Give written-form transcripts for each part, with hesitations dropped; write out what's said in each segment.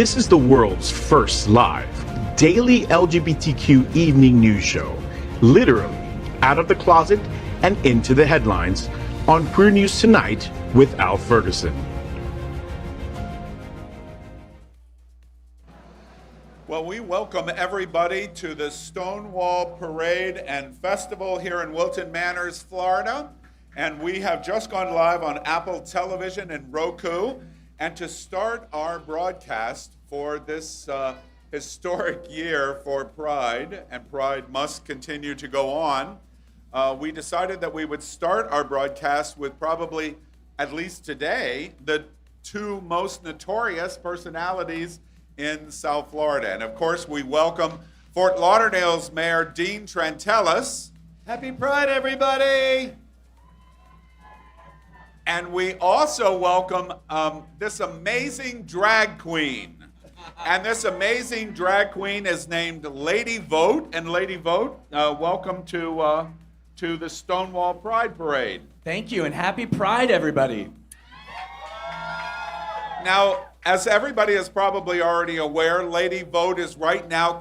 This is the world's first live, daily LGBTQ evening news show, literally out of the closet and into the headlines on Queer News Tonight with Al Ferguson. Well, we welcome everybody to the Stonewall Parade and Festival here in Wilton Manors, Florida. And we have just gone live on Apple Television and Roku. And to start our broadcast for this historic year for Pride, and Pride must continue to go on, we decided that we would start our broadcast with probably, at least today, the two most notorious personalities in South Florida. And of course, we welcome Fort Lauderdale's Mayor, Dean Trantelis. Happy Pride, everybody! And we also welcome this amazing drag queen. And this amazing drag queen is named Lady Vote. And Lady Vote, welcome to the Stonewall Pride Parade. Thank you, and happy Pride, everybody. Now, as everybody is probably already aware, Lady Vote is right now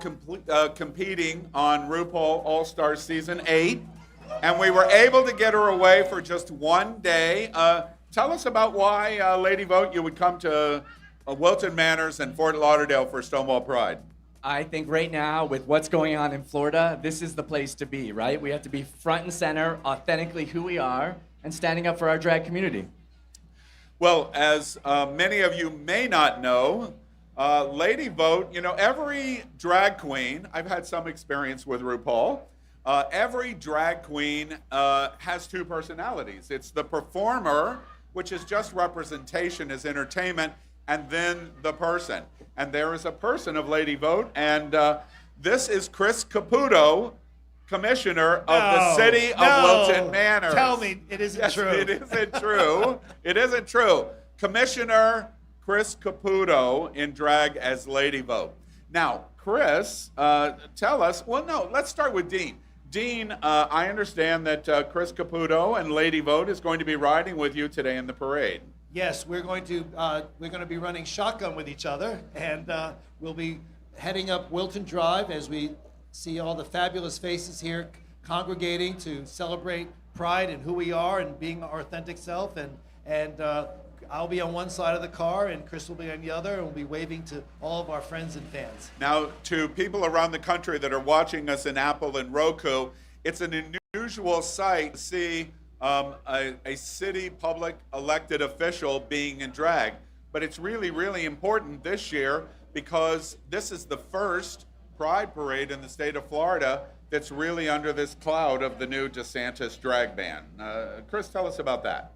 competing on RuPaul All-Star Season 8. And we were able to get her away for just one day. Tell us about why, Lady Vote, you would come to Wilton Manors and Fort Lauderdale for Stonewall Pride. I think right now, with what's going on in Florida, this is the place to be, right? We have to be front and center, authentically who we are, and standing up for our drag community. Well, as many of you may not know, Lady Vote, you know, every drag queen, I've had some experience with RuPaul, every drag queen has two personalities. It's the performer, which is just representation as entertainment, and then the person. And there is a person of Lady Vote, and this is Chris Caputo, Commissioner of the City of Wilton Manors. Tell me it isn't true. It isn't true. It isn't true. Commissioner Chris Caputo in drag as Lady Vote. Now, Chris, tell us, well, no, let's start with Dean. Dean, I understand that Chris Caputo and Lady Vote is going to be riding with you today in the parade. Yes, we're going to be running shotgun with each other, and we'll be heading up Wilton Drive as we see all the fabulous faces here congregating to celebrate Pride and who we are and being our authentic self. And I'll be on one side of the car, and Chris will be on the other, and we'll be waving to all of our friends and fans. Now, to people around the country that are watching us in Apple and Roku, it's an unusual sight to see a city public elected official being in drag. But it's really, really important this year because this is the first Pride Parade in the state of Florida that's really under this cloud of the new DeSantis drag ban. Chris, tell us about that.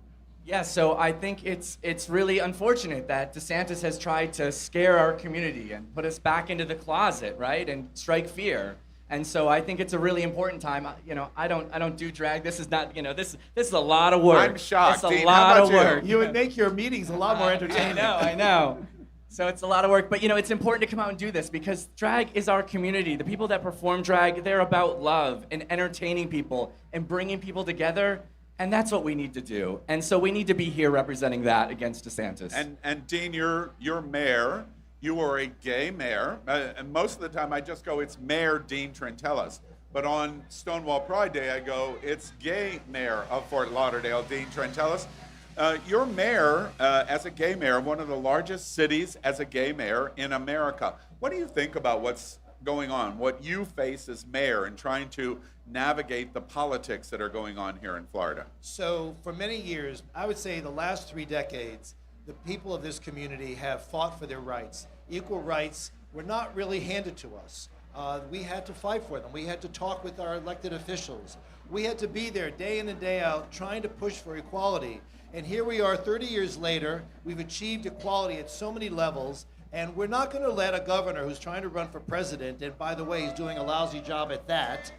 Yeah, so I think it's really unfortunate that DeSantis has tried to scare our community and put us back into the closet, right, and strike fear. And so I think it's a really important time. You know, I don't do drag. This is not, you know, this is a lot of work. I'm shocked. It's a Dean, lot of you? work. You would make your meetings a lot more entertaining. I know. So it's a lot of work, but you know, it's important to come out and do this because drag is our community. The people that perform drag, they're about love and entertaining people and bringing people together. And that's what we need to do. And so we need to be here representing that against DeSantis. And Dean, you're mayor. You are a gay mayor. And most of the time I just go, it's Mayor Dean Trantelis. But on Stonewall Pride Day, I go, it's gay mayor of Fort Lauderdale, Dean Trantelis. You're mayor, as a gay mayor, one of the largest cities as a gay mayor in America. What do you think about what's going on, what you face as mayor in trying to navigate the politics that are going on here in Florida? So for many years, I would say the last 3 decades, the people of this community have fought for their rights. Equal rights were not really handed to us. We had to fight for them. We had to talk with our elected officials. We had to be there day in and day out trying to push for equality. And here we are 30 years later, we've achieved equality at so many levels, and we're not going to let a governor who's trying to run for president, and by the way, he's doing a lousy job at that,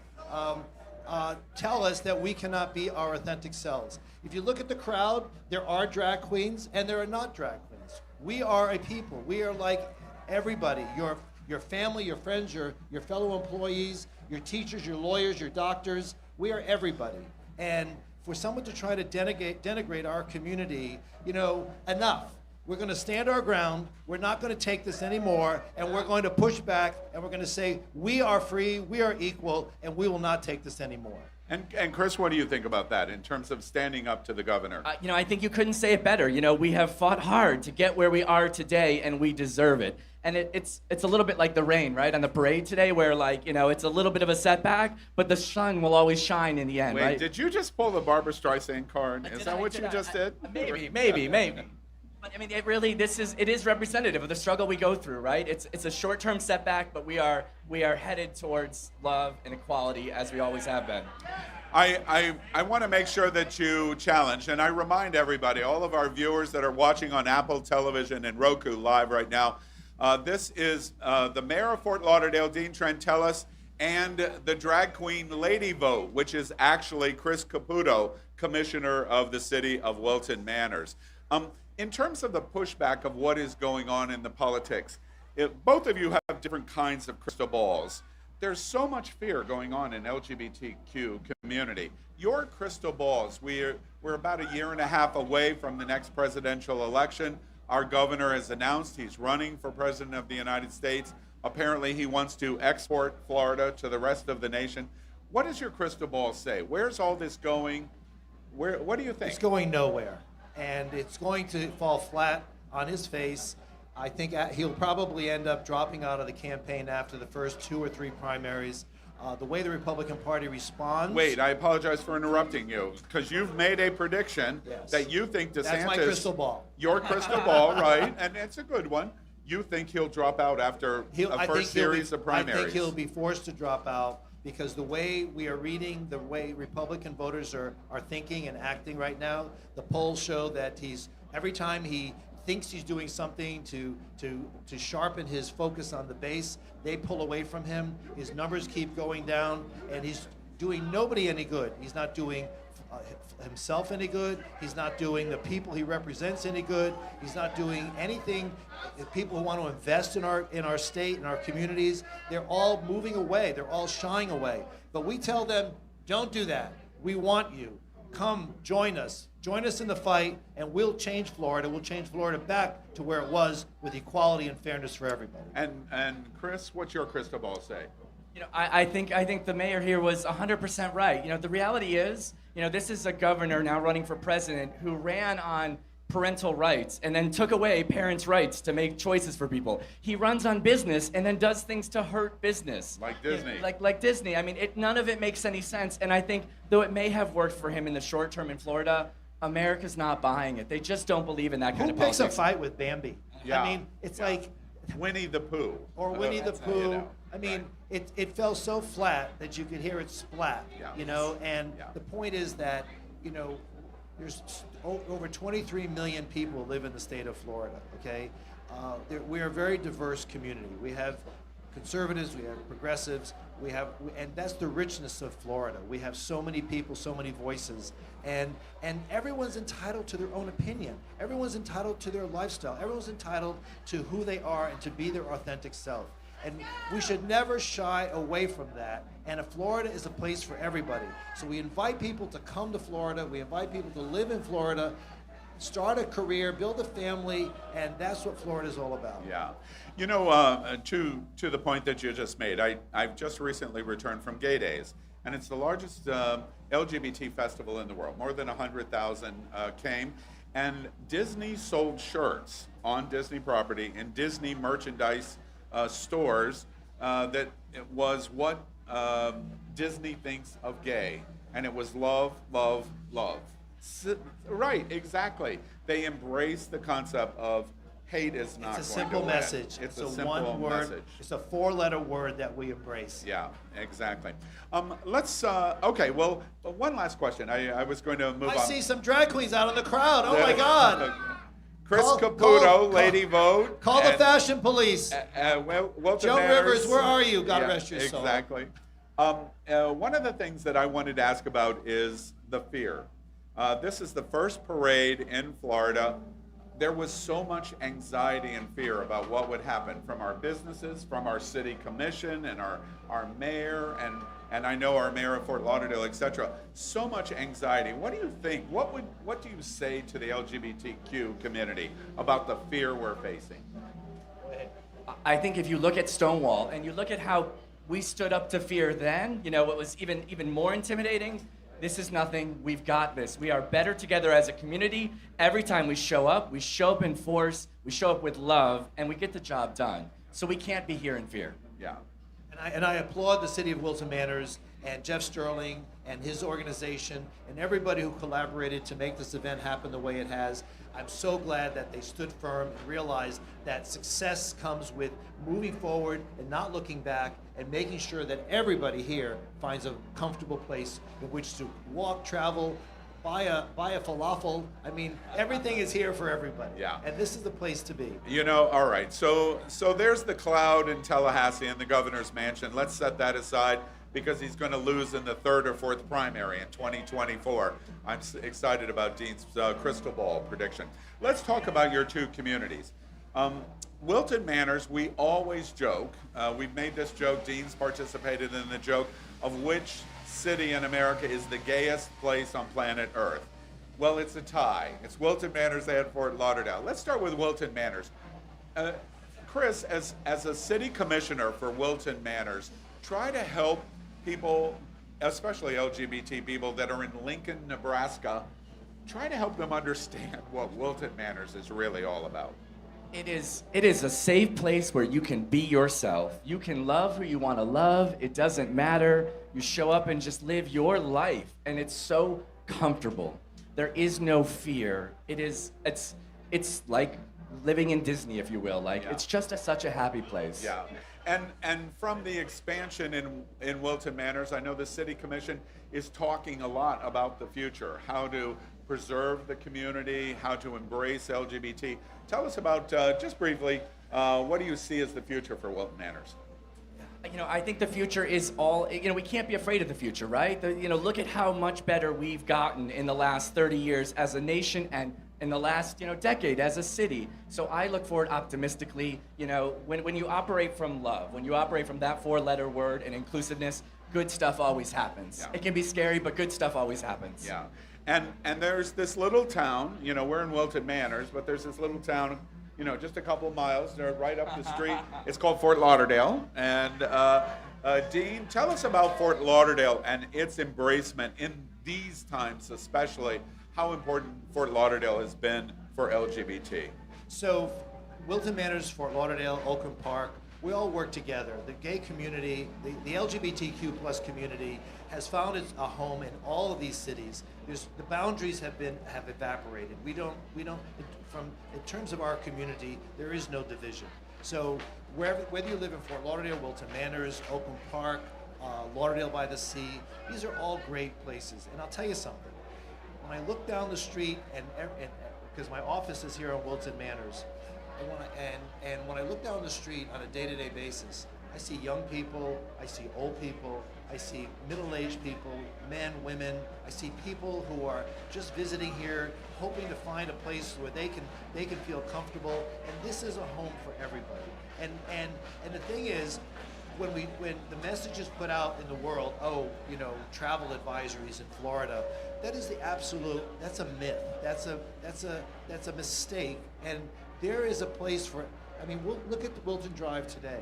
tell us that we cannot be our authentic selves. If you look at the crowd, there are drag queens and there are not drag queens. We are a people. We are like everybody. Your family, your friends, your fellow employees, your teachers, your lawyers, your doctors. We are everybody. And for someone to try to denigrate our community, you know, enough. We're going to stand our ground. We're not going to take this anymore, and we're going to push back, and we're going to say, we are free, we are equal, and we will not take this anymore. And Chris, what do you think about that in terms of standing up to the governor? I think you couldn't say it better. We have fought hard to get where we are today, and we deserve it. And it's a little bit like the rain, right, on the parade today, where it's a little bit of a setback, but the sun will always shine in the end, Wait, right? did you just pull the Barbara Streisand card? Is that what you just did? Maybe. But I mean, it is representative of the struggle we go through, right? It's a short-term setback, but we are headed towards love and equality as we always have been. I want to make sure that you challenge, and I remind everybody, all of our viewers that are watching on Apple Television and Roku live right now, this is the mayor of Fort Lauderdale, Dean Trentellus, and the drag queen lady vote, which is actually Chris Caputo, commissioner of the city of Wilton Manors. In terms of the pushback of what is going on in the politics, both of you have different kinds of crystal balls. There's so much fear going on in LGBTQ community. Your crystal balls, we're about a year and a half away from the next presidential election. Our governor has announced he's running for president of the United States. Apparently he wants to export Florida to the rest of the nation. What does your crystal ball say? Where's all this going? What do you think? It's going nowhere, and it's going to fall flat on his face. I think he'll probably end up dropping out of the campaign after the first 2 or 3 primaries. The way the Republican Party responds... Wait, I apologize for interrupting you, because you've made a prediction that you think DeSantis... That's my crystal ball. Your crystal ball, right, and it's a good one. You think he'll drop out after a first series of primaries. I think he'll be forced to drop out, because the way we are reading, the way Republican voters are thinking and acting right now, the polls show that every time he thinks he's doing something to sharpen his focus on the base, they pull away from him. His numbers keep going down, and he's doing nobody any good. He's not doing himself any good. He's not doing the people he represents any good. He's not doing anything. The people who want to invest in our state, in our communities, they're all moving away. They're all shying away. But we tell them, don't do that. We want you. Come, join us. Join us in the fight, and we'll change Florida. We'll change Florida back to where it was, with equality and fairness for everybody. And Chris, what's your crystal ball say? I think the mayor here was 100% right. The reality is, this is a governor now running for president who ran on parental rights and then took away parents' rights to make choices for people. He runs on business and then does things to hurt business. Like Disney. Like Disney. I mean, none of it makes any sense. And I think, though it may have worked for him in the short term in Florida, America's not buying it. They just don't believe in that kind of politics. Who picks a fight with Bambi? Yeah. I mean, it's like... Winnie the Pooh. Or Winnie the Pooh. I mean, it fell so flat that you could hear it splat, and the point is that, there's over 23 million people live in the state of Florida, okay? We are a very diverse community. We have conservatives, we have progressives, and that's the richness of Florida. We have so many people, so many voices, and everyone's entitled to their own opinion. Everyone's entitled to their lifestyle. Everyone's entitled to who they are and to be their authentic self. And we should never shy away from that. And Florida is a place for everybody. So we invite people to come to Florida. We invite people to live in Florida, start a career, build a family, and that's what Florida is all about. Yeah. To the point that you just made, I've just recently returned from Gay Days, and it's the largest LGBT festival in the world. More than 100,000 came, and Disney sold shirts on Disney property in Disney merchandise stores that it was what Disney thinks of gay, and it was love, love, love. Right, exactly. They embrace the concept of hate is not going to win. It's a simple message. It's a simple one word. message. It's a 4-letter word that we embrace. Yeah, exactly. Okay, well, one last question. I was going to move on. I see some drag queens out in the crowd. Oh, my God. Chris Caputo, Lady Vote. Call the fashion police. Wilton Joe Manors. Rivers, where are you? God rest your soul. Exactly. One of the things that I wanted to ask about is the fear. This is the first parade in Florida. There was so much anxiety and fear about what would happen from our businesses, from our city commission and our mayor and I know our mayor of Fort Lauderdale, etc. So much anxiety. What do you think? What do you say to the LGBTQ community about the fear we're facing? I think if you look at Stonewall and you look at how we stood up to fear then, you know, it was even more intimidating. This is nothing. We've got this. We are better together as a community. Every time we show up in force, we show up with love, and we get the job done. So we can't be here in fear. Yeah. And I applaud the city of Wilton Manors and Jeff Sterling and his organization and everybody who collaborated to make this event happen the way it has. I'm so glad that they stood firm and realized that success comes with moving forward and not looking back and making sure that everybody here finds a comfortable place in which to walk, travel, buy a falafel. I mean, everything is here for everybody. Yeah. And this is the place to be. You know, all right. So there's the cloud in Tallahassee in the governor's mansion. Let's set that aside because he's going to lose in the third or fourth primary in 2024. I'm excited about Dean's crystal ball prediction. Let's talk about your two communities. Wilton Manors, we always joke, we've made this joke, Dean's participated in the joke, of which city in America is the gayest place on planet Earth. Well, it's a tie. It's Wilton Manors and Fort Lauderdale. Let's start with Wilton Manors. Chris, as a city commissioner for Wilton Manors, try to help people, especially LGBT people that are in Lincoln, Nebraska, try to help them understand what Wilton Manors is really all about. It is a safe place where you can be yourself. You can love who you want to love. It doesn't matter. You show up and just live your life, and it's so comfortable. There is no fear. It's like living in Disney, if you will. It's just such a happy place. Yeah. And from the expansion in Wilton Manors, I know the City Commission is talking a lot about the future, how to preserve the community, how to embrace LGBT. Tell us about, just briefly, what do you see as the future for Wilton Manors? You know, I think the future is all, you know, we can't be afraid of the future, right? Look at how much better we've gotten in the last 30 years as a nation and in the last, decade as a city. So I look forward optimistically, when you operate from love, when you operate from that four-letter word and inclusiveness, good stuff always happens. Yeah. It can be scary, but good stuff always happens. Yeah. And there's this little town, we're in Wilton Manors, but there's this little town, just a couple miles, they're right up the street. It's called Fort Lauderdale. And Dean, tell us about Fort Lauderdale and its embracement in these times, especially how important Fort Lauderdale has been for LGBT. So Wilton Manors, Fort Lauderdale, Oakland Park, we all work together. The gay community, the LGBTQ plus community has found a home in all of these cities. The boundaries have evaporated. We don't in terms of our community, there is no division. So whether you live in Fort Lauderdale, Wilton Manors, Oakland Park, Lauderdale by the Sea, these are all great places. And I'll tell you something. When I look down the street, and because my office is here on Wilton Manors, and when I look down the street on a day-to-day basis, I see young people, I see old people, I see middle-aged people, men, women. I see people who are just visiting here, hoping to find a place where they can feel comfortable. And this is a home for everybody. And the thing is, when the message is put out in the world, travel advisories in Florida, that is that's a myth. That's a mistake. And there is a place for, look at the Wilton Drive today.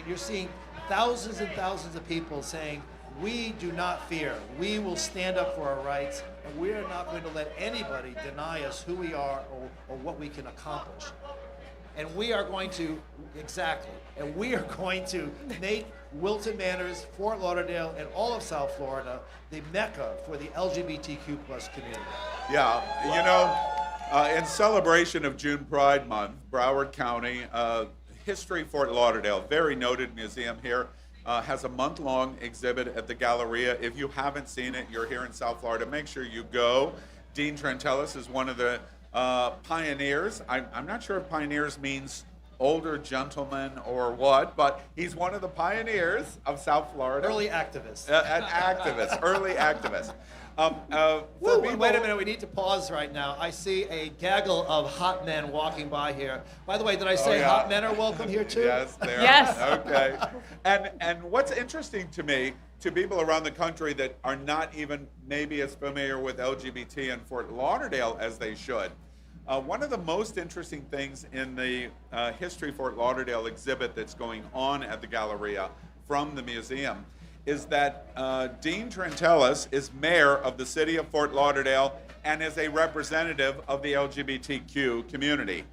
You're seeing thousands and thousands of people saying, we do not fear. We will stand up for our rights, and we are not going to let anybody deny us who we are or what we can accomplish. And we are going to, make Wilton Manors, Fort Lauderdale, and all of South Florida the mecca for the LGBTQ plus community. Yeah, in celebration of June Pride Month, Broward County, History Fort Lauderdale, very noted museum here, has a month-long exhibit at the Galleria. If you haven't seen it, you're here in South Florida, make sure you go. Dean Trentellis is one of the pioneers. I'm not sure if pioneers means older gentleman or what, but he's one of the pioneers of South Florida. Early activist. Early activist. Wait a minute, we need to pause right now. I see a gaggle of hot men walking by here. By the way, did I say hot men are welcome here too? Yes, they are. Yes. Okay. And what's interesting to me to people around the country that are not even maybe as familiar with LGBT in Fort Lauderdale as they should. One of the most interesting things in the History Fort Lauderdale exhibit that's going on at the Galleria from the museum is that Dean Trentalis is mayor of the city of Fort Lauderdale and is a representative of the LGBTQ community.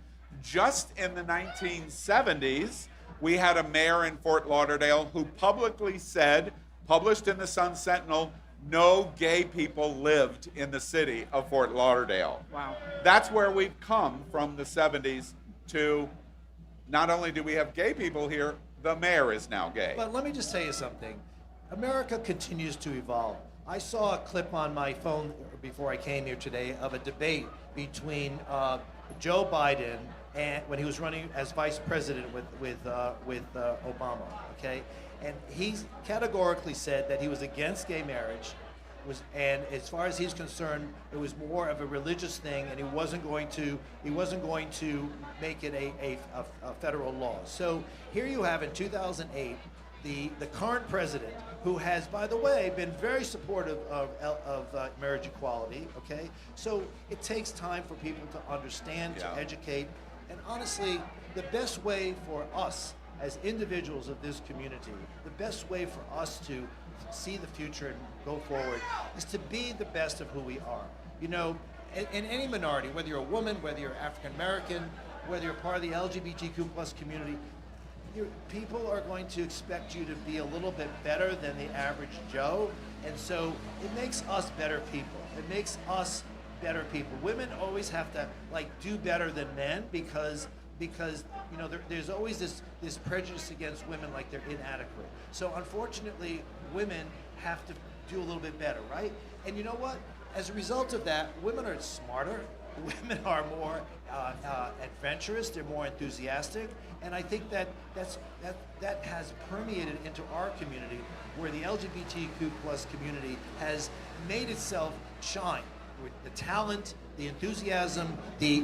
Just in the 1970s, we had a mayor in Fort Lauderdale who publicly said, published in the Sun Sentinel, no gay people lived in the city of Fort Lauderdale. Wow. That's where we've come from the 70s to not only do we have gay people here, the mayor is now gay. But let me just tell you something. America continues to evolve. I saw a clip on my phone before I came here today of a debate between Joe Biden and when he was running as vice president with Obama. Okay, and he categorically said that he was against gay marriage. And as far as he's concerned, it was more of a religious thing, and he wasn't going to make it a federal law. So here you have in 2008 the current president, who has, by the way, been very supportive of marriage equality. Okay, so it takes time for people to understand, to educate, and honestly, the best way for us as individuals of this community, the best way for us to see the future and go forward is to be the best of who we are. You know, in any minority, whether you're a woman, whether you're African American, whether you're part of the LGBTQ plus community, people are going to expect you to be a little bit better than the average Joe, and so it makes us better people. It makes us better people. Women always have to do better than men because you know there's always this prejudice against women, like they're inadequate. So unfortunately, women have to do a little bit better, right? And you know what? As a result of that, women are smarter. Women are more adventurous. They're more enthusiastic, and I think that has permeated into our community, where the LGBTQ plus community has made itself shine with the talent, the enthusiasm, the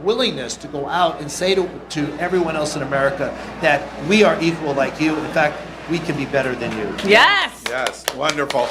willingness to go out and say to everyone else in America that we are equal like you. In fact, we can be better than you. Yes. Yes, wonderful.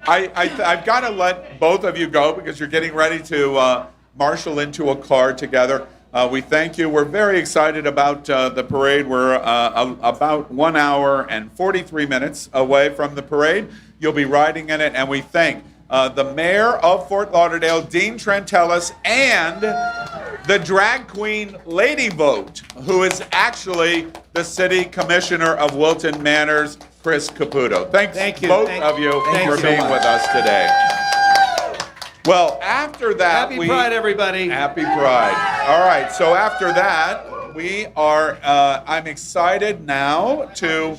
I've got to let both of you go because you're getting ready to marshal into a car together. We thank you. We're very excited about the parade. We're about 1 hour and 43 minutes away from the parade. You'll be riding in it, and we thank the mayor of Fort Lauderdale, Dean Trentalis, and the drag queen Lady Vote, who is actually the city commissioner of Wilton Manors, Chris Caputo. Thank you both of you for being with us today. Well, after that, Happy Pride, everybody. Happy Pride. All right, so after that, we are, I'm excited now to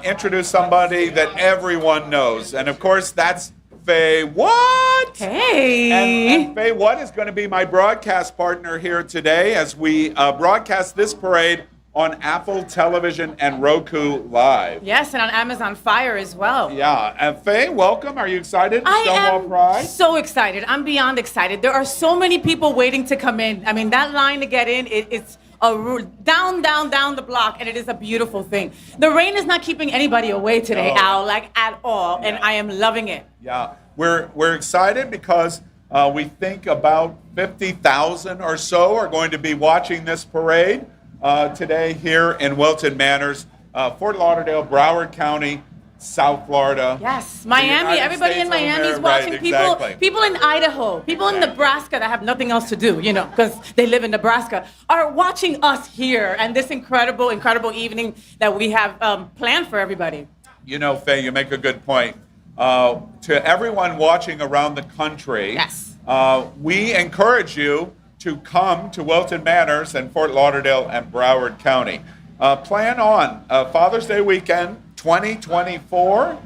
introduce somebody that everyone knows. And of course, that's FayWhat. Hey. And FayWhat is going to be my broadcast partner here today as we broadcast this parade on Apple Television and Roku Live. Yes, and on Amazon Fire as well. Yeah. And Faye, welcome. Are you excited? I Stonewall am Pride? so excited. I'm beyond excited. There are so many people waiting to come in. I mean, that line to get in, it's down the block, and it is a beautiful thing. The rain is not keeping anybody away today, Al, at all, and I am loving it. Yeah. We're excited because we think about 50,000 or so are going to be watching this parade today here in Wilton Manors, Fort Lauderdale, Broward County, South Florida. Yes, Miami. Everybody in Miami is watching. Right, people, exactly. people in Idaho, people in Nebraska that have nothing else to do, because they live in Nebraska, are watching us here and this incredible evening that we have planned for everybody. You know, Faye, you make a good point. To everyone watching around the country, Yes. We encourage you to come to Wilton Manors and Fort Lauderdale and Broward County. Plan on Father's Day weekend 2024.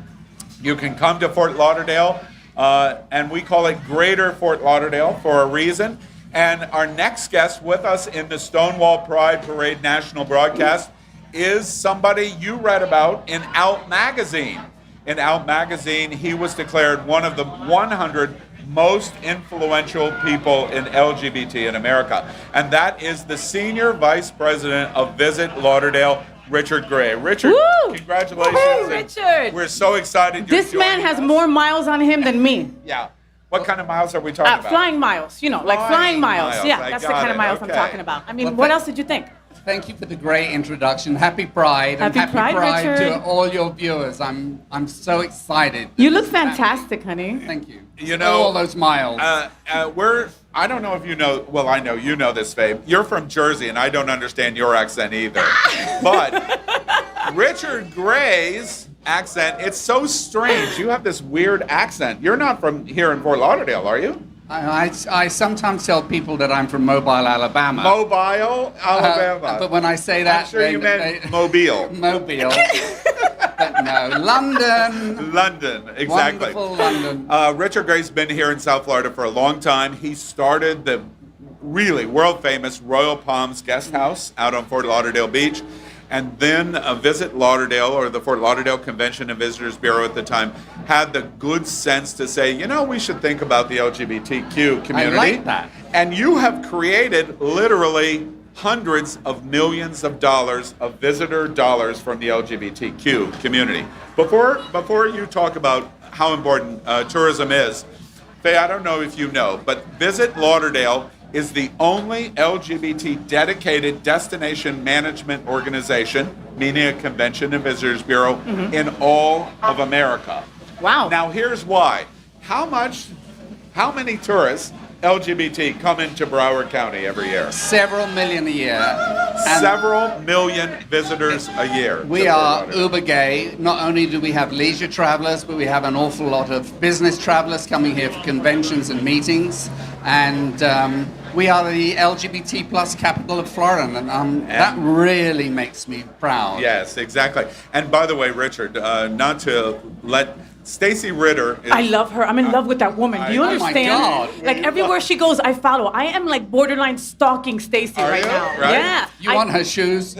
You can come to Fort Lauderdale, and we call it Greater Fort Lauderdale for a reason. And our next guest with us in the Stonewall Pride Parade national broadcast is somebody you read about in Out Magazine. In Out Magazine, he was declared one of the 100 most influential people in LGBT in America. And that is the Senior Vice President of Visit Lauderdale, Richard Gray. Richard, Woo! congratulations. Woo, and Richard. We're so excited you're This man joining has us. more miles on him than me. Yeah. What kind of miles are we talking about? Flying miles, like Flying flying miles. miles, Yeah, I that's the got kind it. of miles I'm Okay. talking about. I mean, Well, what else did you think? Thank you for the great introduction. Happy Pride, and Happy Pride, Richard. to all your viewers. I'm so excited. You look fantastic, honey. Thank you. You know, all those miles. I don't know if you know, well, I know you know this, Faye. You're from Jersey, and I don't understand your accent either. But Richard Gray's accent, it's so strange. You have this weird accent. You're not from here in Fort Lauderdale, are you? I sometimes tell people that I'm from Mobile, Alabama. Mobile, Alabama. But when I say that, I'm sure you meant Mobile. Mobile. But no, London. London, exactly. Wonderful London. Richard Gray's been here in South Florida for a long time. He started the really world famous Royal Palms Guest House out on Fort Lauderdale Beach. And then Visit Lauderdale, or the Fort Lauderdale Convention and Visitors Bureau at the time, had the good sense to say, we should think about the LGBTQ community. I like that. And you have created literally hundreds of millions of dollars of visitor dollars from the LGBTQ community. Before you talk about how important tourism is, Faye, I don't know if you know, but Visit Lauderdale is the only LGBT dedicated destination management organization, meaning a convention and visitors bureau, in all of America. Wow. Now here's why. How many tourists, LGBT, come into Broward County every year? Several million a year. And Several million visitors a year. we to are Fort Lauderdale. uber gay. Not only do we have leisure travelers, but we have an awful lot of business travelers coming here for conventions and meetings. And we are the LGBT plus capital of Florida, and that really makes me proud. Yes, exactly. And by the way, Richard, not to let Stacy Ritter is, I love her. I'm in love with that woman. Do you Oh my understand? God. Like everywhere she goes, I follow. I am like borderline stalking Stacy Are right you? now. Right? Yeah. You want her shoes?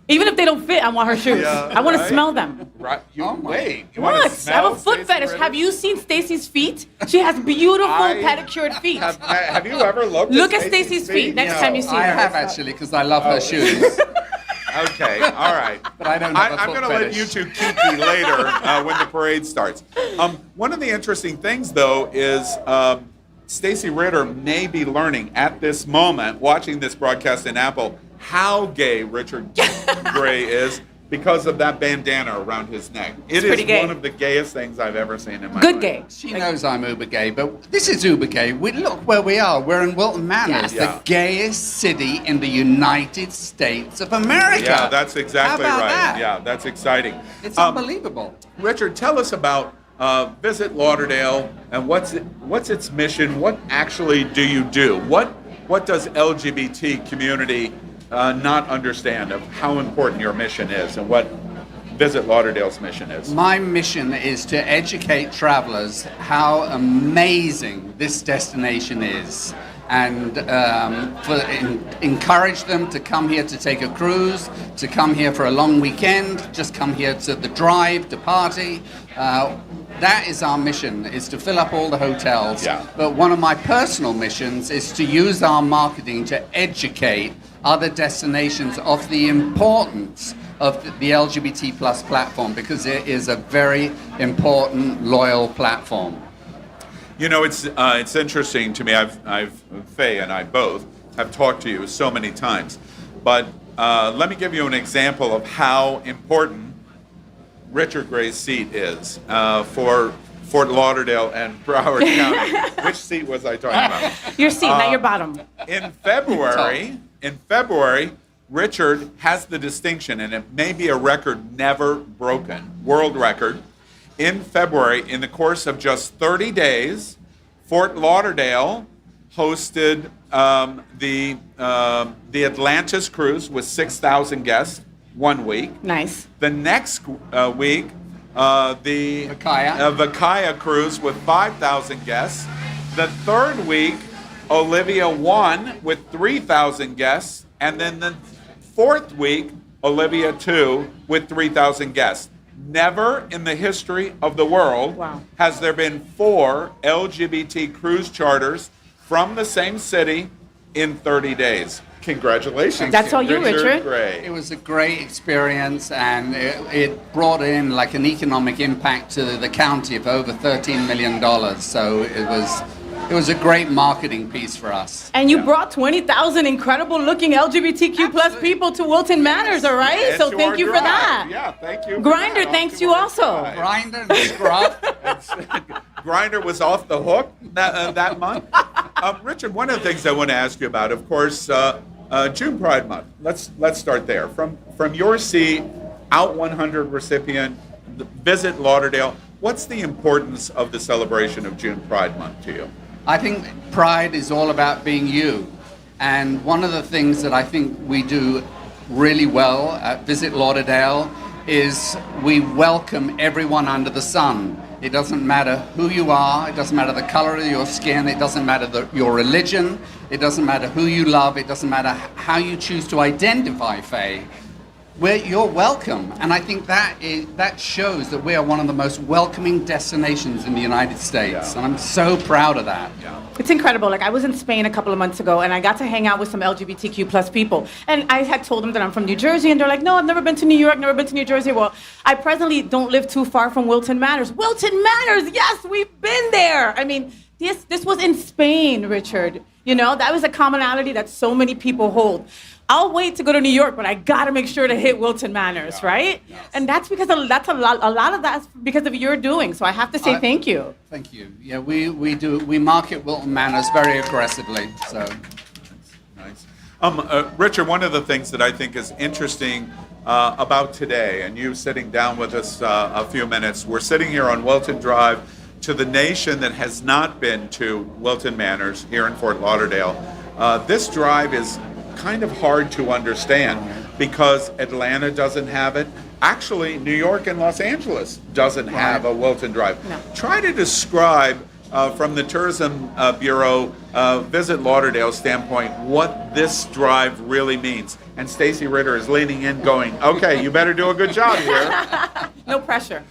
Even if they don't fit, I want her shoes. Yeah, I want right? to smell them. Right. Oh my- Wait. You wanna What? I smell have a foot Stacey fetish. Ritter? Have you seen Stacy's feet? She has beautiful I pedicured feet. Have you ever looked Look at at Stacy's feet next No. time you see I her. have actually, because I love her shoes. Okay, all right. But I don't have a I'm foot going to let fetish. you two kiki later when the parade starts. One of the interesting things, though, is Stacy Ritter may be learning at this moment, watching this broadcast in Apple, how gay Richard Gray is because of that bandana around his neck. It is pretty gay. one of the gayest things I've ever seen in my Good life. gay. She knows I'm uber gay, but this is uber gay. Look where we are. We're in Wilton Manors, Yes. Yeah. the gayest city in the United States of America. Yeah, that's exactly How about right. that? Yeah, that's exciting. It's unbelievable. Richard, tell us about Visit Lauderdale and what's its mission? What actually do you do? What does LGBT community not understand of how important your mission is and what Visit Lauderdale's mission is? My mission is to educate travelers how amazing this destination is, and encourage them to come here to take a cruise, to come here for a long weekend, just come here to the drive, to party. That is our mission, is to fill up all the hotels. Yeah. But one of my personal missions is to use our marketing to educate other destinations of the importance of the LGBT plus platform, because it is a very important, loyal platform. You know, it's interesting to me. Faye and I both have talked to you so many times, but let me give you an example of how important Richard Gray's seat is for Fort Lauderdale and Broward County. Which seat was I talking about? Your seat, not your bottom. In February, Richard has the distinction, and it may be a record never broken, world record. In February, in the course of just 30 days, Fort Lauderdale hosted the Atlantis cruise with 6,000 guests 1 week. Nice. The next week, the Vakaya. Vakaya cruise with 5,000 guests. The third week, Olivia won with 3,000 guests. And then the fourth week, Olivia 2 with 3,000 guests. Never in the history of the world Wow. has there been 4 LGBT cruise charters from the same city in 30 days. Congratulations. That's all you, Richard. Gray. It was a great experience, and it brought in like an economic impact to the county of over $13 million. So it was a great marketing piece for us. And you brought 20,000 incredible looking LGBTQ plus people to Wilton Manors, all right? And So to thank our you for drive. that. Yeah, thank you. for Grinder that. thanks Off you to our also. drive. Grinder, Scrub. Grinder was off the hook that month. Richard, one of the things I want to ask you about, of course, June Pride Month. Let's start there. From your seat, Out 100 recipient, Visit Lauderdale. What's the importance of the celebration of June Pride Month to you? I think Pride is all about being you. And one of the things that I think we do really well at Visit Lauderdale is we welcome everyone under the sun. It doesn't matter who you are, it doesn't matter the color of your skin, it doesn't matter your religion, it doesn't matter who you love, it doesn't matter how you choose to identify, Faye. You're welcome, and I think that shows that we are one of the most welcoming destinations in the United States, and I'm so proud of that. It's incredible. Like, I was in Spain a couple of months ago, and I got to hang out with some LGBTQ plus people. And I had told them that I'm from New Jersey, and they're like, no, I've never been to New York, never been to New Jersey. Well, I presently don't live too far from Wilton Manors. Wilton Manors, yes, we've been there. I mean, this was in Spain, Richard. You know, that was a commonality that so many people hold. I'll wait to go to New York, but I gotta make sure to hit Wilton Manors, right? Yes. And that's because that's a lot of that's because of your doing. So I have to say thank you. Thank you. Yeah, we market Wilton Manors very aggressively. So nice. Richard, one of the things that I think is interesting about today, and you sitting down with us a few minutes, we're sitting here on Wilton Drive. To the nation that has not been to Wilton Manors here in Fort Lauderdale, this drive is kind of hard to understand because Atlanta doesn't have it. Actually, New York and Los Angeles doesn't have a Wilton Drive. No. Try to describe from the Tourism Bureau Visit Lauderdale standpoint what this drive really means. And Stacy Ritter is leaning in going, okay, you better do a good job here. No pressure.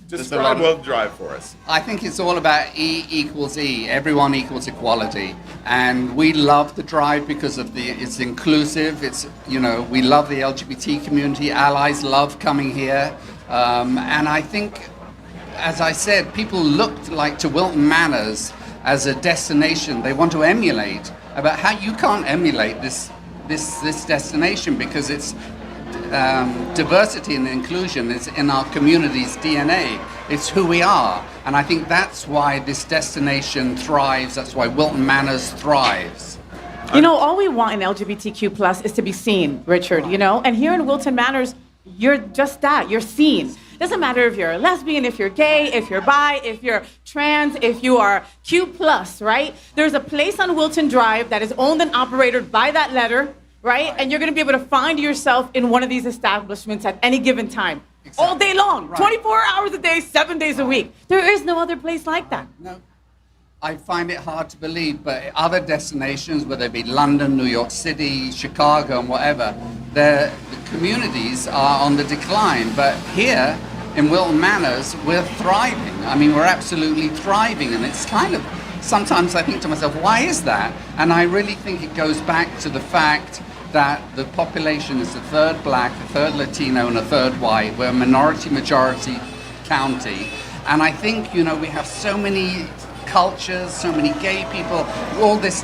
Describe Wilton Drive for us. I think it's all about E equals E. Everyone equals equality, and we love the drive because of it's inclusive. We love the LGBT community. Allies love coming here, and I think, as I said, people looked like to Wilton Manors as a destination they want to emulate. About how you can't emulate this destination because it's. Diversity and inclusion is in our community's DNA. It's who we are. And I think that's why this destination thrives. That's why Wilton Manors thrives. You know, all we want in LGBTQ plus is to be seen, Richard, you know? And here in Wilton Manors, you're just that. You're seen. Doesn't matter if you're a lesbian, if you're gay, if you're bi, if you're trans, if you are Q+, right? There's a place on Wilton Drive that is owned and operated by that letter, right? And you're going to be able to find yourself in one of these establishments at any given time. Exactly. All day long, right. 24 hours a day, 7 days a week. There is no other place like that. No. I find it hard to believe, but other destinations, whether it be London, New York City, Chicago, and whatever, the communities are on the decline. But here in Wilton Manors, we're thriving. I mean, we're absolutely thriving. And it's kind of, sometimes I think to myself, why is that? And I really think it goes back to the fact that the population is a third black, a third Latino, and a third white. We're a majority county. And I think, we have so many cultures, so many gay people, all this,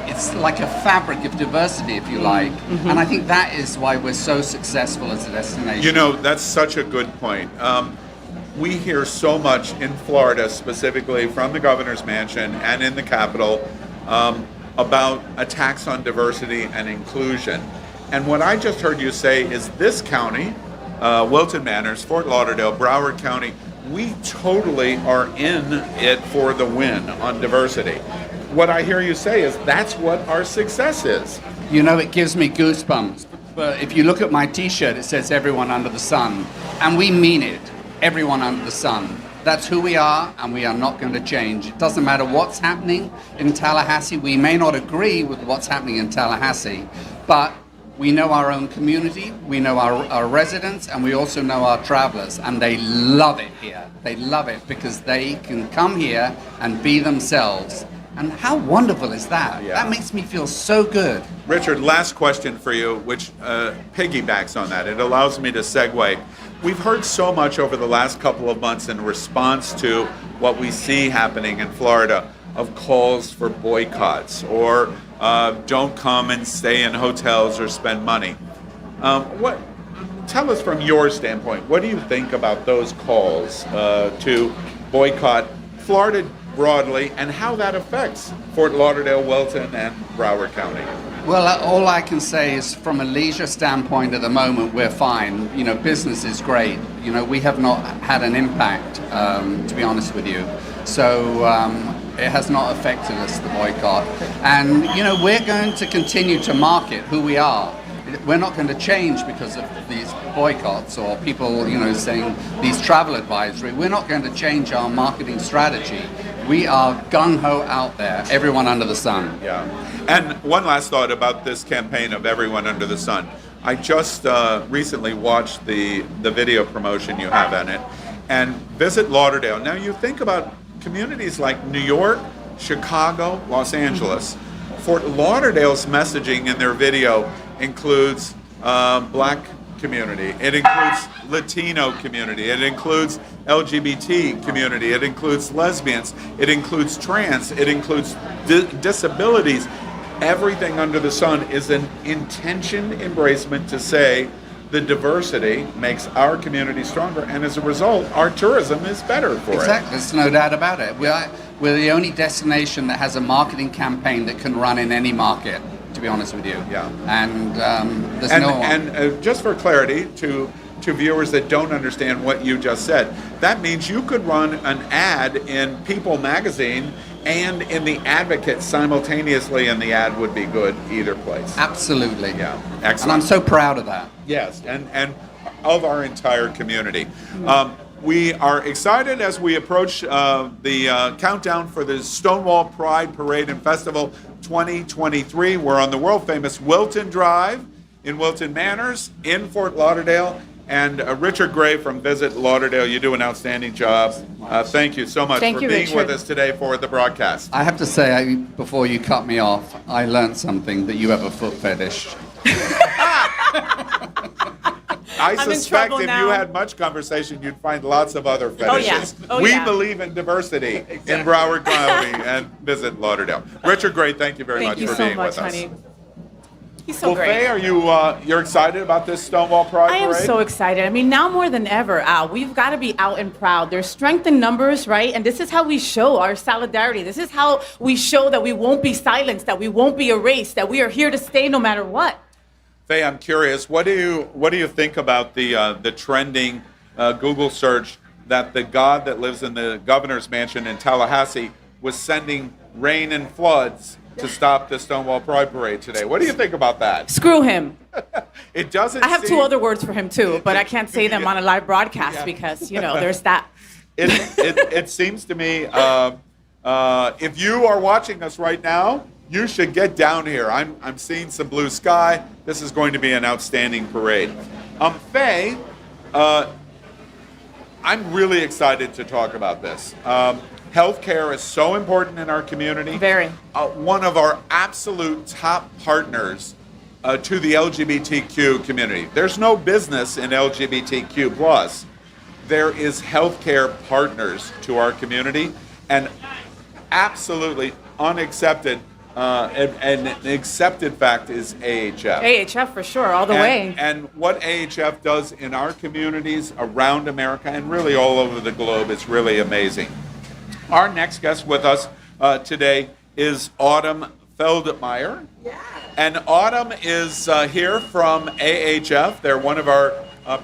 it's like a fabric of diversity, if you like. Mm-hmm. And I think that is why we're so successful as a destination. That's such a good point. We hear so much in Florida, specifically from the governor's mansion and in the Capitol, about attacks on diversity and inclusion. And what I just heard you say is this county, Wilton Manors, Fort Lauderdale, Broward County, we totally are in it for the win on diversity. What I hear you say is that's what our success is. It gives me goosebumps. But if you look at my T-shirt, it says everyone under the sun. And we mean it, everyone under the sun. That's who we are, and we are not going to change. It doesn't matter what's happening in Tallahassee. We may not agree with what's happening in Tallahassee, but we know our own community, we know our residents, and we also know our travelers, and they love it here. They love it because they can come here and be themselves. And how wonderful is that? Yeah. That makes me feel so good. Richard, last question for you, which piggybacks on that. It allows me to segue. We've heard so much over the last couple of months in response to what we see happening in Florida of calls for boycotts or don't come and stay in hotels or spend money. Tell us from your standpoint, what do you think about those calls to boycott Florida broadly and how that affects Fort Lauderdale, Wilton, and Broward County? Well, all I can say is from a leisure standpoint at the moment, we're fine. You know, business is great. You know, we have not had an impact, to be honest with you. So it has not affected us, the boycott. And, you know, we're going to continue to market who we are. We're not going to change because of these boycotts or people, you know, saying these travel advisory. We're not going to change our marketing strategy. We are gung-ho out there, everyone under the sun. Yeah. And one last thought about this campaign of everyone under the sun. I just recently watched the video promotion you have on it, and Visit Lauderdale. Now you think about communities like New York, Chicago, Los Angeles. Fort Lauderdale's messaging in their video includes Black community, it includes Latino community, it includes LGBT community, it includes lesbians, it includes trans, it includes disabilities. Everything under the sun is an intention embracement to say the diversity makes our community stronger, and as a result, our tourism is better for it. Exactly, there's no doubt about it. We're the only destination that has a marketing campaign that can run in any market, to be honest with you. Yeah. And there's no one. And just for clarity, to viewers that don't understand what you just said, that means you could run an ad in People magazine and in the Advocate simultaneously, and the ad would be good either place. Absolutely. Yeah, And excellent. I'm so proud of that. Yes, and of our entire community. We are excited as we approach the countdown for the Stonewall Pride Parade and Festival 2023. We're on the world-famous Wilton Drive in Wilton Manors in Fort Lauderdale. And Richard Gray from Visit Lauderdale, you do an outstanding job. Thank you so much for being Richard. with us today for the broadcast. I have to say, before you cut me off, I learned something, that you have a foot fetish. I I'm in suspect trouble if now. you had much conversation, you'd find lots of other Oh, yeah. fetishes. Oh, We yeah. believe in diversity in Broward County and Visit Lauderdale. Richard Gray, thank you very Thank much you for so being much, with us. honey. He's so Well, great. Faye, are you're excited about this Stonewall Pride I am Parade? so excited. I mean, now more than ever, Al, we've got to be out and proud. There's strength in numbers, right? And this is how we show our solidarity. This is how we show that we won't be silenced, that we won't be erased, that we are here to stay no matter what. Faye, I'm curious. What do you think about the trending Google search that the god that lives in the governor's mansion in Tallahassee was sending rain and floods to stop the Stonewall Pride Parade today? What do you think about that? Screw him. It doesn't. I have two seem- other words for him too, but I can't say them on a live broadcast Yeah. because, you know, there's that. It seems to me, if you are watching us right now, you should get down here. I'm seeing some blue sky. This is going to be an outstanding parade. Faye, I'm really excited to talk about this. Healthcare is so important in our community. Very. One of our absolute top partners to the LGBTQ community. There's no business in LGBTQ plus. There is healthcare partners to our community, and absolutely unaccepted and an accepted fact is AHF. AHF for sure, all the way. And what AHF does in our communities around America and really all over the globe is really amazing. Our next guest with us today is Autumn Feldmeyer. Yeah. And Autumn is here from AHF. They're one of our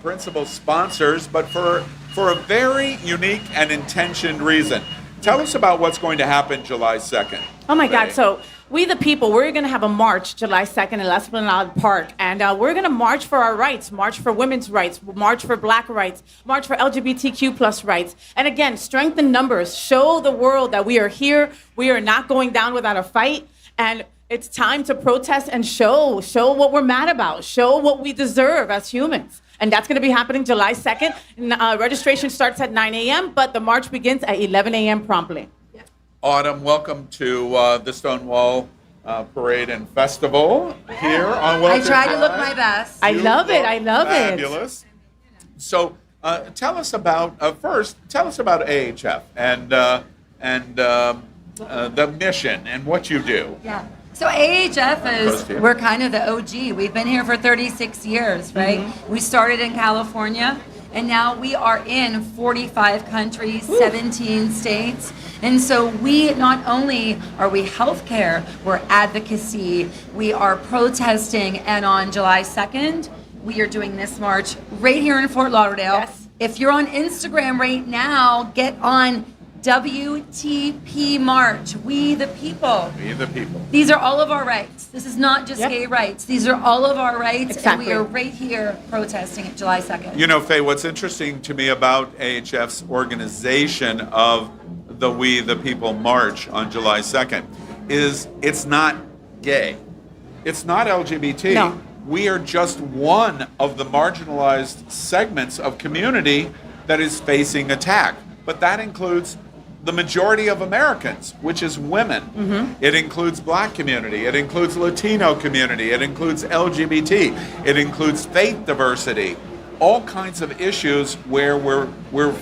principal sponsors, but for a very unique and intentioned reason. Tell us about what's going to happen July 2nd. Oh my God, Faye. so we the people, we're going to have a march July 2nd in L'Esplanade Park, and we're going to march for our rights, march for women's rights, march for Black rights, march for LGBTQ plus rights. And again, strength in numbers, show the world that we are here, we are not going down without a fight, and it's time to protest and show what we're mad about, show what we deserve as humans. And that's going to be happening July 2nd. Registration starts at 9 a.m., but the march begins at 11 a.m. promptly. Autumn, welcome to the Stonewall Parade and Festival here on I Wilton. try to look my best. I love it. I love it. Fabulous. So, tell us about first. Tell us about AHF and the mission and what you do. Yeah. So AHF Close to you. we're kind of the OG. We've been here for 36 years, right? We started in California, and now we are in 45 countries, 17 states. And so we not only are we healthcare, we're advocacy, we are protesting, and on July 2nd, we are doing this march right here in Fort Lauderdale. Yes. If you're on Instagram right now, get on WTP March, We the People. We the people. These are all of our rights. This is not just Yep. gay rights. These are all of our rights, Exactly. and we are right here protesting it July 2nd. You know, Faye, what's interesting to me about AHF's organization of the We the People March on July 2nd is it's not gay. It's not LGBT. No. We are just one of the marginalized segments of community that is facing attack. But that includes the majority of Americans, which is women. It includes Black community. It includes Latino community. It includes LGBT. It includes faith diversity. All kinds of issues where we're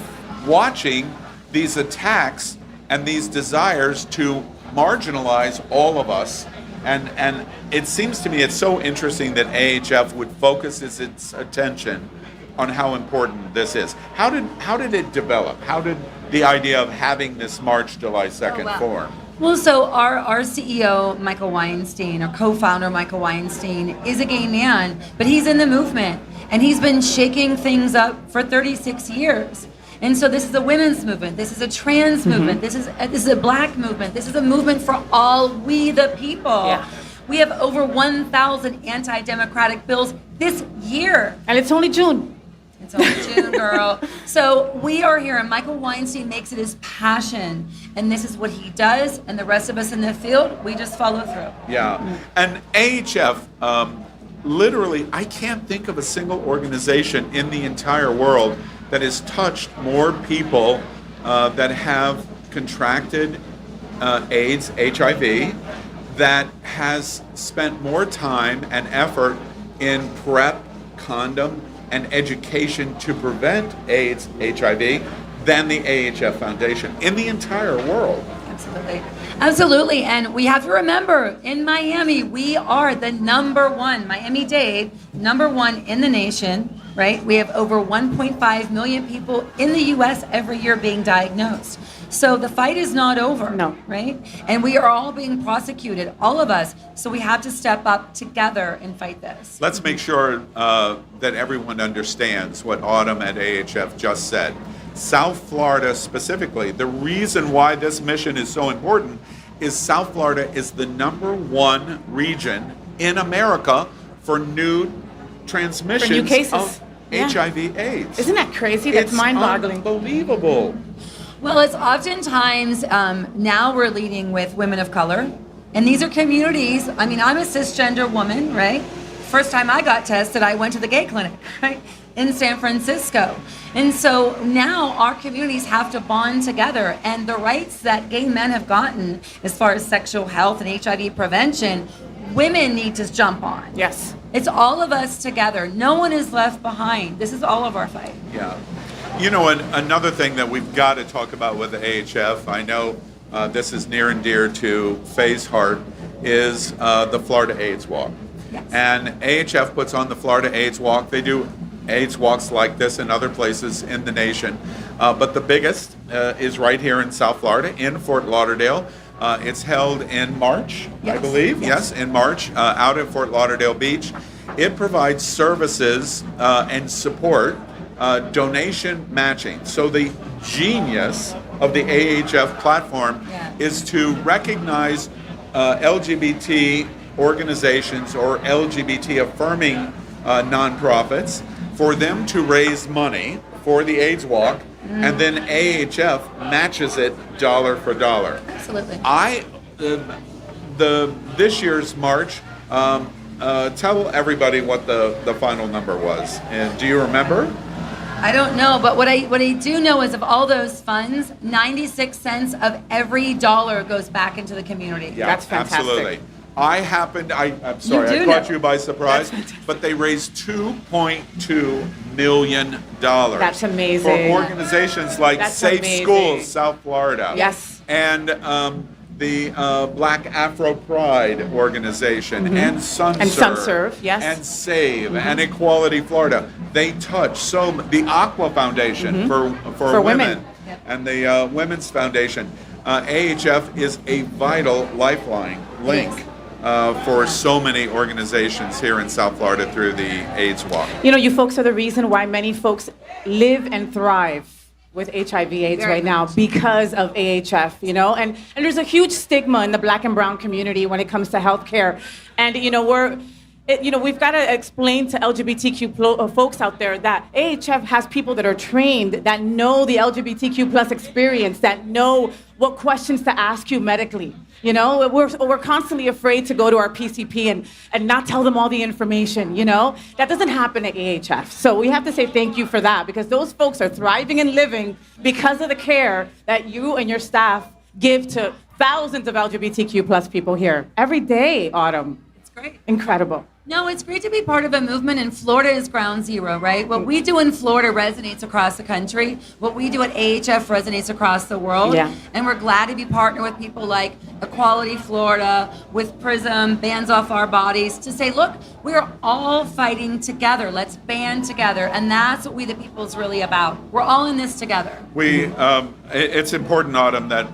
watching these attacks and these desires to marginalize all of us. And it seems to me it's so interesting that AHF would focus its attention on how important this is. How did it develop? How did the idea of having this March July 2nd form? Well, so our CEO, Michael Weinstein, our co-founder, Michael Weinstein, is a gay man, but he's in the movement, and he's been shaking things up for 36 years. And so this is a women's movement. This is a trans movement. This is a Black movement. This is a movement for all we the people. Yeah. We have over 1,000 anti-democratic bills this year. And it's only June. It's only June, girl. So we are here, and Michael Weinstein makes it his passion, and this is what he does, and the rest of us in the field, we just follow through. Yeah. And AHF, literally, I can't think of a single organization in the entire world that has touched more people that have contracted AIDS, HIV, that has spent more time and effort in PrEP, condom, and education to prevent AIDS, HIV than the AHF Foundation in the entire world. Absolutely. Absolutely. And we have to remember, in Miami, we are the number one, Miami-Dade, number one in the nation, right? We have over 1.5 million people in the U.S. every year being diagnosed. So the fight is not over, No. right? And we are all being prosecuted, all of us. So we have to step up together and fight this. Let's make sure that everyone understands what Autumn at AHF just said. South Florida specifically, the reason why this mission is so important is South Florida is the #1 region in America for new transmissions cases. of Yeah. HIV/AIDS. Isn't that crazy? That's It's mind-boggling. Unbelievable. Well, it's oftentimes now we're leading with women of color, and these are communities. I mean, I'm a cisgender woman, right? First time I got tested, I went to the gay clinic, right, in San Francisco. And so now our communities have to bond together, and the rights that gay men have gotten as far as sexual health and HIV prevention, women need to jump on. Yes. It's all of us together. No one is left behind. This is all of our fight. Yeah. You know, another thing that we've got to talk about with the AHF, I know this is near and dear to Faye's heart, is the Florida AIDS Walk. Yes. And AHF puts on the Florida AIDS Walk. They do AIDS walks like this in other places in the nation. But the biggest is right here in South Florida, in Fort Lauderdale. It's held in March, I Yes. believe. Yes. Yes, in March, out at Fort Lauderdale Beach. It provides services and support, donation matching. So the genius of the AHF platform Yeah. is to recognize LGBT organizations or LGBT affirming nonprofits for them to raise money for the AIDS Walk, and then AHF matches it dollar for dollar. Absolutely. This year's March, tell everybody what the final number was. And do you remember? I don't know, but what I do know is of all those funds, 96 cents of every dollar goes back into the community. Yeah, That's fantastic. absolutely. I'm sorry, do I caught know. you by surprise, but they raised $2.2 million. That's amazing. For organizations like That's Safe amazing. Schools, South Florida. Yes. And the Black Afro Pride organization, and SunServe. And SunServe, yes. And SAVE, and Equality Florida. They touch the Aqua Foundation for women. Yep. and the Women's Foundation. AHF is a vital lifeline link for so many organizations here in South Florida through the AIDS Walk. You know, you folks are the reason why many folks live and thrive with HIV/AIDS Very right now because of AHF, you know, and there's a huge stigma in the Black and brown community when it comes to healthcare, and you know we've got to explain to LGBTQ folks out there that AHF has people that are trained, that know the LGBTQ plus experience, that know what questions to ask you medically. You know, we're constantly afraid to go to our PCP and not tell them all the information, you know? That doesn't happen at AHF. So we have to say thank you for that, because those folks are thriving and living because of the care that you and your staff give to thousands of LGBTQ plus people here every day, Autumn. It's great. Incredible. No, it's great to be part of a movement, and Florida is ground zero, right? What we do in Florida resonates across the country. What we do at AHF resonates across the world. Yeah. And we're glad to be partnered with people like Equality Florida, with PRISM, Bands Off Our Bodies, to say, look, we're all fighting together. Let's band together. And that's what We the People is really about. We're all in this together. It's important, Autumn, that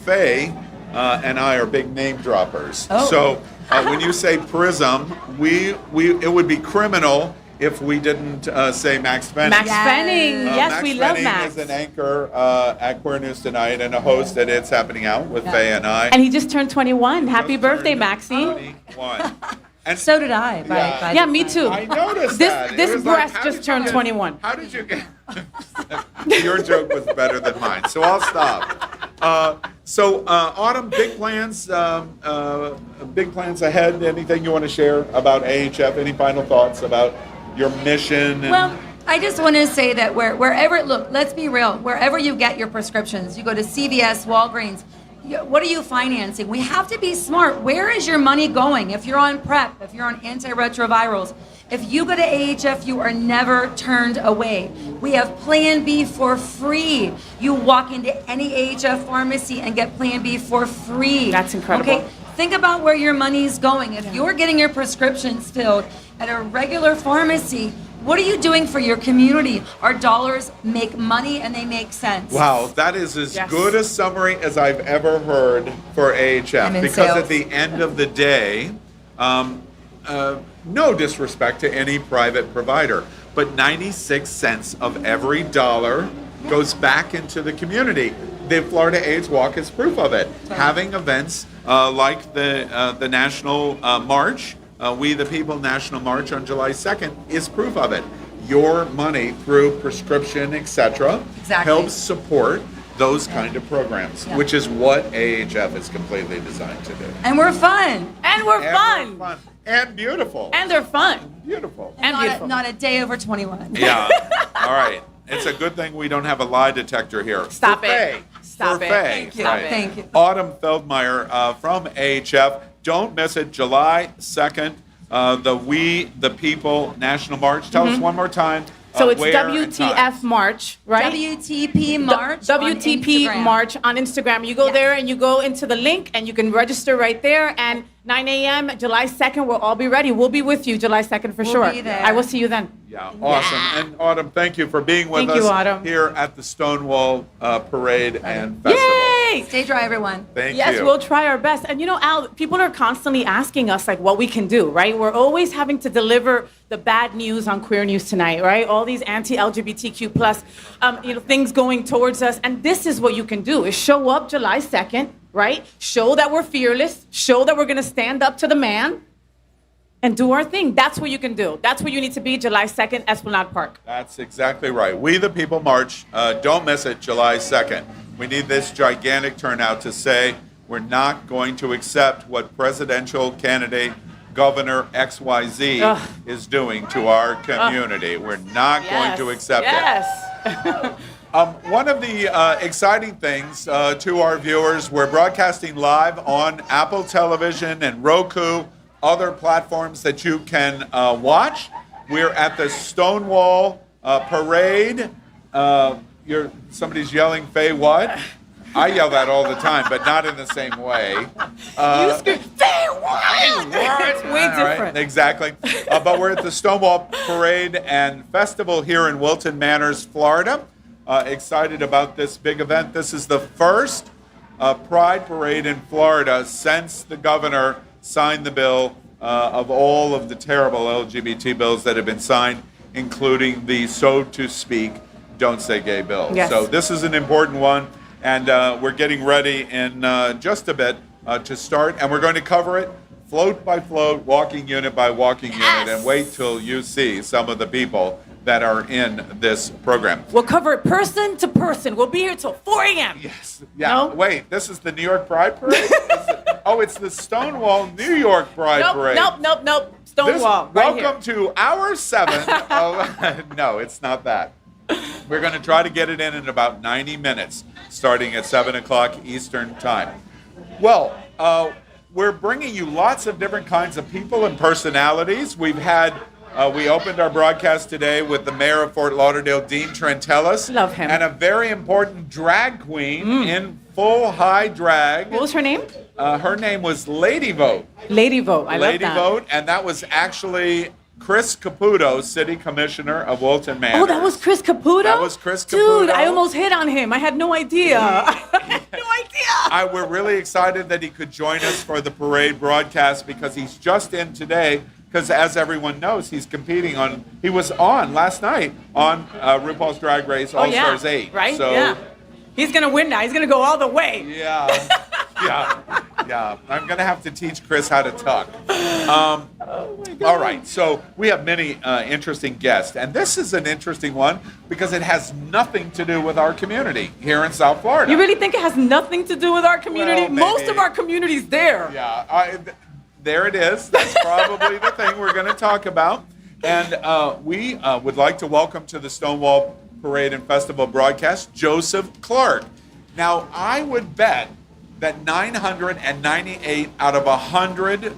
Faye and I are big name droppers. Oh. So when you say PRISM, it would be criminal if we didn't say Max Fenning. Max Yes. Fenning. Yes, Max we love Fenning Max. is an anchor at Queer News Tonight and a host at It's Happening Out with Yeah. Faye and I. And he just turned 21. Happy Just birthday, turned Maxie. 21. And So did I. By Yeah, the me way. too. I noticed This that. It this was like, breast how just did you turned get- 21. How did you get? Your joke was better than mine, so I'll stop. Autumn, big plans ahead. Anything you want to share about AHF? Any final thoughts about your mission? Well, I just want to say that wherever, look, let's be real, wherever you get your prescriptions, you go to CVS, Walgreens, what are you financing? We have to be smart. Where is your money going? If you're on PrEP, if you're on antiretrovirals, if you go to AHF, you are never turned away. We have Plan B for free. You walk into any AHF pharmacy and get Plan B for free. That's incredible. Okay, think about where your money's going. If you're getting your prescriptions filled at a regular pharmacy, what are you doing for your community? Our dollars make money and they make sense. Wow, that is as Yes. good a summary as I've ever heard for AHF. I'm in Because sales. at the end of the day, no disrespect to any private provider, but 96 cents of every dollar goes back into the community. The Florida AIDS Walk is proof of it. Having events like the National March, We the People National March on July 2nd is proof of it. Your money through prescription, etc., Exactly. helps support those kind of programs, Yeah. which is what AHF is completely designed to do. And we're fun. And we're And fun. and beautiful. And they're fun. Beautiful. And beautiful. Not a day over 21. Yeah. All right. It's a good thing we don't have a lie detector here. Stop For it. Faye. Stop For it. Faye. Thank you. Stop it. Thank you. Autumn Feldmeyer from AHF. Don't miss it. July 2nd, the We the People National March. Tell us one more time. So it's where and WTF time. March, right? WTP March. on WTP Instagram. March on Instagram. You go Yes. there and you go into the link and you can register right there. And 9 a.m. July 2nd, we'll all be ready. We'll be with you July 2nd for We'll sure. be there. I will see you then. Yeah, awesome. And Autumn, thank you for being with Thank us you, Autumn. here at the Stonewall Parade and Festival. Yay! Stay dry, everyone. Thank Yes, you. we'll try our best. And you know, Al, people are constantly asking us like what we can do, right? We're always having to deliver the bad news on Queer News Tonight, right? All these anti-LGBTQ plus, things going towards us. And this is what you can do: is show up July 2nd, right? Show that we're fearless. Show that we're going to stand up to the man, and do our thing. That's what you can do. That's where you need to be July 2nd, Esplanade Park. That's exactly right. We the People March. Don't miss it, July 2nd. We need this gigantic turnout to say we're not going to accept what presidential candidate Governor XYZ is doing to our community. We're not going to accept it. Yes. One of the exciting things to our viewers, we're broadcasting live on Apple Television and Roku, other platforms that you can watch. We're at the Stonewall Parade. Somebody's yelling, FayWhat? I yell that all the time, but not in the same way. You scream, FayWhat! It's way different. Right, exactly. But we're at the Stonewall Parade and Festival here in Wilton Manors, Florida. Excited about this big event. This is the first Pride Parade in Florida since the governor signed the bill of all of the terrible LGBT bills that have been signed, including the, so to speak, Don't Say Gay bill. Yes. So this is an important one, and we're getting ready in just a bit to start, and we're going to cover it float by float, walking unit by walking unit, and wait till you see some of the people that are in this program. We'll cover it person to person. We'll be here till 4 a.m. Yes. Yeah. No? Wait, this is the New York Pride Parade? It's the Stonewall New York Pride Parade. Nope. Stonewall. Welcome to hour 7 of... No, it's not that. We're going to try to get it in about 90 minutes, starting at 7 o'clock Eastern Time. Well, we're bringing you lots of different kinds of people and personalities. We've had... we opened our broadcast today with the mayor of Fort Lauderdale, Dean Trentellis. Love him. And a very important drag queen in full high drag. What was her name? Her name was Lady Vote. Lady Vote. I love Lady that. Vote, and that was actually Chris Caputo, City Commissioner of Wilton Manors. Oh, that was Chris Caputo? That was Chris Caputo. Dude, I almost hit on him. I had no idea. I had no idea. We're really excited that he could join us for the parade broadcast because he's just in today. Because as everyone knows, he's competing on. He was on last night on RuPaul's Drag Race All Stars 8. Right? So, yeah. He's gonna win now. He's gonna go all the way. Yeah. I'm gonna have to teach Chris how to tuck. All right. So we have many interesting guests, and this is an interesting one because it has nothing to do with our community here in South Florida. You really think it has nothing to do with our community? Well, Most maybe. of our community's there. Yeah. There it is. That's probably the thing we're going to talk about. And we would like to welcome to the Stonewall Parade and Festival broadcast Joseph Clark. Now, I would bet that 998 out of 100,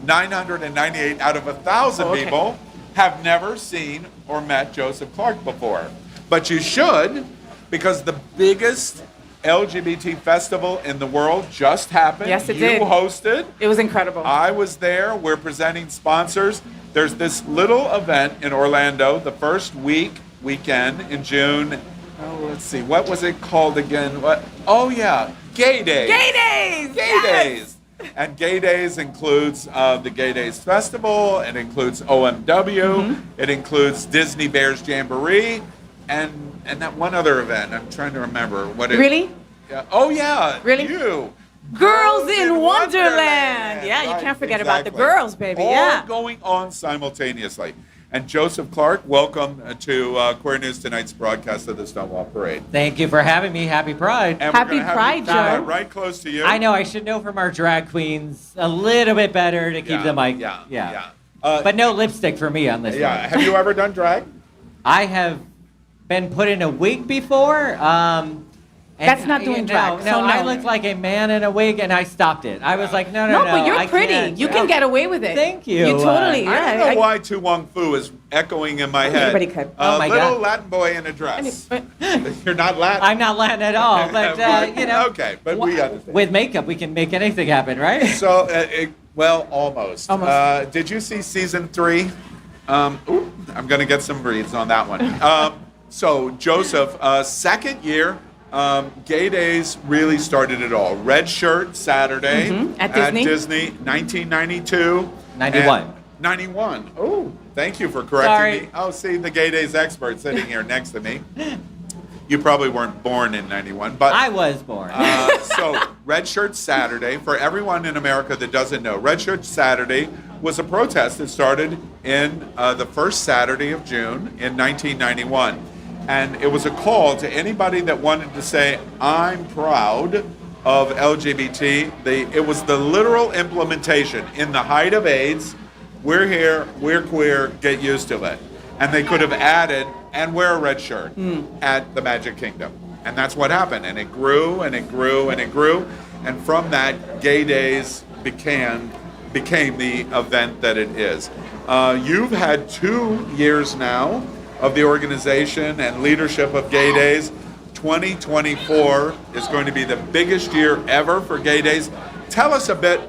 998 out of 1,000 people have never seen or met Joseph Clark before. But you should, because the biggest LGBT festival in the world just happened. Yes, it did. You hosted. It was incredible. I was there. We're presenting sponsors. There's this little event in Orlando the first weekend in June. Oh, let's see. What was it called again? What? Oh, yeah. Gay Days. Gay Days! Gay Yes! Days. And Gay Days includes the Gay Days Festival. It includes OMW. It includes Disney Bears Jamboree. And that one other event, I'm trying to remember what it. Really? Yeah. Oh yeah. Really? You. Girls in Wonderland. Yeah, you can't forget about the girls, baby. All Yeah. going on simultaneously. And Joseph Clark, welcome to Queer News Tonight's broadcast of the Stonewall Parade. Thank you for having me. Happy Pride. And we're Happy gonna have Pride, you, Joe. right close to you. I know I should know from our drag queens a little bit better to keep the mic. Yeah. But no lipstick for me on this Yeah. one. Have you ever done drag? I have been put in a wig before. That's not doing drag, No, so no. I looked like a man in a wig, and I stopped it. I was like, no. No, but you're I pretty. can't. You can get away with it. Thank you. You totally, I yeah. don't know why Tu Wong Fu is echoing in my head. Everybody could. Oh, my little God. Latin boy in a dress. You're not Latin. I'm not Latin at all, but you know. Okay, but we understand. With makeup, we can make anything happen, right? So, well, almost. Almost. Did you see season 3? I'm going to get some reads on that one. So, Joseph, second year, Gay Days really started it all. Red shirt Saturday At Disney. 1992. 91. And 91. Oh, thank you for correcting me. Sorry. Oh, see, the Gay Days expert sitting here next to me. You probably weren't born in 91, but I was born. so Red Shirt Saturday, for everyone in America that doesn't know, Red Shirt Saturday was a protest that started in the first Saturday of June in 1991. And it was a call to anybody that wanted to say, I'm proud of LGBT. It was the literal implementation. In the height of AIDS, we're here, we're queer, get used to it. And they could have added, and wear a red shirt at the Magic Kingdom. And that's what happened. And it grew and it grew and it grew. And from that, Gay Days became the event that it is. You've had 2 years now of the organization and leadership of Gay Days. 2024 is going to be the biggest year ever for Gay Days. Tell us a bit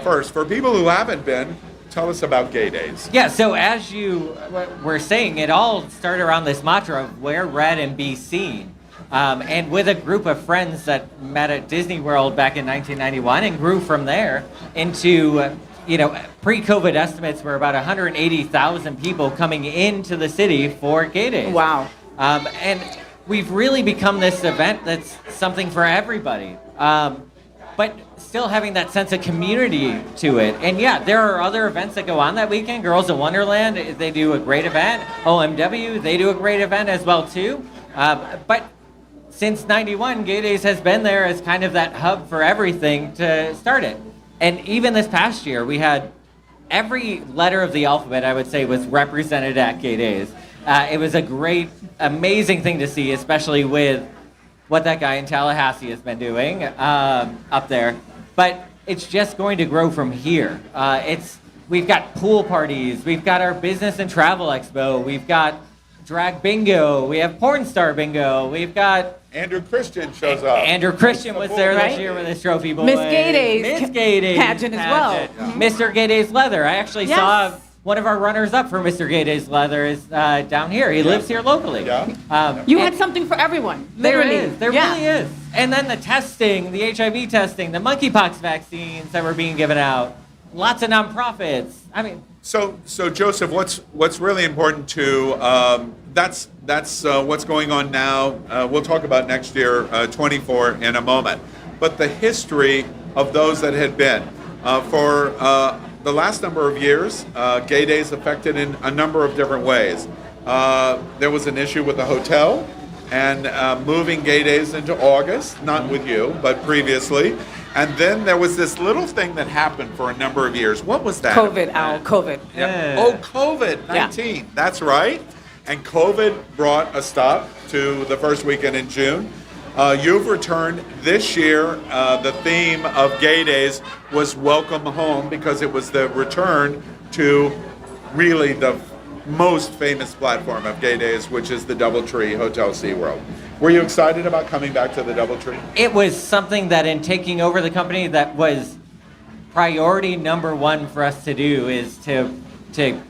first, for people who haven't been, tell us about Gay Days. Yeah, so as you were saying, it all started around this mantra of wear red and be seen. And with a group of friends that met at Disney World back in 1991 and grew from there into, pre-COVID estimates were about 180,000 people coming into the city for Gay Days. Wow. And we've really become this event that's something for everybody. But still having that sense of community to it. And yeah, there are other events that go on that weekend. Girls of Wonderland, they do a great event. OMW, they do a great event as well too. But since 91, Gay Days has been there as kind of that hub for everything to start it. And even this past year, we had every letter of the alphabet, I would say, was represented at Gay Days. It was a great, amazing thing to see, especially with what that guy in Tallahassee has been doing up there. But it's just going to grow from here. We've got pool parties, we've got our business and travel expo, we've got drag bingo, we have porn star bingo, we've got Andrew Christian shows up. Andrew Christian was there Right? this year with his trophy boy. Miss Gay Days Miss Gay Days pageant as well. pageant. Mr. Gay Days Leather. I actually Yes. saw one of our runners-up for Mr. Gay Days Leather is down here. He lives here locally. Yeah. You and had something for everyone. there Literally. is. There Yeah. really is. And then the testing, the HIV testing, the monkeypox vaccines that were being given out. Lots of nonprofits. I mean, So Joseph, what's really important to that's what's going on now. We'll talk about next year, 24, in a moment. But the history of those that had been for the last number of years, Gay Days affected in a number of different ways. There was an issue with the hotel and moving Gay Days into August, not with you, but previously. And then there was this little thing that happened for a number of years. What was that? COVID. Yeah. Oh, COVID-19. That's right. And COVID brought a stop to the first weekend in June. You've returned this year. The theme of Gay Days was Welcome Home because it was the return to really the most famous platform of Gay Days, which is the DoubleTree Hotel SeaWorld. Were you excited about coming back to the DoubleTree? it was something that in taking over the company that was priority number one for us to do is to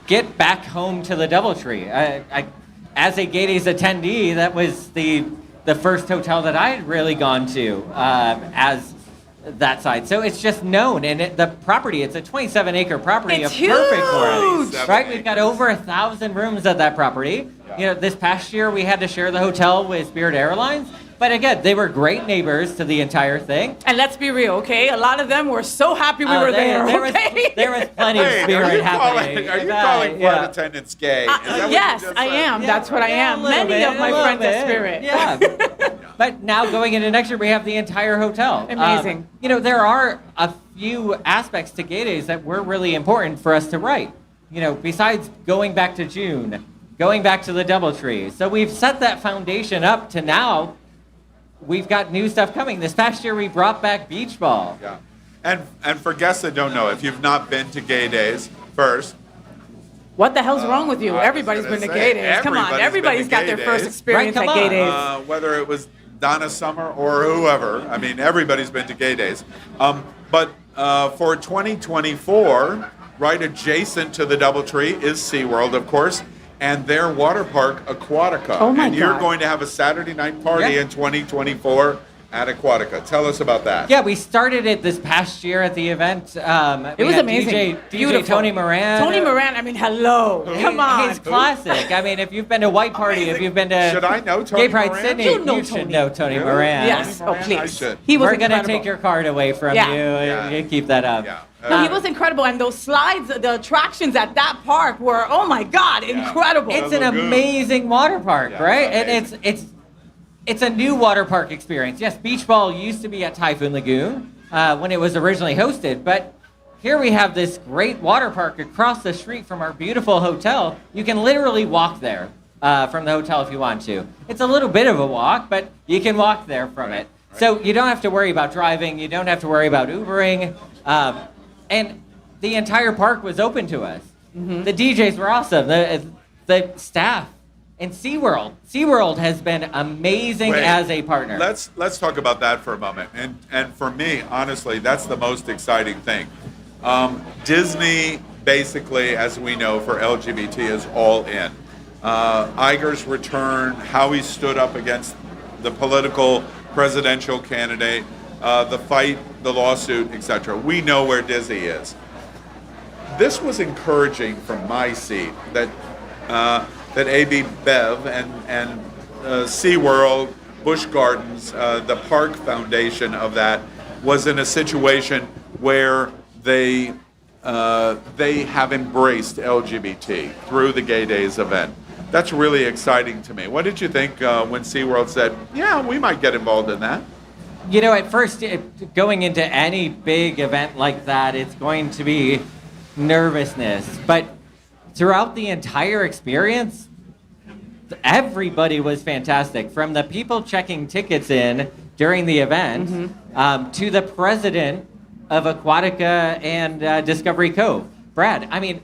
get back home to the DoubleTree. I as a Gay Days attendee, that was the first hotel that I had really gone to as that side. So it's just known, and the property, it's a 27-acre property, It's perfect for huge! it. Right, we've got over 1,000 rooms at that property. This past year we had to share the hotel with Spirit Airlines, but again, they were great neighbors to the entire thing. And let's be real, okay? A lot of them were so happy we were there, okay? There was plenty of Spirit happening. Are you calling flight attendants gay? Is that what you Yes, just I said? am. That's what I Yeah, am. a little Many bit, of my a little friends bit. at Spirit. Yeah. But now going into next year, we have the entire hotel. Amazing. There are a few aspects to Gay Days that were really important for us to write. Besides going back to June, going back to the DoubleTree. So we've set that foundation up to now. We've got new stuff coming. This past year, we brought back beach ball. Yeah. And for guests that don't know, if you've not been to Gay Days, first, What the hell's wrong with you? I was Everybody's gonna been to say, Gay Days. Come on, everybody's everybody's been to got Gay their first Days. experience Right, at come Gay on. Days. Whether it was Donna Summer or whoever, I mean, everybody's been to Gay Days. But for 2024, right adjacent to the DoubleTree is SeaWorld, of course, and their water park, Aquatica. Oh my and you're God. going to have a Saturday night party Yeah. in 2024 at Aquatica. Tell us about that. Yeah, we started it this past year at the event. It was amazing. DJ Beautiful. Tony Moran. Tony Moran, I mean, hello. Come on. He's classic. I mean, if you've been to White Party, if you've been to Should I know Tony Gay Pride Moran? Sydney, You know you Tony. should know Tony Really? Moran. Yes. Tony Oh, Moran? I please. should. He was We're going to incredible. take your card away from Yeah. you. Yeah. You keep that up. Yeah. No, he was incredible, and those slides, the attractions at that park were, oh my God, incredible. It's an Lagoon. amazing water park, Yeah, right? amazing. And it's it's a new water park experience. Yes, Beach Ball used to be at Typhoon Lagoon when it was originally hosted, but here we have this great water park across the street from our beautiful hotel. You can literally walk there from the hotel if you want to. It's a little bit of a walk, but you can walk there from it. So you don't have to worry about driving. You don't have to worry about Ubering. And the entire park was open to us. Mm-hmm. The DJs were awesome. The staff. And SeaWorld has been amazing as a partner. Let's talk about that for a moment. And for me, honestly, that's the most exciting thing. Disney, basically, as we know, for LGBT is all in. Iger's return, how he stood up against the political presidential candidate, the fight, the lawsuit, etc. We know where Disney is. This was encouraging from my seat that AB Bev and SeaWorld, Busch Gardens, the Park Foundation of that was in a situation where they have embraced LGBT through the Gay Days event. That's really exciting to me. What did you think when SeaWorld said, yeah, we might get involved in that? You know, at first, going into any big event like that, it's going to be nervousness. But throughout the entire experience, everybody was fantastic. From the people checking tickets in during the event to the president of Aquatica and Discovery Cove, Brad. I mean,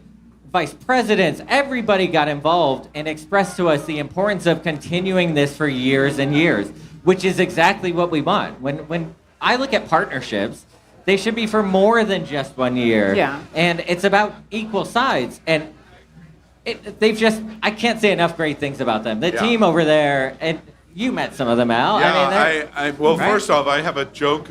vice presidents, everybody got involved and expressed to us the importance of continuing this for years and years, which is exactly what we want. When I look at partnerships, they should be for more than just 1 year. Yeah. And it's about equal sides. And I can't say enough great things about them. The team over there, and you met some of them, Al. Yeah, first off, I have a joke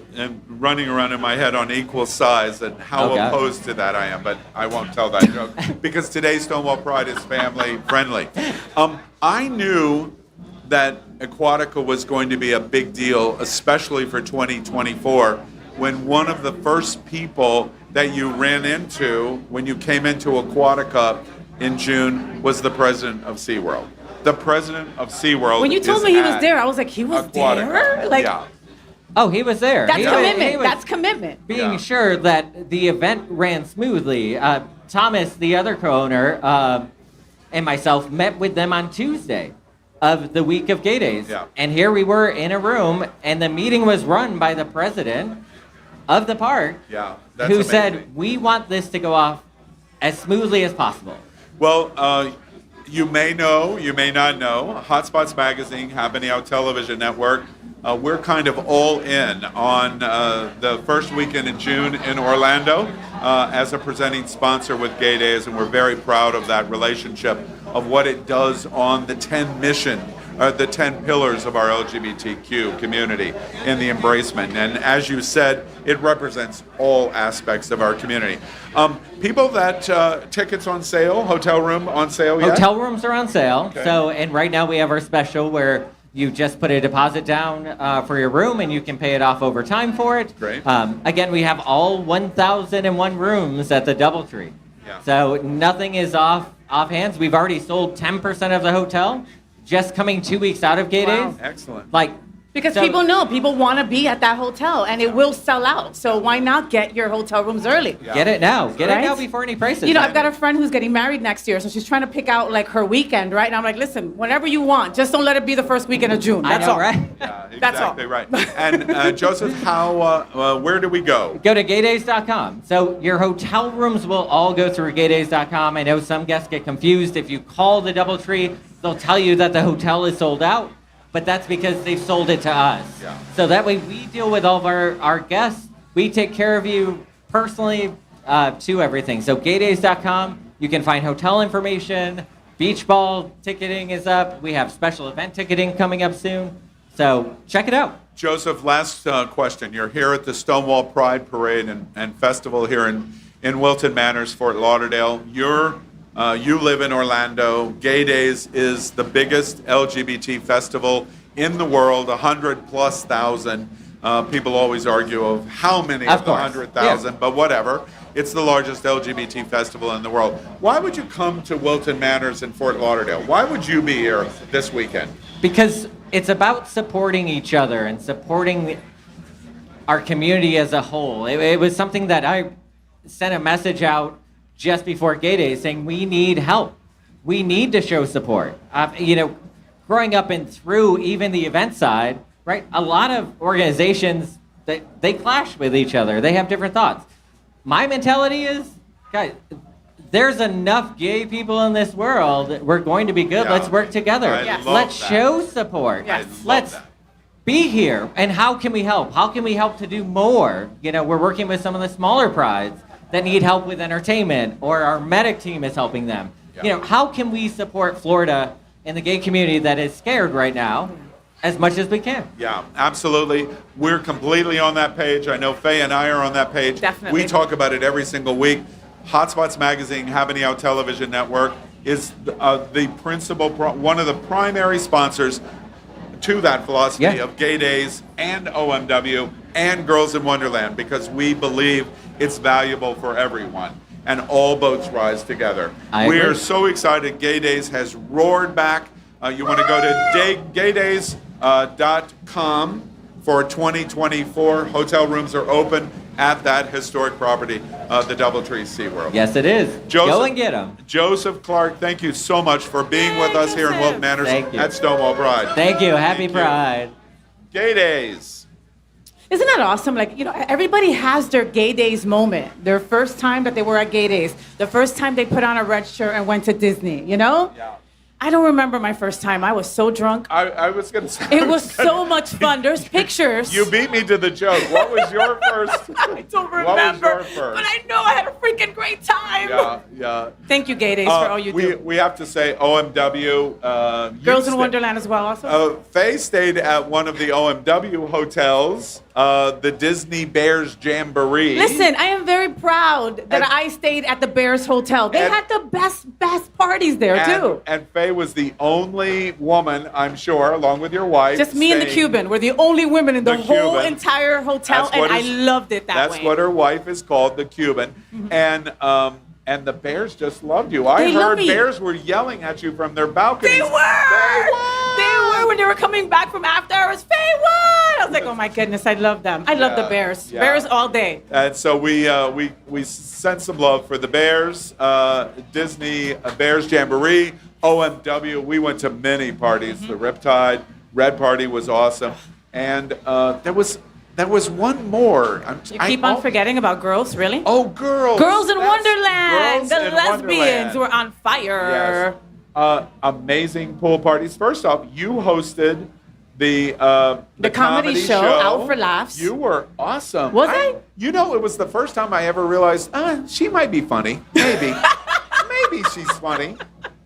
running around in my head on equal size and how opposed to that I am, but I won't tell that joke because today's Stonewall Pride is family friendly. I knew that Aquatica was going to be a big deal, especially for 2024, when one of the first people that you ran into when you came into Aquatica in June was the president of SeaWorld. The president of SeaWorld. When you told me he was there, I was like, he was Aquatica. there? Like, yeah. Oh, he was there. That's commitment. He was That's commitment. being sure that the event ran smoothly. Thomas, the other co-owner, and myself met with them on Tuesday of the week of Gay Days. Yeah. And here we were in a room, and the meeting was run by the president of the park, That's who amazing. said, we want this to go off as smoothly as possible. Well, you may know, you may not know, Hotspots Magazine, Happening Out Television Network, we're kind of all in on the first weekend in June in Orlando as a presenting sponsor with Gay Days, and we're very proud of that relationship, of what it does on the 10 pillars of our LGBTQ community in the embracement. And as you said, it represents all aspects of our community. People that tickets on sale, hotel room on sale yet? Hotel rooms are on sale. Okay. So, and right now we have our special where you just put a deposit down for your room and you can pay it off over time for it. Great. Again, we have all 1,001 rooms at the DoubleTree. Yeah. So nothing is off hands. We've already sold 10% of the hotel just coming 2 weeks out of Gay Wow. Days. Excellent. Because So- people want to be at that hotel, and it will sell out. So why not get your hotel rooms early? Yeah. Get it now. Get Right? it now before any prices. You know, I've got a friend who's getting married next year, so she's trying to pick out like her weekend, right? And I'm like, listen, whenever you want, just don't let it be the first weekend of June. I That's know, all. right? Yeah, That's all. exactly right. And Joseph, where do we go? Go to gaydays.com. So your hotel rooms will all go through gaydays.com. I know some guests get confused. If you call the DoubleTree, they'll tell you that the hotel is sold out, but that's because they've sold it to us. Yeah. So that way we deal with all of our guests. We take care of you personally to everything. So gaydays.com, you can find hotel information. Beach ball ticketing is up. We have special event ticketing coming up soon. So check it out. Joseph, last question. You're here at the Stonewall Pride Parade and Festival here in Wilton Manors, Fort Lauderdale. You live in Orlando. Gay Days is the biggest LGBT festival in the world, 100,000+. People always argue of how many of the course. 100,000, Yeah. but whatever. It's the largest LGBT festival in the world. Why would you come to Wilton Manors in Fort Lauderdale? Why would you be here this weekend? Because it's about supporting each other and supporting our community as a whole. It was something that I sent a message out just before Gay Day saying we need help. We need to show support. Growing up and through even the event side, right? A lot of organizations, they clash with each other. They have different thoughts. My mentality is, guys, there's enough gay people in this world. We're going to be good. Yeah. Let's work together. I love Let's that. show support. I love Let's that. be here. And how can we help? How can we help to do more? We're working with some of the smaller prides that need help with entertainment, or our medic team is helping them. Yeah. How can we support Florida and the gay community that is scared right now as much as we can? Yeah, absolutely. We're completely on that page. I know Faye and I are on that page. Definitely. We talk about it every single week. Hotspots Magazine, Habaneo Television Network is the principal, one of the primary sponsors to that philosophy Yeah. of Gay Days and OMW and Girls in Wonderland, because we believe it's valuable for everyone and all boats rise together. I We agree. are so excited. Gay Days has roared back. You want to go to gaydays.com for 2024. Hotel rooms are open at that historic property, the Doubletree SeaWorld. Yes, it is. Joseph- Go and get them. Joseph Clark, thank you so much for being with us here in Wilton Manors Thank you. at Stonewall Pride. Thank you. Happy Thank you. Pride. Gay Days. Isn't that awesome? Everybody has their Gay Days moment. Their first time that they were at Gay Days. The first time they put on a red shirt and went to Disney, Yeah. I don't remember my first time. I was so drunk. I was going to say. It was so much fun. There's pictures. You beat me to the joke. What was your first? I don't What was remember. your first? But I know I had a freaking great time. Yeah. Thank you, Gay Days, for all you do. We have to say OMW. Girls in Wonderland as well, also. Faye stayed at one of the OMW hotels, the Disney Bears Jamboree. Listen, I am very proud that And- I stayed at the Bears Hotel. They and- had the best parties there, too. And Faye was the only woman, I'm sure, along with your wife. Just me and the staying- Cuban. We're the only women in the, The whole Cuban. entire hotel, That's and what I is- loved it that way. That's what her wife is called, the Cuban. And the Bears just loved you. I They love heard me. Bears were yelling at you from their balconies. They were when they were coming back from after hours. FayWhat! I was like, oh my goodness, I love them. I love the Yeah, Bears. yeah. Bears all day. And so we sent some love for the Bears, Disney Bears Jamboree, OMW. We went to many parties. The Riptide Red Party was awesome, and there was one more. You keep on forgetting about girls, really? Oh, girls! Girls in That's- Wonderland. Girls The in lesbians Wonderland. were on fire. Yes. Amazing pool parties. First off, you hosted the comedy show, Out for Laughs. You were awesome. Was I? You know, it was the first time I ever realized, she might be funny. Maybe. Maybe she's funny.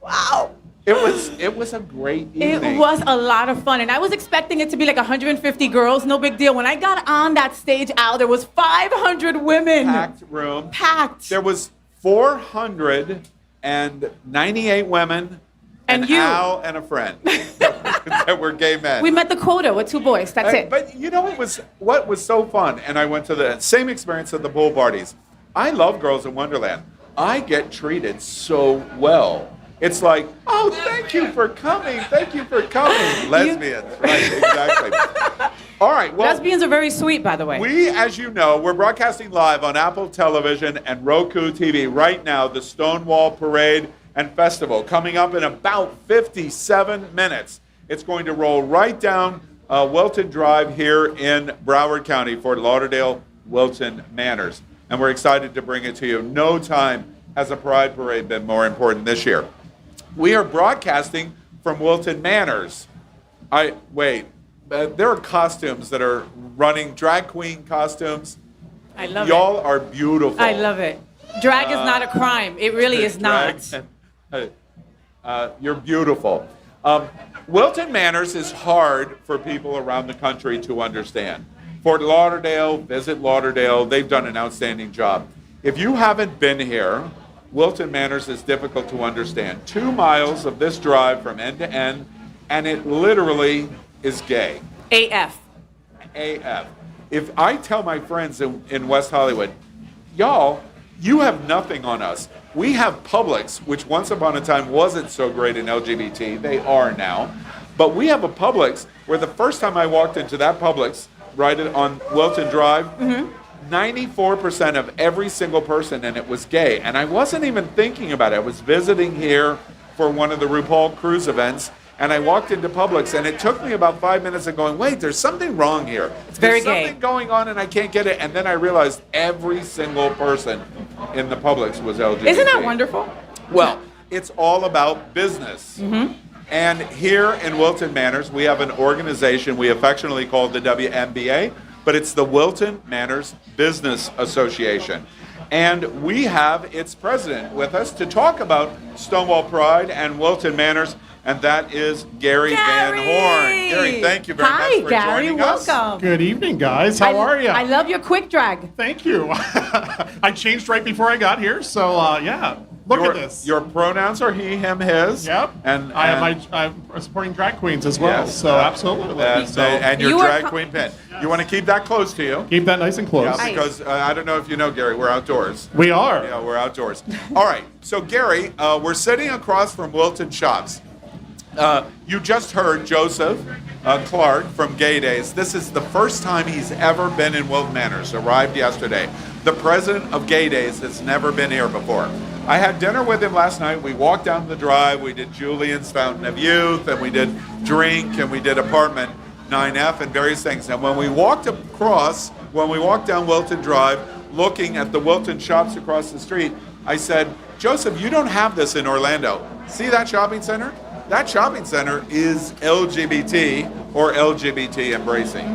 Wow. It was a great evening. It was a lot of fun, and I was expecting it to be like 150 girls, no big deal. When I got on that stage, Al, there was 500 women. Packed room. Packed. There was 498 women, And an you. Al and a friend that were gay men. We met the quota with 2 boys. That's it. But you know what was so fun? And I went to the same experience at the pool parties. I love Girls in Wonderland. I get treated so well. It's like, oh, thank you for coming. Thank you for coming. Lesbians, right? Exactly. All right. Well, Lesbians are very sweet, by the way. we, as you know, we're broadcasting live on Apple Television and Roku TV right now, the Stonewall Parade and Festival, coming up in about 57 minutes. It's going to roll right down Wilton Drive here in Broward County, Fort Lauderdale, Wilton Manors. And we're excited to bring it to you. No time has a Pride Parade been more important this year. We are broadcasting from Wilton Manors. There are costumes that are running, drag queen costumes. I love Y'all it. are beautiful. I love it. Drag is not a crime. It really is not. You're beautiful. Wilton Manors is hard for people around the country to understand. Fort Lauderdale, visit Lauderdale. They've done an outstanding job. If you haven't been here, Wilton Manors is difficult to understand. 2 miles of this drive from end to end, and it literally is gay. AF. AF. If I tell my friends in West Hollywood, y'all, you have nothing on us. We have Publix, which once upon a time wasn't so great in LGBT. They are now. But we have a Publix where the first time I walked into that Publix, right on Wilton Drive, 94% of every single person in it was gay. And I wasn't even thinking about it. I was visiting here for one of the RuPaul cruise events, and I walked into Publix, and it took me about 5 minutes of going, wait, there's something wrong here. It's very There's gay. something going on, and I can't get it. And then I realized every single person in the Publix was LGBT. Isn't that wonderful? Well, it's all about business. And here in Wilton Manors, we have an organization we affectionately call the WMBA, but it's the Wilton Manors Business Association. And we have its president with us to talk about Stonewall Pride and Wilton Manors, and that is Gary Van Horn. Gary, thank you very much for Gary, joining us. welcome. Good evening, guys. How are you? I love your quick drag. Thank you. I changed right before I got here, so yeah. Look at this. Your pronouns are he, him, his. Yep. And I'm supporting drag queens as well, Yes, so absolutely. and your You are drag queen pin. You want to keep that close to you. Keep that nice and close. Yeah, because I don't know if you know, Gary, we're outdoors. We are. Yeah, we're outdoors. All right. So, Gary, we're sitting across from Wilton Shops. You just heard Joseph Clark from Gay Days. This is the first time he's ever been in Wilton Manors, arrived yesterday. The president of Gay Days has never been here before. I had dinner with him last night. We walked down the drive. We did Julian's Fountain of Youth, and we did Drink, and we did Apartment 9F, and various things. And when we walked down Wilton Drive, looking at the Wilton shops across the street, I said, Joseph, you don't have this in Orlando. See that shopping center? That shopping center is LGBT or LGBT embracing.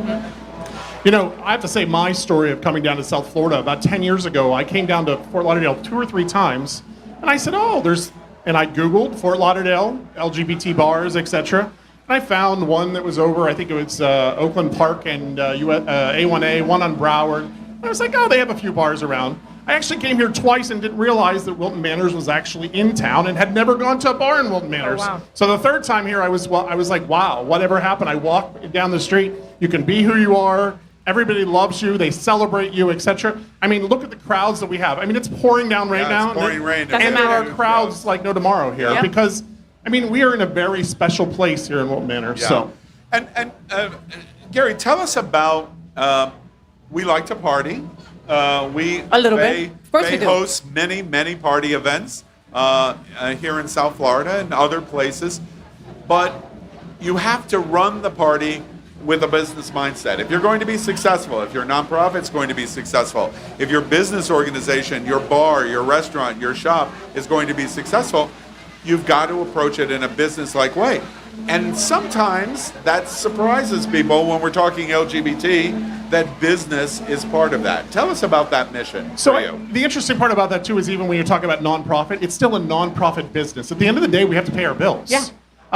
You know, I have to say my story of coming down to South Florida. About 10 years ago, I came down to Fort Lauderdale 2 or 3 times, and I said, and I Googled Fort Lauderdale, LGBT bars, etc. And I found one that was over, I think it was Oakland Park and A1A, one on Broward. And I was like, they have a few bars around. I actually came here twice and didn't realize that Wilton Manors was actually in town and had never gone to a bar in Wilton Manors. wow. So the third time here, I was like, wow, whatever happened? I walked down the street. You can be who you are. Everybody loves you. They celebrate you, etc. I mean, look at the crowds that we have. I mean, it's pouring down right now. It's pouring rain. Doesn't And there are matter. crowds like no tomorrow here Yep. because, I mean, we are in a very special place here in Wilton Manors. Yeah. So, And Gary, tell us about, we like to party. We A little bit. Of course we do. host many party events here in South Florida and other places. But you have to run the party with a business mindset. If you're going to be successful, if your nonprofit's going to be successful, if your business organization, your bar, your restaurant, your shop is going to be successful, you've got to approach it in a business-like way. And sometimes that surprises people when we're talking LGBT, that business is part of that. Tell us about that mission so for you. the interesting part about that too is even when you're talking about nonprofit, it's still a nonprofit business. At the end of the day, we have to pay our bills. Yeah.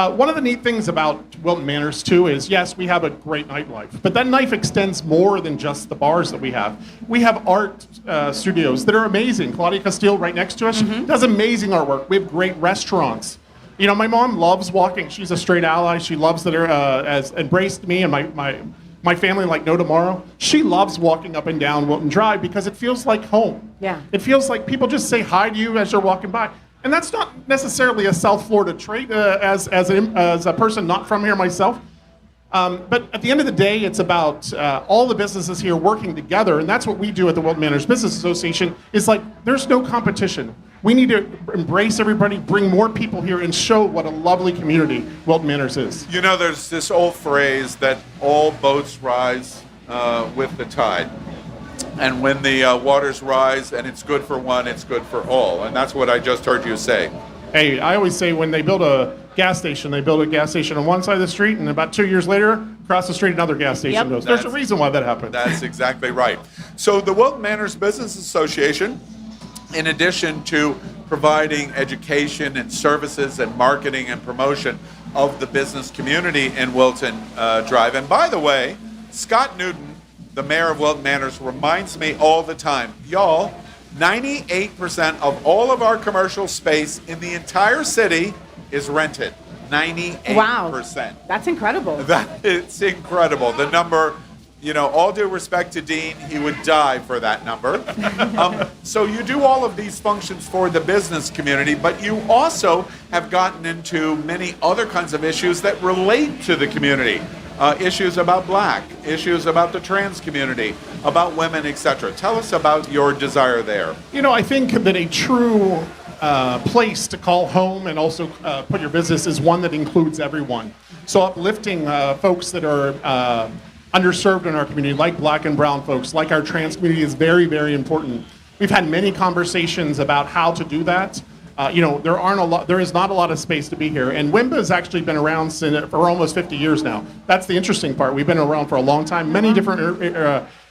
One of the neat things about Wilton Manors too is, yes, we have a great nightlife, but that life extends more than just the bars that we have. We have art studios that are amazing. Claudia Castile, right next to us, does amazing artwork. We have great restaurants. You know, my mom loves walking. She's a straight ally. She loves that has embraced me and my family like no tomorrow. She loves walking up and down Wilton Drive because it feels like home. Yeah. It feels like people just say hi to you as you're walking by. And that's not necessarily a South Florida trait as a person not from here myself. But at the end of the day, it's about all the businesses here working together. And that's what we do at the Wilton Manors Business Association is like, there's no competition. We need to embrace everybody, bring more people here, and show what a lovely community Wilton Manors is. You know, there's this old phrase that all boats rise with the tide. And when the waters rise and it's good for one, it's good for all. And that's what I just heard you say. Hey, I always say when they build a gas station, they build a gas station on one side of the street, and about 2 years later, across the street, another gas station Yep. goes. There's a reason why that happened. That's exactly right. So the Wilton Manors Business Association, in addition to providing education and services and marketing and promotion of the business community in Wilton Drive. And by the way, Scott Newton, the mayor of Wilton Manors, reminds me all the time, y'all, 98% of all of our commercial space in the entire city is rented. 98%. Wow. That's incredible. It's incredible. The number You know, all due respect to Dean, he would die for that number. So you do all of these functions for the business community, but you also have gotten into many other kinds of issues that relate to the community. Issues about black, issues about the trans community, about women, etc. Tell us about your desire there. You know, I think that a true place to call home and also put your business is one that includes everyone. So uplifting folks that are underserved in our community, like black and brown folks, like our trans community, is very, very important. We've had many conversations about how to do that. You know, there is not a lot of space to be here. And WIMBA has actually been around for almost 50 years now. That's the interesting part. We've been around for a long time, many different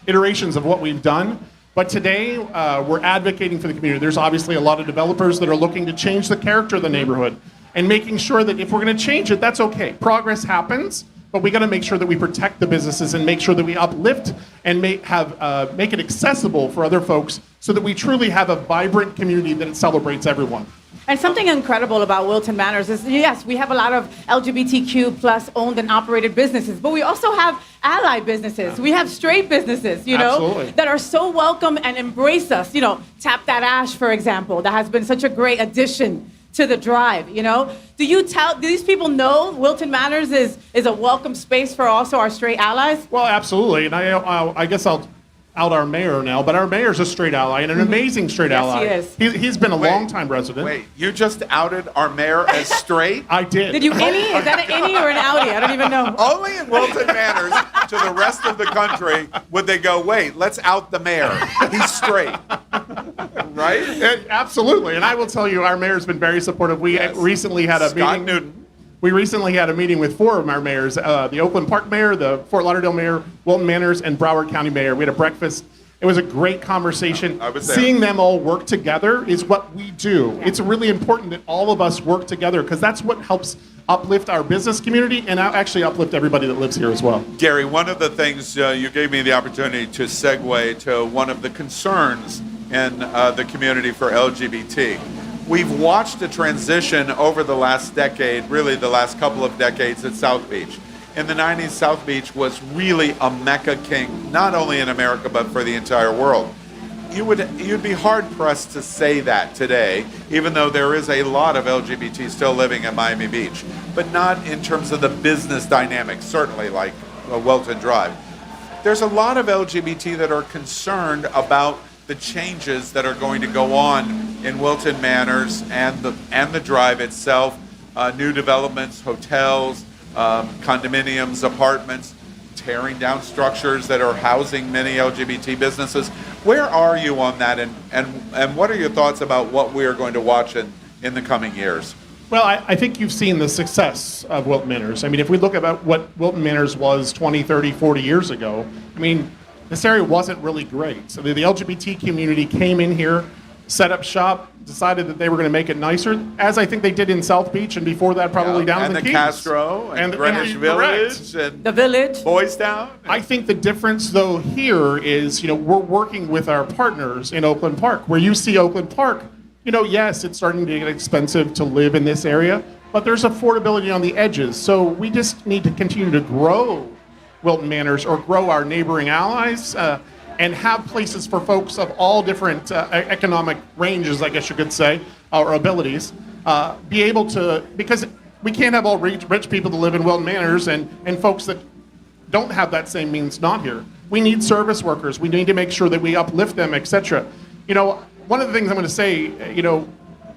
iterations of what we've done. But today, we're advocating for the community. There's obviously a lot of developers that are looking to change the character of the neighborhood and making sure that if we're going to change it, that's okay. Progress happens, but we got to make sure that we protect the businesses and make sure that we uplift and make it accessible for other folks so that we truly have a vibrant community that celebrates everyone. And something incredible about Wilton Manors is, yes, we have a lot of LGBTQ plus owned and operated businesses, but we also have ally businesses. We have straight businesses, you know, Absolutely. that are so welcome and embrace us. You know, Tap That Ash, for example, that has been such a great addition to the drive, you know? Do these people know Wilton Manors is a welcome space for also our straight allies? Well, absolutely. And I guess I'll out our mayor now, but our mayor's a straight ally and an amazing straight ally. Yes, he is. He's been a long-time resident. Wait, you just outed our mayor as straight? I did. Did you innie? Is that an innie or an outie? I don't even know. Only in Wilton Manors to the rest of the country would they go, wait, let's out the mayor. He's straight. Right? Absolutely. And I will tell you, our mayor's been very supportive. We recently had a Scott meeting. Newton. We recently had a meeting with 4 of our mayors, the Oakland Park mayor, the Fort Lauderdale mayor, Wilton Manors, and Broward County mayor. We had a breakfast. It was a great conversation. I was there. Seeing them all work together is what we do. It's really important that all of us work together because that's what helps uplift our business community and actually uplift everybody that lives here as well. Gary, one of the things you gave me the opportunity to segue to one of the concerns in the community for LGBT. We've watched a transition over the last decade, really the last couple of decades at South Beach. In the 90s, South Beach was really a Mecca king, not only in America, but for the entire world. You'd be hard-pressed to say that today, even though there is a lot of LGBT still living at Miami Beach, but not in terms of the business dynamics, certainly like Welton Drive. There's a lot of LGBT that are concerned about the changes that are going to go on in Wilton Manors and the drive itself, new developments, hotels, condominiums, apartments, tearing down structures that are housing many LGBT businesses. Where are you on that, and what are your thoughts about what we are going to watch in the coming years? Well, I think you've seen the success of Wilton Manors. I mean, if we look at what Wilton Manors was 20, 30, 40 years ago, I mean, this area wasn't really great. So the LGBT community came in here, set up shop, decided that they were going to make it nicer, as I think they did in South Beach, and before that probably down in the Keys. Castro, and Greenwich Village, and the Village, Boys Town. I think the difference, though, here is, you know, we're working with our partners in Oakland Park. Where you see Oakland Park, you know, yes, it's starting to get expensive to live in this area, but there's affordability on the edges. So we just need to continue to grow Wilton Manors or grow our neighboring allies and have places for folks of all different economic ranges, I guess you could say, or abilities, be able to, because we can't have all rich people to live in Wilton Manors and folks that don't have that same means not here. We need service workers. We need to make sure that we uplift them, etc. You know, one of the things I'm going to say, you know,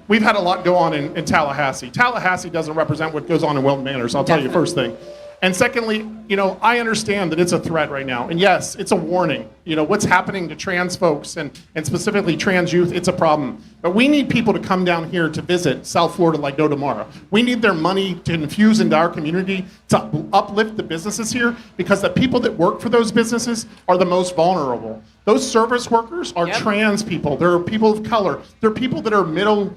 we've had a lot go on in Tallahassee. Tallahassee doesn't represent what goes on in Wilton Manors, I'll tell you first thing. And secondly, you know, I understand that it's a threat right now. And yes, it's a warning. You know, what's happening to trans folks and specifically trans youth, it's a problem. But we need people to come down here to visit South Florida like no tomorrow. We need their money to infuse into our community to uplift the businesses here because the people that work for those businesses are the most vulnerable. Those service workers are trans people. They're people of color. They're people that are middle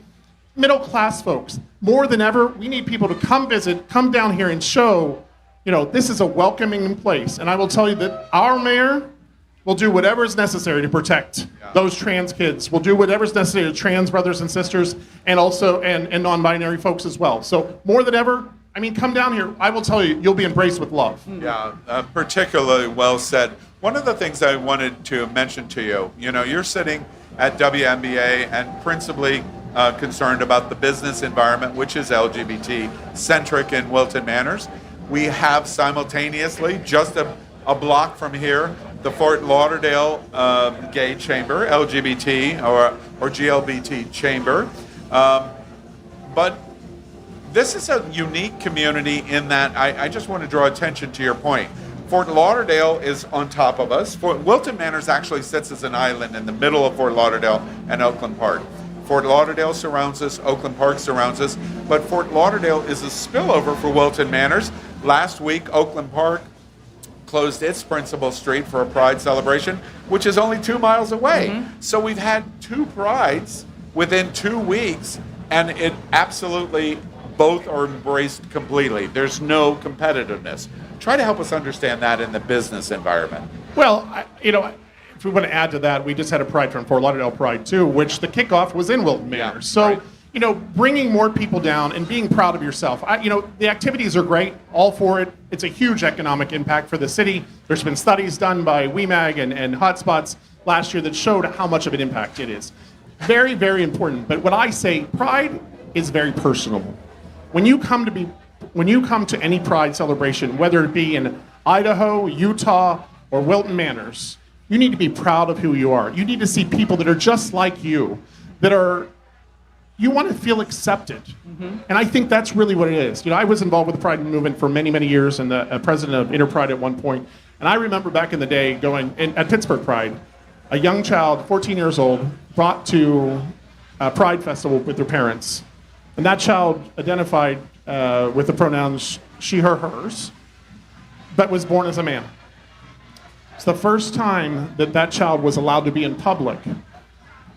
class folks. More than ever, we need people to come visit, come down here and show, you know, this is a welcoming place. And I will tell you that our mayor will do whatever is necessary to protect those trans kids. We'll do whatever is necessary to trans brothers and sisters and also and non-binary folks as well. So more than ever, I mean, come down here. I will tell you, you'll be embraced with love. Yeah, particularly well said. One of the things I wanted to mention to you, you're sitting at WNBA and principally concerned about the business environment, which is LGBT-centric in Wilton Manors. We have simultaneously, just a block from here, the Fort Lauderdale Gay Chamber, LGBT or GLBT Chamber. But this is a unique community in that I just want to draw attention to your point. Fort Lauderdale is on top of us. Wilton Manors actually sits as an island in the middle of Fort Lauderdale and Oakland Park. Fort Lauderdale surrounds us, Oakland Park surrounds us, but Fort Lauderdale is a spillover for Wilton Manors. Last week, Oakland Park closed its principal street for a Pride celebration, which is only 2 miles away. So we've had 2 Prides within 2 weeks, and it absolutely both are embraced completely. There's no competitiveness. Try to help us understand that in the business environment. Well, if we want to add to that, we just had a Pride from Fort Lauderdale Pride too, which the kickoff was in Wilton Manors. So, bringing more people down and being proud of yourself. The activities are great, all for it. It's a huge economic impact for the city. There's been studies done by WeMag and Hotspots last year that showed how much of an impact it is. Very, very important. But what I say, Pride is very personal. When you come to any Pride celebration, whether it be in Idaho, Utah, or Wilton Manors, you need to be proud of who you are. You need to see people that are just like you, you want to feel accepted. And I think that's really what it is. I was involved with the Pride movement for many, many years and the president of Interpride at one point. And I remember back in the day going, at Pittsburgh Pride, a young child, 14 years old, brought to a Pride festival with their parents. And that child identified with the pronouns she, her, hers, but was born as a man. It's the first time that child was allowed to be in public,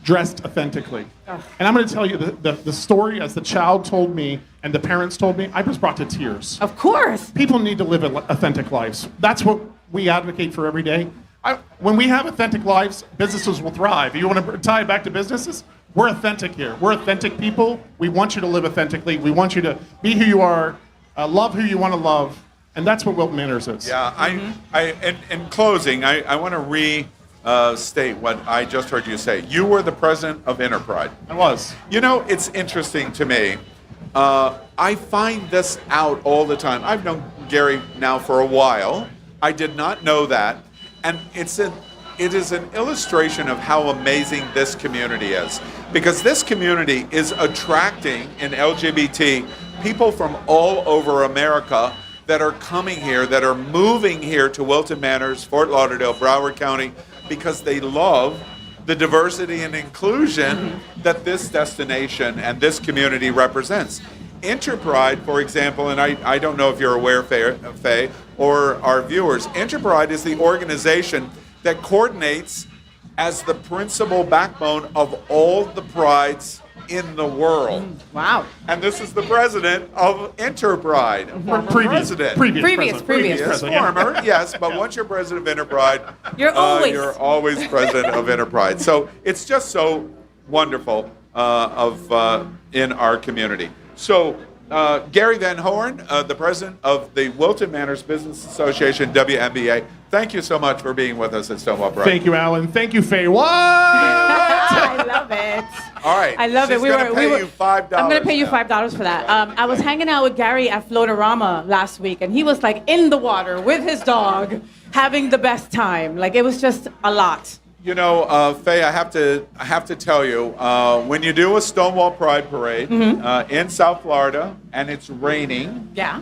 dressed authentically. And I'm going to tell you the story as the child told me and the parents told me, I was brought to tears. Of course. People need to live authentic lives. That's what we advocate for every day. When we have authentic lives, businesses will thrive. You want to tie it back to businesses? We're authentic here. We're authentic people. We want you to live authentically. We want you to be who you are, love who you want to love, and that's what Wilton Manors is. Yeah, in closing, I want to restate what I just heard you say. You were the president of Interpride. I was. It's interesting to me. I find this out all the time. I've known Gary now for a while. I did not know that, and it is an illustration of how amazing this community is, because this community is attracting in LGBT people from all over America that are coming here, that are moving here to Wilton Manors, Fort Lauderdale, Broward County, because they love the diversity and inclusion that this destination and this community represents. Interpride, for example, and I don't know if you're aware, Faye, or our viewers, Interpride is the organization that coordinates as the principal backbone of all the prides in the world. Wow. And this is the president of Interpride. Previous Previous. Former, yes, but once you're president of Interpride, You're always president of Interpride. So it's just so wonderful in our community. So Gary Van Horn, the president of the Wilton Manors Business Association, WNBA, thank you so much for being with us at Stonewall Pride. Thank you, Alan. Thank you, FayWhat. I love it. All right. I love it. She's gonna pay you $5 I'm going to pay you now. $5 for that. I was hanging out with Gary at Floatorama last week, and he was like in the water with his dog, having the best time. Like, it was just a lot. Faye, I have to tell you, when you do a Stonewall Pride Parade in South Florida and it's raining, Yeah.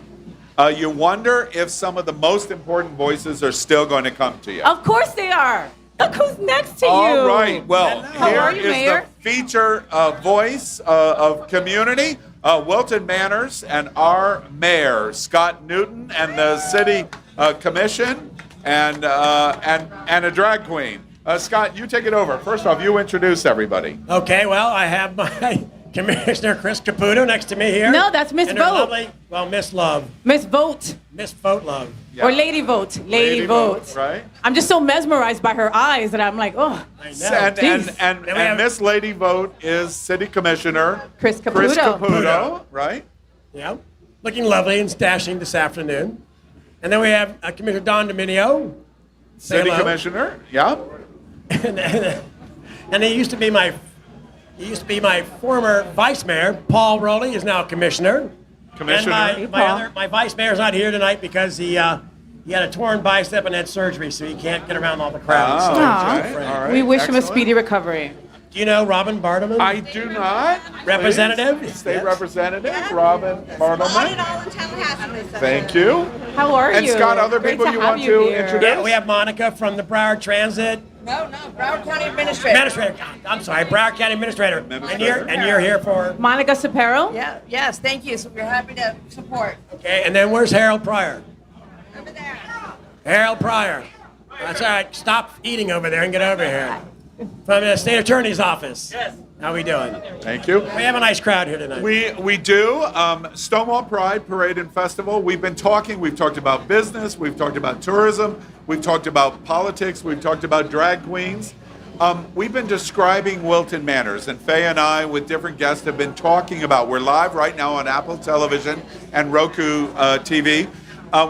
You wonder if some of the most important voices are still going to come to you. Of course they are. Look who's next to you. All right. Well, How here are you, is Mayor? the feature voice of community, Wilton Manors, and our mayor, Scott Newton, and the city commission, and a drag queen. Scott, you take it over. First off, you introduce everybody. Okay, well, I have my Commissioner Chris Caputo next to me here. No, that's Miss And her Vote. lovely, Miss Love. Miss Vote. Miss Vote Love. Or Lady Vote. Lady Vote. Right? I'm just so mesmerized by her eyes that I'm like, oh. I know. And Miss Lady Vote is City Commissioner Chris Caputo. right? Yeah. looking lovely and dashing this afternoon. And then we have Commissioner Don Dominio. Say City hello. Commissioner, yeah. And he used to be my former vice mayor. Paul Rowley is now commissioner. Commissioner. And my vice mayor's not here tonight because he had a torn bicep and had surgery, so he can't get around all the crowds. So Aw. he's afraid. All right, We wish him a excellent. speedy recovery. Do you know Robin Bartleman? I do not. Representative? Please. State Yes. Representative Robin Bartleman. Thank you. How are And you? Scott, other Great people to you have want you to here. introduce? Yeah, we have Monica from the Broward Transit. No, Broward County Administrator. I'm sorry, Broward County Administrator. And you're here for. Monica Sapero? Yeah, yes, thank you. So we're happy to support. Okay, and then where's Harold Pryor? Over there. Harold Pryor. That's all right. Stop eating over there and get over here. From the state attorney's office. Yes. How we doing? Thank you. We have a nice crowd here tonight. We do. Stonewall Pride Parade and Festival. We've been talking. We've talked about business. We've talked about tourism. We've talked about politics. We've talked about drag queens. We've been describing Wilton Manors, and Faye and I, with different guests, have been talking about. We're live right now on Apple Television and Roku TV.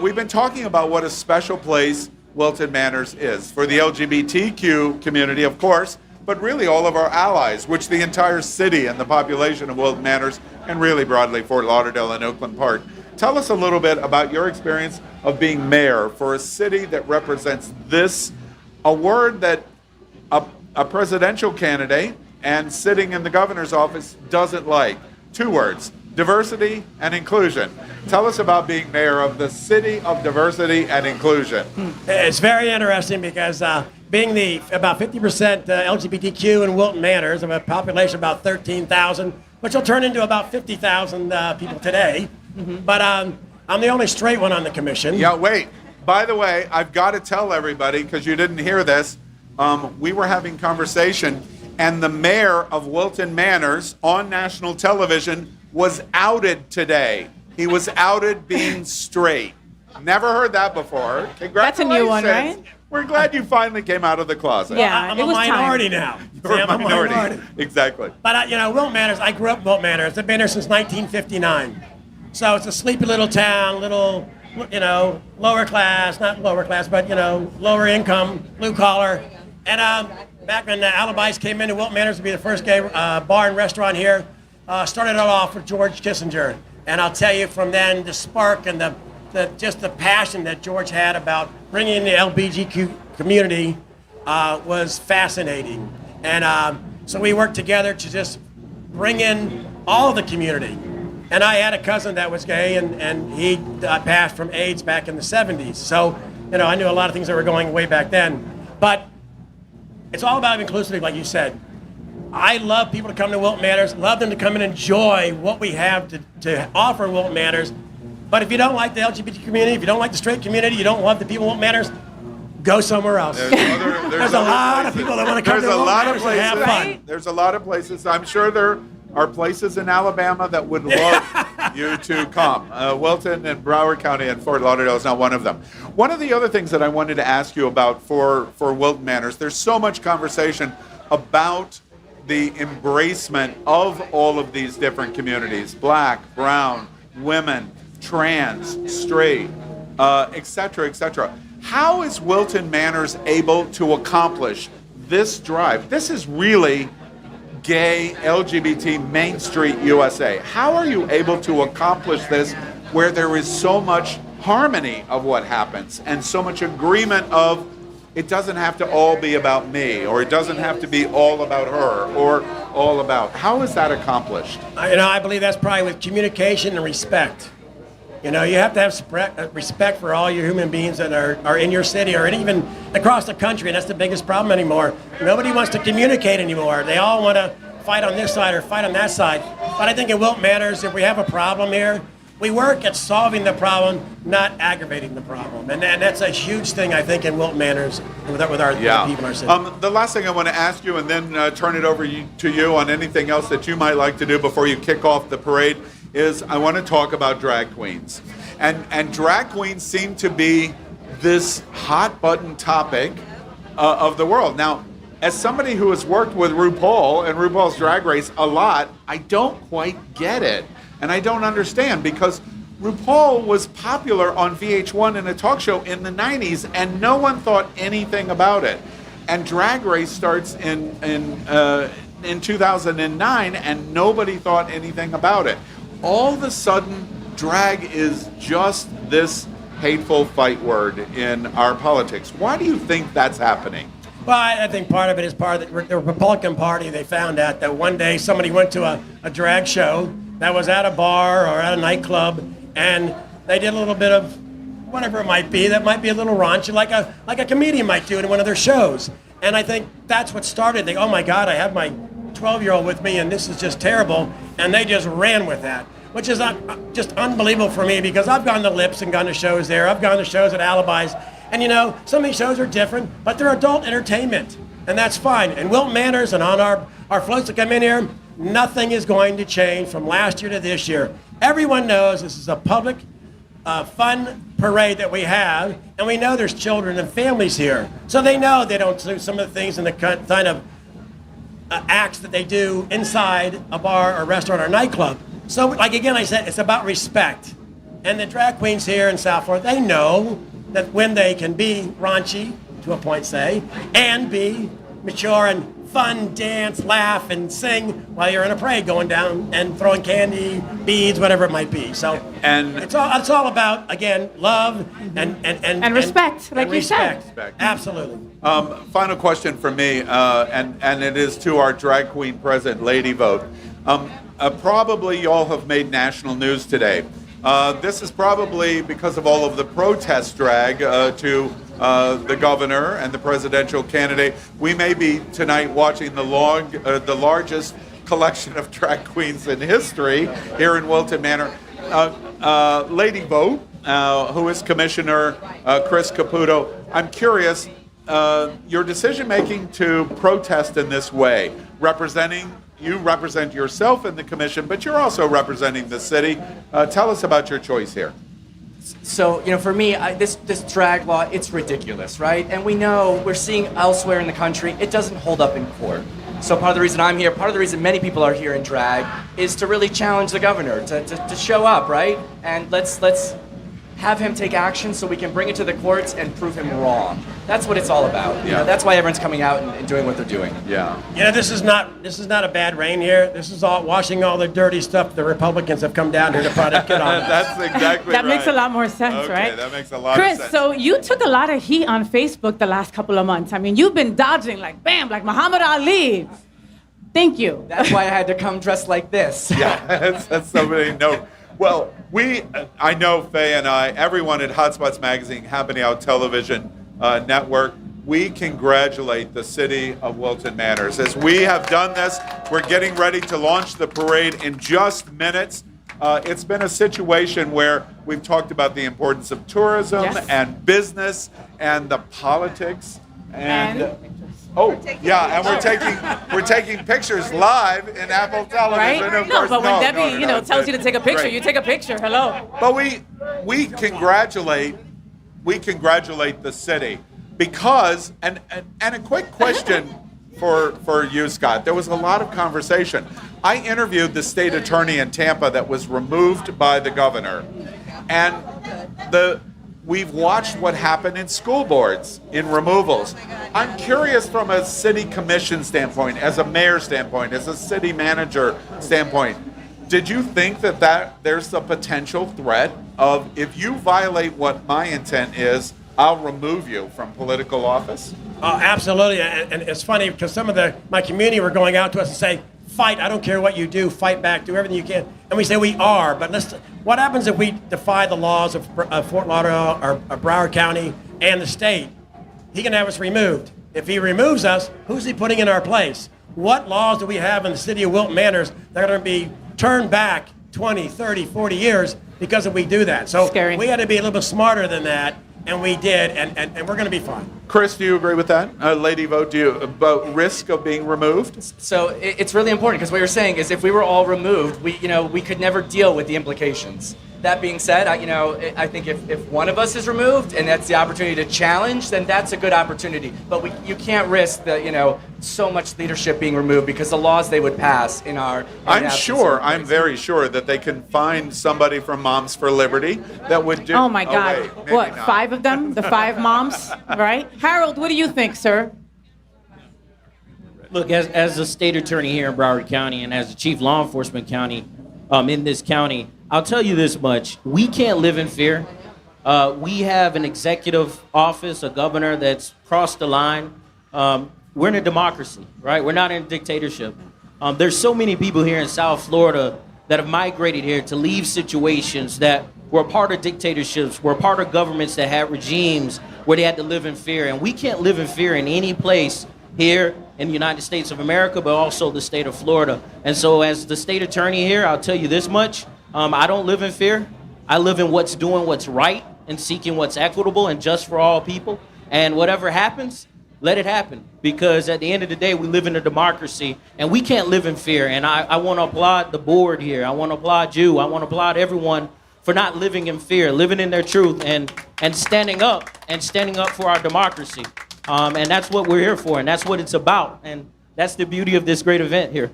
We've been talking about what a special place Wilton Manors is for the LGBTQ community, of course, but really all of our allies, which the entire city and the population of Wilton Manors, and really broadly Fort Lauderdale and Oakland Park. Tell us a little bit about your experience of being mayor for a city that represents this, a word that a presidential candidate and sitting in the governor's office doesn't like. 2 words, diversity and inclusion. Tell us about being mayor of the city of diversity and inclusion. It's very interesting because being the about 50% LGBTQ in Wilton Manors, of a population of about 13,000, which will turn into about 50,000 people today. But I'm the only straight one on the commission. Yeah, wait. By the way, I've got to tell everybody, because you didn't hear this, we were having conversation, and the mayor of Wilton Manors on national television was outed today. He was outed being straight. Never heard that before. Congratulations. That's a new one, right? We're glad you finally came out of the closet. Yeah, I'm it a was minority time. now. You're I'm a minority. Exactly. But, Wilton Manors, I grew up in Wilton Manors. I've been here since 1959. So it's a sleepy little town, lower class, not lower class, but, lower income, blue collar. And back when the Alibis came into Wilton Manors to be the first gay bar and restaurant here, started it off with George Kissinger. And I'll tell you from then, the spark and just the passion that George had about bringing the LGBTQ community was fascinating. And so we worked together to just bring in all of the community. And I had a cousin that was gay, and he passed from AIDS back in the 70s. So, I knew a lot of things that were going way back then. But it's all about inclusivity, like you said. I love people to come to Wilton Manors, love them to come and enjoy what we have to offer in Wilton Manors. But if you don't like the LGBT community, if you don't like the straight community, you don't love the people in Wilton Manors, go somewhere else. There's a lot of people that want to come to Wilton Manors and have fun. There's a lot of places. I'm sure there are places in Alabama that would love you to come. Wilton and Broward County and Fort Lauderdale is not one of them. One of the other things that I wanted to ask you about for Wilton Manors, there's so much conversation about the embracement of all of these different communities, black, brown, women, trans, straight, et cetera, et cetera. How is Wilton Manors able to accomplish this drive? This is really gay, LGBT, Main Street USA. How are you able to accomplish this where there is so much harmony of what happens and so much agreement of it doesn't have to all be about me, or it doesn't have to be all about her, or all about. How is that accomplished? I believe that's probably with communication and respect. You have to have respect for all your human beings that are in your city or even across the country, and that's the biggest problem anymore. Nobody wants to communicate anymore. They all want to fight on this side or fight on that side. But I think in Wilton Manors, if we have a problem here, we work at solving the problem, not aggravating the problem. And that's a huge thing, I think, in Wilton Manors with our people in our city. The last thing I want to ask you, and then turn it over to you on anything else that you might like to do before you kick off the parade, is I want to talk about drag queens. And drag queens seem to be this hot button topic of the world. Now, as somebody who has worked with RuPaul and RuPaul's Drag Race a lot, I don't quite get it. And I don't understand, because RuPaul was popular on VH1 in a talk show in the 90s, and no one thought anything about it. And Drag Race starts in 2009, and nobody thought anything about it. All of a sudden, drag is just this hateful fight word in our politics. Why do you think that's happening? Well, I think part of it is part of the Republican Party. They found out that one day somebody went to a drag show that was at a bar or at a nightclub, and they did a little bit of whatever it might be that might be a little raunchy, like a comedian might do in one of their shows. And I think that's what started. They, oh my God, I have my 12-year-old with me, and this is just terrible. And they just ran with that, which is just unbelievable for me, because I've gone to Lips and gone to shows there. I've gone to shows at Alibis. And you know, some of these shows are different, but they're adult entertainment, and that's fine. And Wilton Manors and on our floats that come in here, nothing is going to change from last year to this year. Everyone knows this is a public, fun parade that we have, and we know there's children and families here. So they know they don't do some of the things in the kind of acts that they do inside a bar or restaurant or nightclub. So, like again, I said, it's about respect. And the drag queens here in South Florida, they know that when they can be raunchy, to a point say, and be mature and fun, dance, laugh, and sing while you're in a parade going down and throwing candy, beads, whatever it might be. So And it's all about, again, love and respect, like you said. Respect. Absolutely. Final question from me, and it is to our drag queen president, Lady Vote. Probably y'all have made national news today. This is probably because of all of the protest drag to the governor and the presidential candidate. We may be tonight watching the largest collection of drag queens in history here in Wilton Manor. Lady Vote, who is Commissioner Chris Caputo, I'm curious, your decision making to protest in this way, you represent yourself in the commission, but you're also representing the city. Tell us about your choice here. So, for me, this drag law, it's ridiculous, right? And we're seeing elsewhere in the country, it doesn't hold up in court. So part of the reason I'm here, part of the reason many people are here in drag, is to really challenge the governor, to show up, right? And let's have him take action so we can bring it to the courts and prove him wrong. That's what it's all about. Yeah. That's why everyone's coming out and doing what they're doing. Yeah. This is not a bad rain here. This is all washing all the dirty stuff the Republicans have come down here to try to get on. That's exactly That right. makes a lot more sense, Okay, right? that makes a lot Chris, of sense. so you took a lot of heat on Facebook the last couple of months. I mean, you've been dodging like Muhammad Ali. Thank you. That's why I had to come dressed like this. Yeah, that's somebody know. Well, I know Faye and I, everyone at Hotspots Magazine, Happening Out Television Network, we congratulate the city of Wilton Manors. As we have done this, we're getting ready to launch the parade in just minutes. It's been a situation where we've talked about the importance of tourism and business and the politics and we're taking pictures live in Apple Television. Right? Of No, course, but when Debbie, tells you to take a picture, Right. you take a picture. Hello. But we congratulate the city because and a quick question for you, Scott. There was a lot of conversation. I interviewed the state attorney in Tampa that was removed by the governor, and we've watched what happened in school boards in removals. I'm curious from a city commission standpoint, as a mayor standpoint, as a city manager standpoint, did you think that there's a potential threat of, if you violate what my intent is, I'll remove you from political office? Absolutely, and it's funny because some of my community were going out to us and say, fight, I don't care what you do, fight back, do everything you can. And we say we are, but what happens if we defy the laws of Fort Lauderdale or Broward County and the state? He can have us removed. If he removes us, who's he putting in our place? What laws do we have in the city of Wilton Manors that are going to be turned back 20, 30, 40 years because if we do that? So Scary. we had to be a little bit smarter than that, and we did, and we're going to be fine. Chris, do you agree with that? Lady Vote, do you about risk of being removed? So it's really important because what you're saying is if we were all removed, we could never deal with the implications. That being said, I think if one of us is removed and that's the opportunity to challenge, then that's a good opportunity. But you can't risk so much leadership being removed because the laws they would pass in our. I'm very sure that they can find somebody from Moms for Liberty that would do. Oh my God! wait, maybe What? not. 5 of them? The 5 moms, right? Harold, what do you think, sir? Look, as the state attorney here in Broward County and as the chief law enforcement county in this county, I'll tell you this much. We can't live in fear. We have an executive office, a governor that's crossed the line. We're in a democracy, right? We're not in a dictatorship. There's so many people here in South Florida that have migrated here to leave situations that were part of dictatorships, were part of governments that had regimes where they had to live in fear. And we can't live in fear in any place here in the United States of America, but also the state of Florida. And so as the state attorney here, I'll tell you this much. I don't live in fear. I live in doing what's right and seeking what's equitable and just for all people. And whatever happens, let it happen. Because at the end of the day, we live in a democracy and we can't live in fear. And I want to applaud the board here. I want to applaud you. I want to applaud everyone for not living in fear, living in their truth and standing up for our democracy. And that's what we're here for. And that's what it's about. And that's the beauty of this great event here.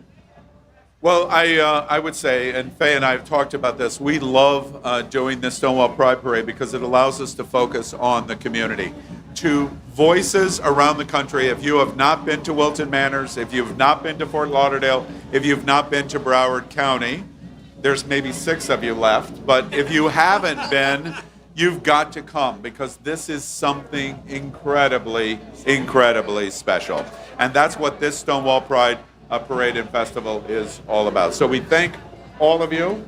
Well, I would say, and Faye and I have talked about this, we love doing the Stonewall Pride Parade because it allows us to focus on the community. To voices around the country, if you have not been to Wilton Manors, if you've not been to Fort Lauderdale, if you've not been to Broward County, there's maybe 6 of you left, but if you haven't been, you've got to come because this is something incredibly, incredibly special. And that's what this Stonewall Pride Parade and Festival is all about. So we thank all of you.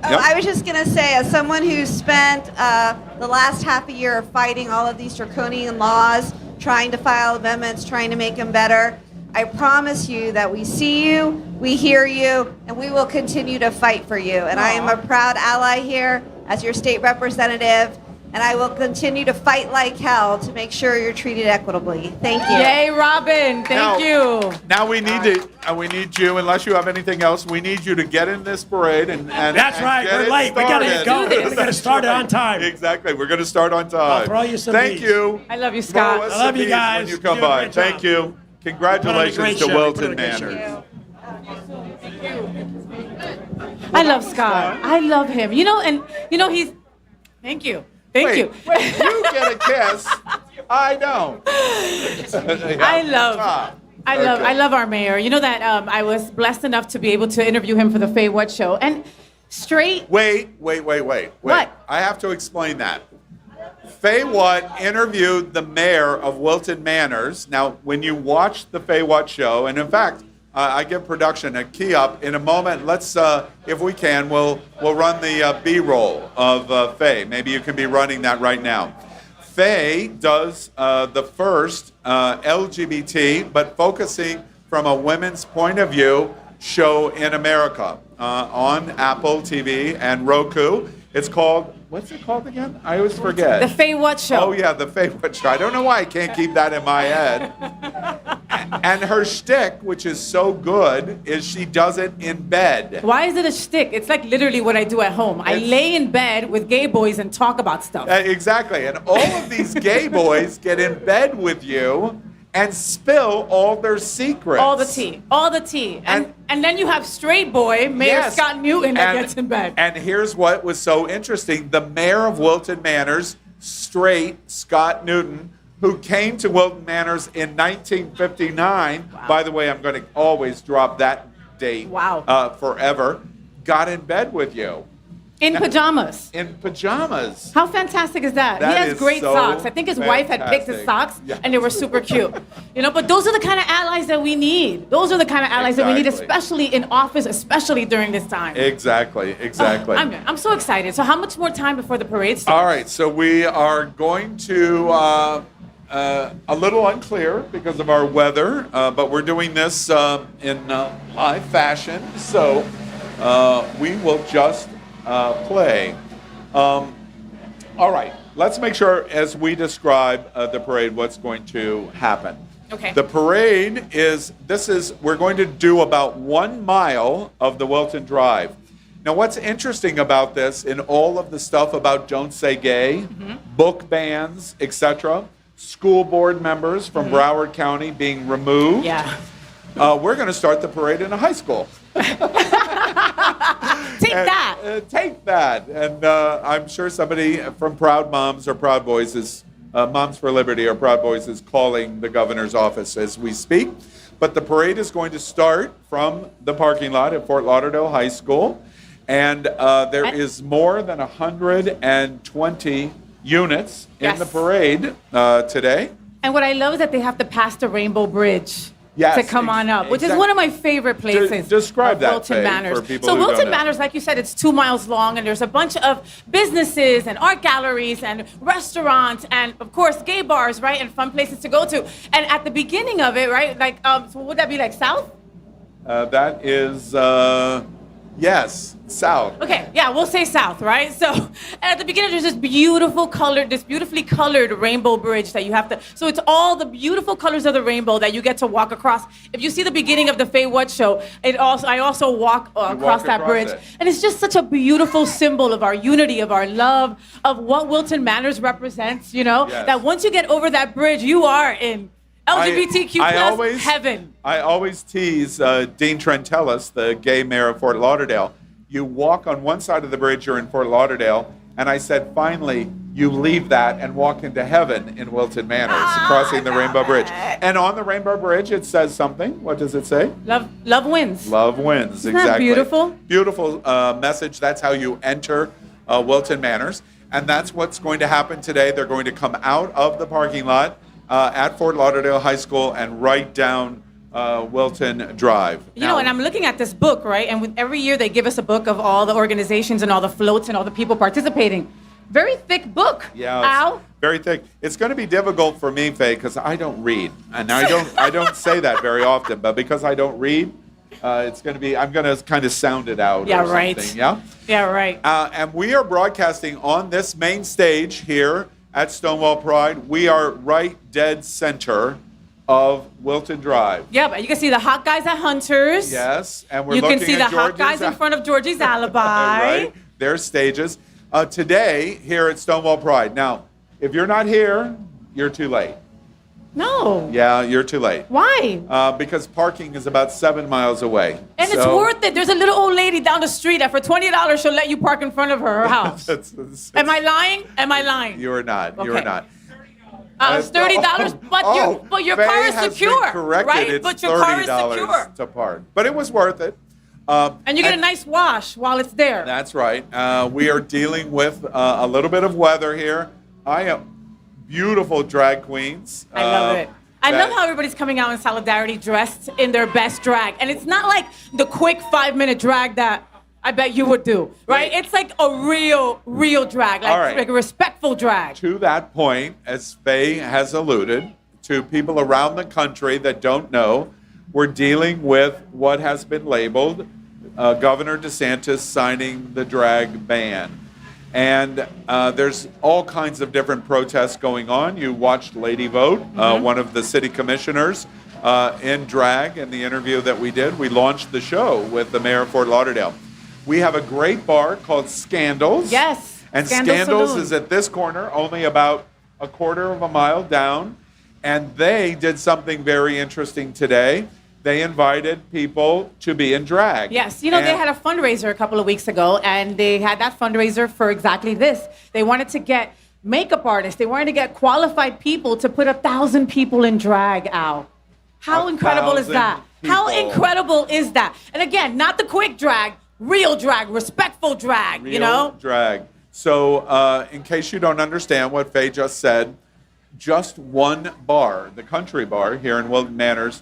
I was just going to say, as someone who spent the last half a year fighting all of these draconian laws, trying to file amendments, trying to make them better, I promise you that we see you, we hear you, and we will continue to fight for you. And I am a proud ally here as your state representative, and I will continue to fight like hell to make sure you're treated equitably. Thank you. Yay, Robin. Thank you. Now we need you, unless you have anything else, we need you to get in this parade and That's right. get We're it late. We got to started. get going. We got to start it on time. Exactly. We're going to start on time. I'll throw you some Thank beads. you. I love you, Scott. Throw us I love some you beads guys. when you come You do a by. great job. Thank you. Congratulations to show. Wilton Put on a great Manors. I love Scott. I love him. He's. Thank you. Thank you. Wait, you get a kiss. I don't. I love our mayor. You know that I was blessed enough to be able to interview him for the FayWhat show. And straight. Wait. What? I have to explain that. FayWhat interviewed the mayor of Wilton Manors. Now, when you watch the FayWhat show, and in fact, I give production a key up in a moment. Let's, if we can, we'll run the B-roll of Faye. Maybe you can be running that right now. Faye does the first LGBT, but focusing from a women's point of view, show in America on Apple TV and Roku. It's called, what's it called again? I always forget. The FayWhat show. Oh, yeah, the FayWhat show. I don't know why I can't keep that in my head. And her shtick, which is so good, is she does it in bed. Why is it a shtick? It's like literally what I do at home. I lay in bed with gay boys and talk about stuff. Exactly. And all of these gay boys get in bed with you and spill all their secrets. All the tea. And then you have straight boy, Mayor Scott Newton, that gets in bed. And here's what was so interesting. The mayor of Wilton Manors, straight Scott Newton, who came to Wilton Manors in 1959. Wow. By the way, I'm going to always drop that date forever. Got in bed with you. In pajamas. In pajamas. How fantastic is that? He has great socks. I think his wife had picked his socks, and they were super cute. But those are the kind of allies that we need. Those are the kind of allies that we need, especially in office, especially during this time. Exactly. I'm so excited. So how much more time before the parade starts? All right, so we are going to, a little unclear because of our weather, but we're doing this in live fashion. So we will just play. All right, let's make sure as we describe the parade what's going to happen. Okay. The parade we're going to do about 1 mile of the Wilton Drive. Now, what's interesting about this, in all of the stuff about Don't Say Gay, book bans, etc., school board members from Broward County being removed, we're going to start the parade in a high school. Take that. And I'm sure somebody from Proud Moms or Proud Boys is, Moms for Liberty or Proud Boys is calling the governor's office as we speak. But the parade is going to start from the parking lot at Fort Lauderdale High School. And there is more than 120 units in the parade today. And what I love is that they have to pass the Rainbow Bridge. Yes, to come on up, which is one of my favorite places. Describe that, Wilton Faye, Manors. for people So who don't Wilton know. Manors, like you said, it's 2 miles long, and there's a bunch of businesses and art galleries and restaurants and, of course, gay bars, right, and fun places to go to. And at the beginning of it, right, like, so would that be like south? That is, yes, south. Okay, yeah, we'll say south, right? So, and at the beginning, there's this beautifully colored rainbow bridge that you have to, so it's all the beautiful colors of the rainbow that you get to walk across. If you see the beginning of the FayWhat show, I also walk across that bridge. And it's just such a beautiful symbol of our unity, of our love, of what Wilton Manors represents, you know? Yes. That once you get over that bridge, you are in LGBTQ plus heaven. I always tease Dean Trentellis, the gay mayor of Fort Lauderdale. You walk on one side of the bridge, you're in Fort Lauderdale, and I said, finally, you leave that and walk into heaven in Wilton Manors, crossing the Rainbow Bridge. And on the Rainbow Bridge, it says something. What does it say? Love wins. Love wins, Isn't exactly. that beautiful? Beautiful message. That's how you enter Wilton Manors. And that's what's going to happen today. They're going to come out of the parking lot at Fort Lauderdale High School and right down Wilton Drive. You know, and I'm looking at this book, right? And every year they give us a book of all the organizations and all the floats and all the people participating. Very thick book. Yeah, Al. Very thick. It's going to be difficult for me, Faye, because I don't read, and I don't say that very often. But because I don't read, it's going to be. I'm going to kind of sound it out. Yeah, or right. something, yeah. Yeah, right. And we are broadcasting on this main stage here at Stonewall Pride. We are right dead center of Wilton Drive. Yeah, but you can see the hot guys at Hunters. Yes, and we're you looking can see the at hot guys in front of Georgie's Alibi. Right, their stages. Today, here at Stonewall Pride. Now, if you're not here, you're too late. No. Yeah, you're too late. Why? Because parking is about 7 miles away. And it's worth it. There's a little old lady down the street that for $20 she'll let you park in front of her house. Am I lying? Am I lying? You are not. You are not. It's $30, but your car is secure, right? It's but your car is $30 secure. to park. But it was worth it. And you get a nice wash while it's there. That's right. We are dealing with a little bit of weather here. I am beautiful drag queens. I love it. I love how everybody's coming out in solidarity dressed in their best drag. And it's not like the quick 5-minute drag that I bet you would do, right? It's like a real drag, like a respectful drag. To that point, as Faye has alluded, to people around the country that don't know, we're dealing with what has been labeled Governor DeSantis signing the drag ban. And there's all kinds of different protests going on. You watched Lady Vote, one of the city commissioners, in drag in the interview that we did. We launched the show with the mayor of Fort Lauderdale. We have a great bar called Scandals. Yes. And Scandal Scandals Saloon. is at this corner, only about a quarter of a mile down. And they did something very interesting today. They invited people to be in drag. Yes, you know, they had a fundraiser a couple of weeks ago, and they had that fundraiser for exactly this. They wanted to get makeup artists. They wanted to get qualified people to put 1,000 people in drag, Al. How incredible is that? How incredible is that? And again, not the quick drag, real drag, respectful drag, you know? Drag. So in case you don't understand what Faye just said, just one bar, the Country Bar here in Wilton Manors,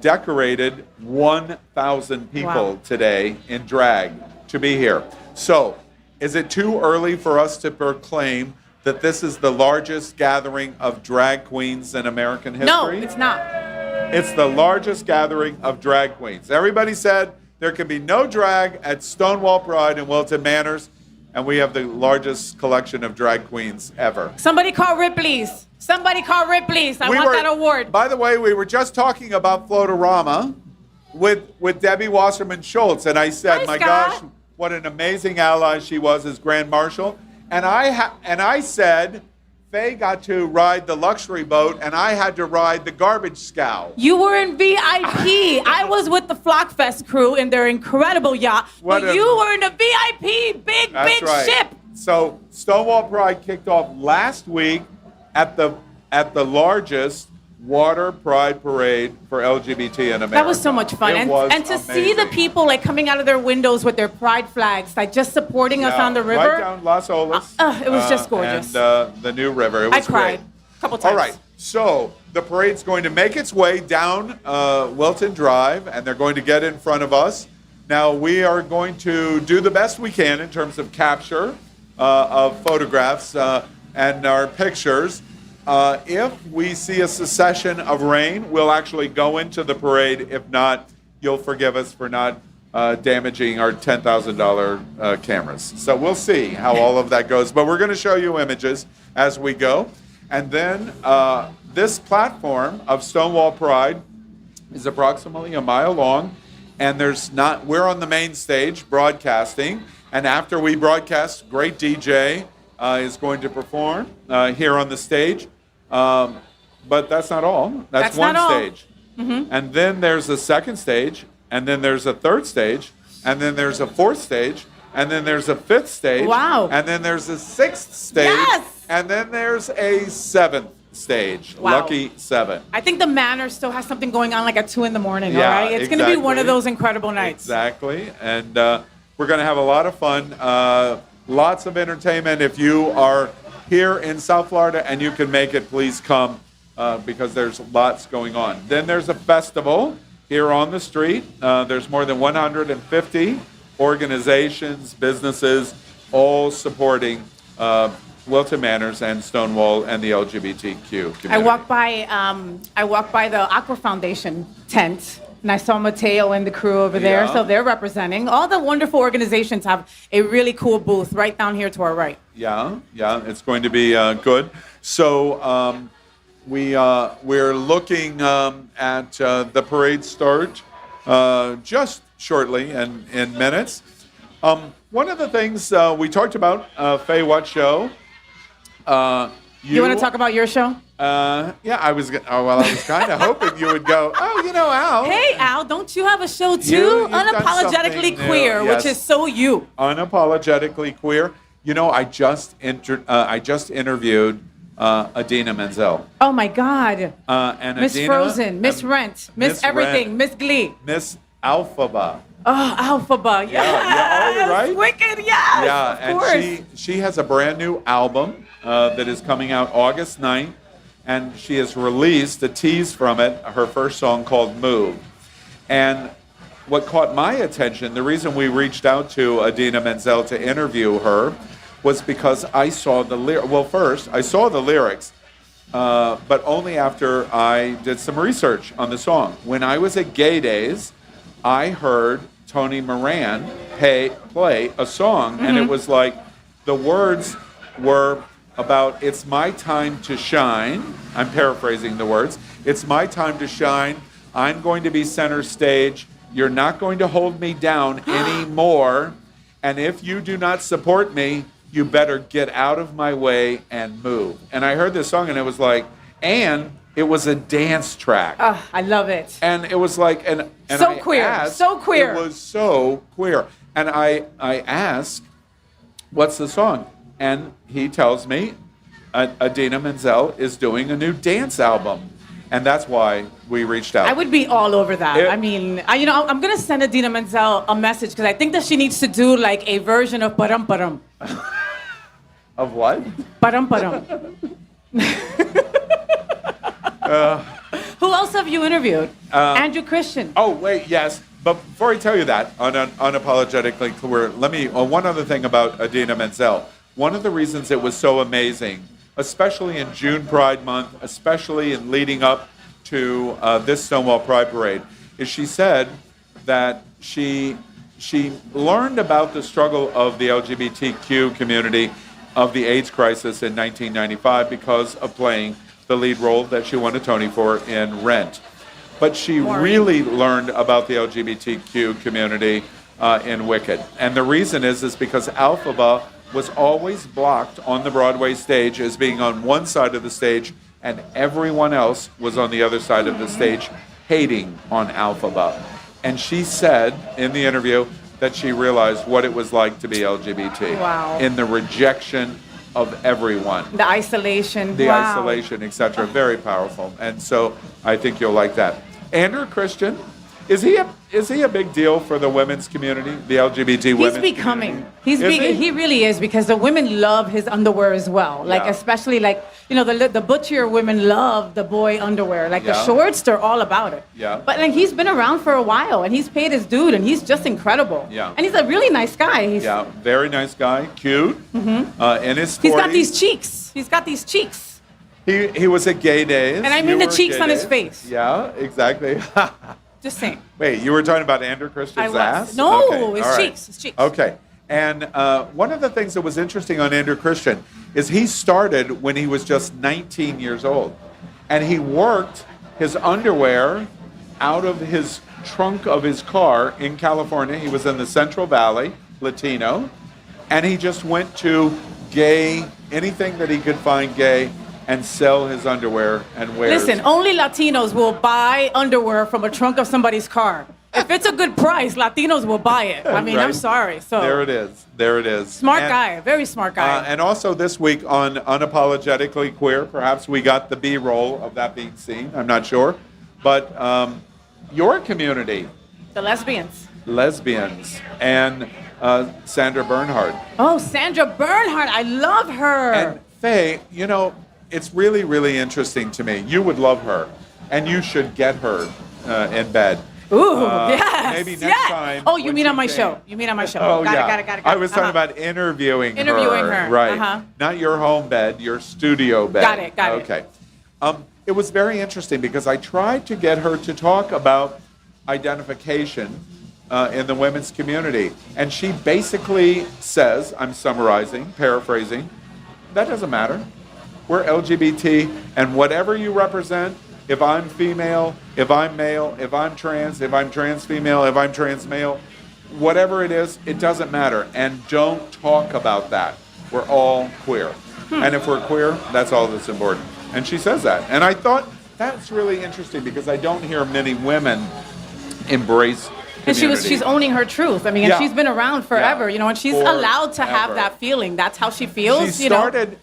decorated 1,000 people today in drag to be here. So, is it too early for us to proclaim that this is the largest gathering of drag queens in American history? No, it's not. It's the largest gathering of drag queens. Everybody said there can be no drag at Stonewall Pride in Wilton Manors, and we have the largest collection of drag queens ever. Somebody call Ripley's. Somebody call Ripley's. I want that award. By the way, we were just talking about Floatorama with Debbie Wasserman Schultz, and I said, Hi, my Scott. gosh, what an amazing ally she was as Grand Marshal. And I said, Faye got to ride the luxury boat, and I had to ride the garbage scow. You were in VIP. I was with the Flockfest crew in their incredible yacht, but you were in a VIP big ship. So Stonewall Pride kicked off last week at the largest water pride parade for LGBT in America. That was so much fun. And to see the people like coming out of their windows with their pride flags, like just supporting us on the river. Right down Las Olas. It was just gorgeous. And the new river. It was I cried great. a couple times. All right. So the parade's going to make its way down Wilton Drive, and they're going to get in front of us. Now, we are going to do the best we can in terms of capture of photographs and our pictures. If we see a succession of rain, we'll actually go into the parade. If not, you'll forgive us for not damaging our $10,000 cameras. So we'll see how all of that goes. But we're going to show you images as we go. And then this platform of Stonewall Pride is approximately a mile long. And we're on the main stage broadcasting. And after we broadcast, great DJ is going to perform here on the stage. But that's not all. That's one stage. Mm-hmm. And then there's a second stage, and then there's a third stage, and then there's a fourth stage, and then there's a fifth stage. Wow. And then there's a sixth stage. Yes! And then there's a seventh stage. Wow. Lucky 7. I think the Manor still has something going on like at 2 a.m, Yeah, all right? It's going to be one of those incredible nights. Exactly. And we're going to have a lot of fun, lots of entertainment. If you are here in South Florida and you can make it, please come because there's lots going on. Then there's a festival here on the street. There's more than 150 organizations, businesses, all supporting Wilton Manors and Stonewall and the LGBTQ community. I walked by the Aqua Foundation tent, and I saw Mateo and the crew over there, so they're representing. All the wonderful organizations have a really cool booth right down here to our right. Yeah, it's going to be good. So we're looking at the parade start just shortly in minutes. One of the things we talked about, FayWhat show. You want to talk about your show? Yeah, I was kind of hoping you would go, Al. Hey, Al, don't you have a show too? Unapologetically Queer, yes. which is so you. Unapologetically Queer. I just interviewed Idina Menzel. Oh my God. And Miss Frozen, Miss Rent, Miss Everything, Miss Glee. Miss Alphaba. Oh, Alphaba, yes. You're right. Wicked, yes. Yeah, of and course. she has a brand new album that is coming out August 9th, and she has released a tease from it, her first song called Move. And what caught my attention, the reason we reached out to Idina Menzel to interview her was because I saw the lyrics. Well, first, I saw the lyrics, but only after I did some research on the song. When I was at Gay Days, I heard Tony Moran play a song, and it was like the words were about, it's my time to shine. I'm paraphrasing the words. It's my time to shine. I'm going to be center stage. You're not going to hold me down anymore. And if you do not support me, you better get out of my way and move. And I heard this song, and it was like, and it was a dance track. Oh, I love it. And it was like, and so I queer, asked, so queer. It was so queer. And I asked, what's the song? And he tells me Idina Menzel is doing a new dance album. And that's why we reached out. I would be all over that. I'm going to send Idina Menzel a message because I think that she needs to do like a version of Param Param. Of what? Param Param. Who else have you interviewed? Andrew Christian. Oh, wait, yes. But before I tell you that, unapologetically clear, let me, one other thing about Idina Menzel. One of the reasons it was so amazing, especially in June Pride Month, especially in leading up to this Stonewall Pride Parade, is she said that she learned about the struggle of the LGBTQ community of the AIDS crisis in 1995 because of playing the lead role that she won a Tony for in Rent. But she really learned about the LGBTQ community in Wicked. And the reason is because Elphaba was always blocked on the Broadway stage as being on one side of the stage, and everyone else was on the other side of the stage hating on Elphaba. And she said in the interview that she realized what it was like to be LGBT. Wow. In the rejection of everyone. The isolation. The Wow. isolation, etc. Very powerful. And so I think you'll like that. Andrew Christian, is he a big deal for the women's community, the LGBT women's He's becoming. community? He really is, because the women love his underwear as well. Like, Yeah. especially like, the butchier women love the boy underwear. Like the Yeah. shorts, they're all about it. Yeah. But like, he's been around for a while, and he's paid his dude, and he's just incredible. Yeah. And he's a really nice guy. Yeah, very nice guy, cute, in his 40s. He's got these cheeks. He's got these cheeks. He was at Gay Days. And I mean You the were at cheeks Gay on his Days. face. Yeah, exactly. Just saying. Wait, you were talking about Andrew Christian's I was. ass? No, Okay, his all right. cheeks, his cheeks. Okay. And one of the things that was interesting on Andrew Christian is he started when he was just 19 years old. And he worked his underwear out of his trunk of his car in California. He was in the Central Valley, Latino. And he just went to gay, anything that he could find gay, and sell his underwear and wear. Listen, only Latinos will buy underwear from a trunk of somebody's car. If it's a good price, Latinos will buy it. I mean, I'm Right. sorry. So There it is. There it is. smart And- guy, very smart guy. And also this week on Unapologetically Queer, perhaps we got the B-roll of that being seen. I'm not sure. But your community, The lesbians. lesbians, and Sandra Bernhard. Oh, Sandra Bernhard, I love her. And Faye, it's really, really interesting to me. You would love her, and you should get her in bed. Ooh, yes. Maybe next yes. time. Oh, you when mean she on my came. show? You mean on my show? Oh, got yeah. it. I was talking about interviewing her. Interviewing her, Right. uh-huh. Not your home bed, your studio bed. Got it. Okay. It was very interesting because I tried to get her to talk about identification in the women's community. And she basically says, I'm summarizing, paraphrasing, that doesn't matter. We're LGBT, and whatever you represent, if I'm female, if I'm male, if I'm trans female, if I'm trans male, whatever it is, it doesn't matter. And don't talk about that. We're all queer. And if we're queer, that's all that's important. And she says that. And I thought that's really interesting because I don't hear many women embrace And community. she's owning her truth. I mean, and Yeah. she's been around forever, Yeah. and she's allowed to have Forever. that feeling. That's how she feels,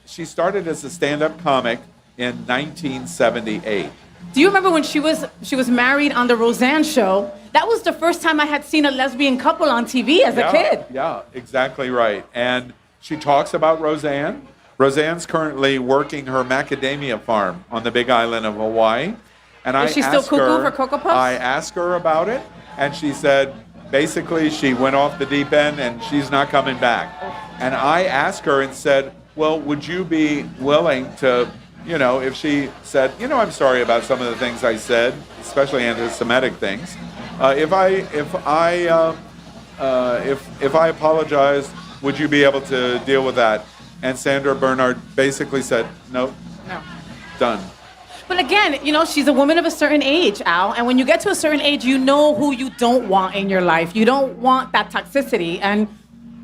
She started as a stand-up comic in 1978. Do you remember when she was married on the Roseanne show? That was the first time I had seen a lesbian couple on TV as a kid. Yeah, exactly right. And she talks about Roseanne. Roseanne's currently working her macadamia farm on the Big Island of Hawaii. And Is she still cuckoo for Cocoa Puffs? I asked her about it, and she said basically she went off the deep end and she's not coming back. And I asked her and said, well, would you be willing to, if she said, I'm sorry about some of the things I said, especially anti-Semitic things. If I apologized, would you be able to deal with that? And Sandra Bernhard basically said, no, done. But again, she's a woman of a certain age, Al. And when you get to a certain age, you know who you don't want in your life. You don't want that toxicity. And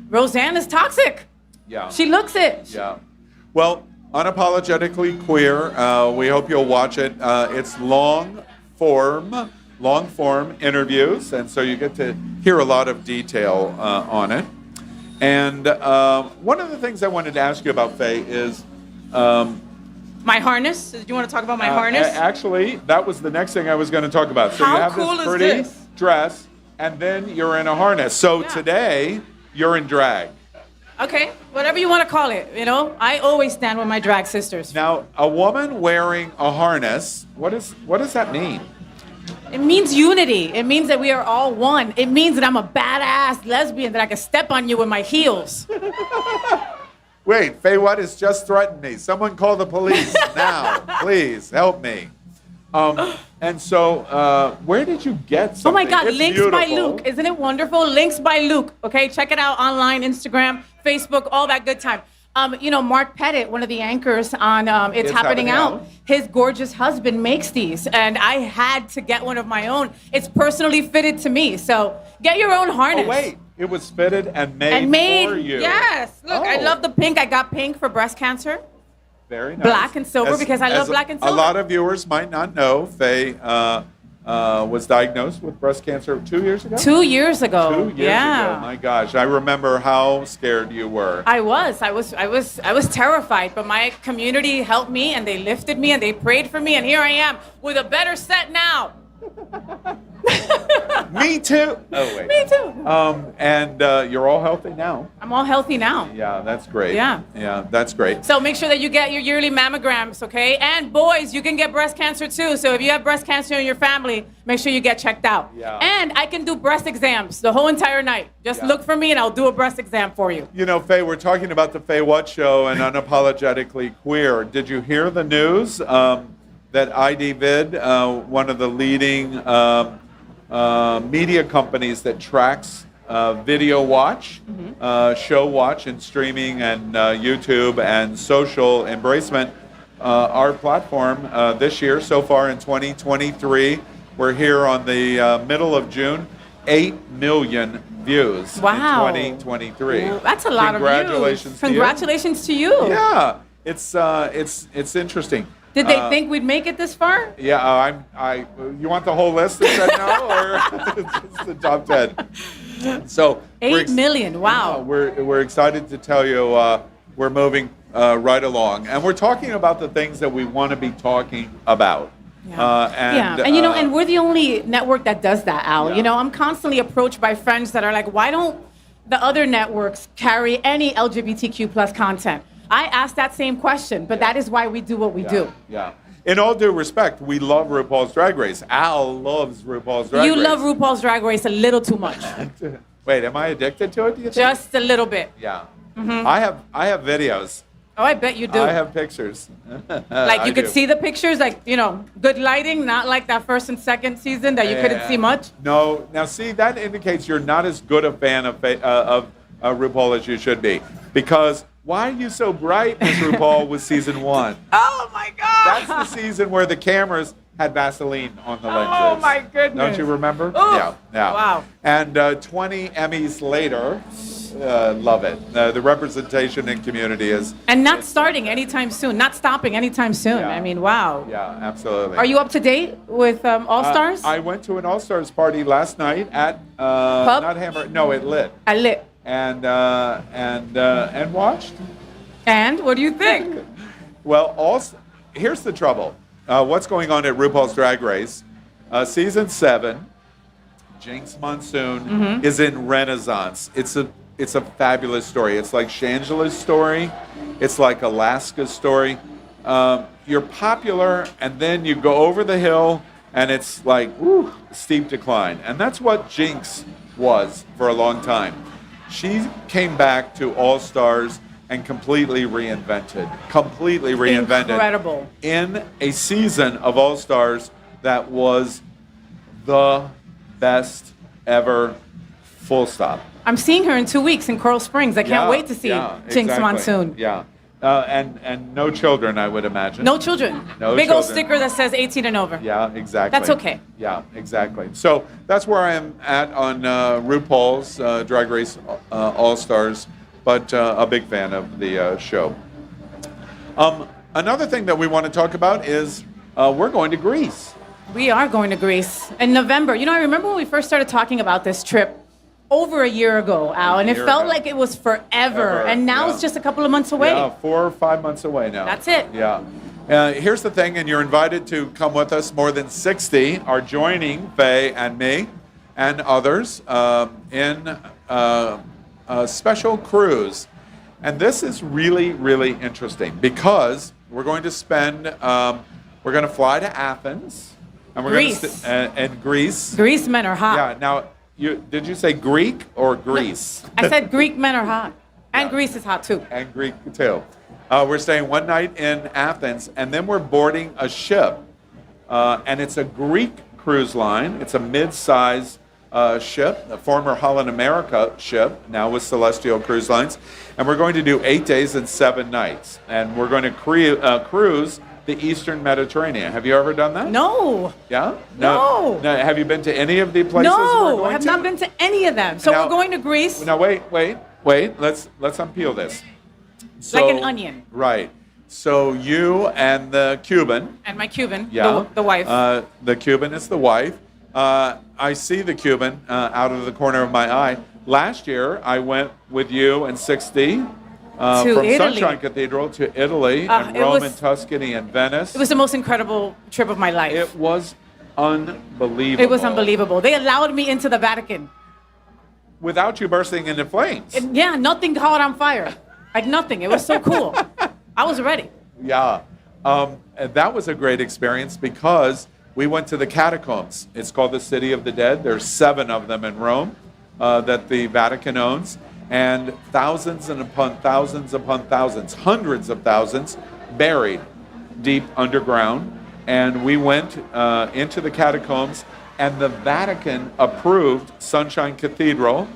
Roseanne is toxic. Yeah. She looks it. Yeah. Well, Unapologetically Queer, we hope you'll watch it. It's long form interviews, and so you get to hear a lot of detail on it. And one of the things I wanted to ask you about, Faye, is... My harness? Did you want to talk about my harness? Actually, that was the next thing I was going to talk about. So How you have cool this is pretty this? dress, and then you're in a harness. So today, you're in drag. Okay, whatever you want to call it. I always stand with my drag sisters. Now, a woman wearing a harness, what does that mean? It means unity. It means that we are all one. It means that I'm a badass lesbian, that I can step on you with my heels. Wait, FayWhat has just threatened me. Someone call the police now. Please, help me. And so, where did you get something? Oh my God, It's Links by beautiful. Luke. Isn't it wonderful? Links by Luke. Okay, check it out online, Instagram, Facebook, all that good time. Mark Pettit, one of the anchors on It's Happening Out, his gorgeous husband makes these, and I had to get one of my own. It's personally fitted to me, so get your own harness. Oh, wait. It was fitted and made for you. Yes. Look, I Oh. love the pink. I got pink for breast cancer. Very nice. Black and silver because I love black and silver. A lot of viewers might not know, Faye was diagnosed with breast cancer 2 years ago? 2 years ago. 2 years yeah. ago. My gosh, I remember how scared you were. I was terrified, but my community helped me and they lifted me and they prayed for me, and here I am with a better set now. Me too. Oh wait. Me too. And you're all healthy now. I'm all healthy now. Yeah, that's great. Yeah. Yeah, that's great. So make sure that you get your yearly mammograms, okay? And boys, you can get breast cancer too. So if you have breast cancer in your family, make sure you get checked out. Yeah. And I can do breast exams the whole entire night. Just Yeah. look for me and I'll do a breast exam for you. You know, Faye, we're talking about the FayWhat show and unapologetically queer. Did you hear the news that IDVid, one of the leading media companies that tracks video watch, show watch, and streaming, and YouTube and social embracement, our platform this year, so far in 2023, we're here on the middle of June, 8 million views Wow. in 2023. Well, that's a lot of views. Congratulations to you. Congratulations to you. Yeah, it's interesting. Did they think we'd make it this far? Yeah, you want the whole list that said no, or just the top 10? So 8 million. Wow. we're excited to tell you we're moving right along, and we're talking about the things that we want to be talking about. Yeah. And you know, and we're the only network that does that, Al. Yeah. You know, I'm constantly approached by friends that are like, why don't the other networks carry any LGBTQ plus content? I ask that same question, but that is why we do what we do. Yeah. In all due respect, we love RuPaul's Drag Race. Al loves RuPaul's Drag Race. You love RuPaul's Drag Race a little too much. Wait, am I addicted to it? Do you think? Just a little bit. Yeah. Mhm. I have videos. Oh, I bet you do. I have pictures. Like you could do. see the pictures, like, you know, good lighting, not like that first and second season that you couldn't see much. No. Now, see, that indicates you're not as good a fan of RuPaul as you should be. Because why are you so bright, Miss RuPaul, with season 1? Oh, my God. That's the season where the cameras had Vaseline on the lenses. Oh, my goodness. Don't you remember? Oof. Yeah. Wow. And 20 Emmys later, love it. The representation in community is... And not starting anytime soon, not stopping anytime soon. Yeah. I mean, wow. Yeah, absolutely. Are you up to date with All Stars? I went to an All Stars party last night at Pub? not Hammer. No, it Lit. I lit. And watched. And what do you think? Well, here's the trouble. What's going on at RuPaul's Drag Race? Season 7, Jinx Monsoon is in Renaissance. It's a fabulous story. It's like Shangela's story. It's like Alaska's story. You're popular, and then you go over the hill, and it's like, woo, steep decline. And that's what Jinx was for a long time. She came back to All Stars and completely reinvented. Incredible. In a season of All Stars that was the best ever, full stop. I'm seeing her in 2 weeks in Coral Springs. I can't wait to see Jinx exactly. Monsoon. Yeah. And no children, I would imagine. No children. No Big old children. sticker that says 18 and over. Yeah, exactly. That's okay. Yeah, exactly. So that's where I am at on RuPaul's Drag Race All Stars, but a big fan of the show. Another thing that we want to talk about is we're going to Greece. We are going to Greece in November. You know, I remember when we first started talking about this trip over a year ago, Al, and it felt like it was forever. And now it's just a couple of months away. Yeah, 4 or 5 months away now. That's it. Yeah. Here's the thing, and you're invited to come with us. More than 60 are joining Faye and me and others in a special cruise. And this is really, really interesting because we're going to we're going to fly to Athens. And we're Greece. Going to and Greece. Greece men are hot. Yeah. Now, did you say Greek or Greece? I said Greek men are hot. And Greece is hot too. And Greek too. We're staying one night in Athens, and then we're boarding a ship. And it's a Greek cruise line. It's a mid-size ship, a former Holland America ship, now with Celestial Cruise Lines. And we're going to do 8 days and 7 nights. And we're going to cruise the Eastern Mediterranean. Have you ever done that? No. Yeah? No. Have you been to any of the places we're No, going I have to? not been to any of them. So Now- we're going to Greece. Now wait. Let's unpeel this. Like an onion. Right. So you and the Cuban. And my Cuban, Yeah. the wife. The Cuban is the wife. I see the Cuban out of the corner of my eye. Last year, I went with you and 60 from Italy. Sunshine Cathedral to Italy and it Rome was- and Tuscany and Venice. It was the most incredible trip of my life. It was unbelievable. It was unbelievable. They allowed me into the Vatican. Without you bursting into flames. Yeah, nothing caught on fire. Like nothing. It was so cool. I was ready. Yeah. And that was a great experience because we went to the catacombs. It's called the City of the Dead. There's 7 of them in Rome that the Vatican owns. And thousands upon thousands, hundreds of thousands buried deep underground. And we went into the catacombs, and the Vatican approved Sunshine Cathedral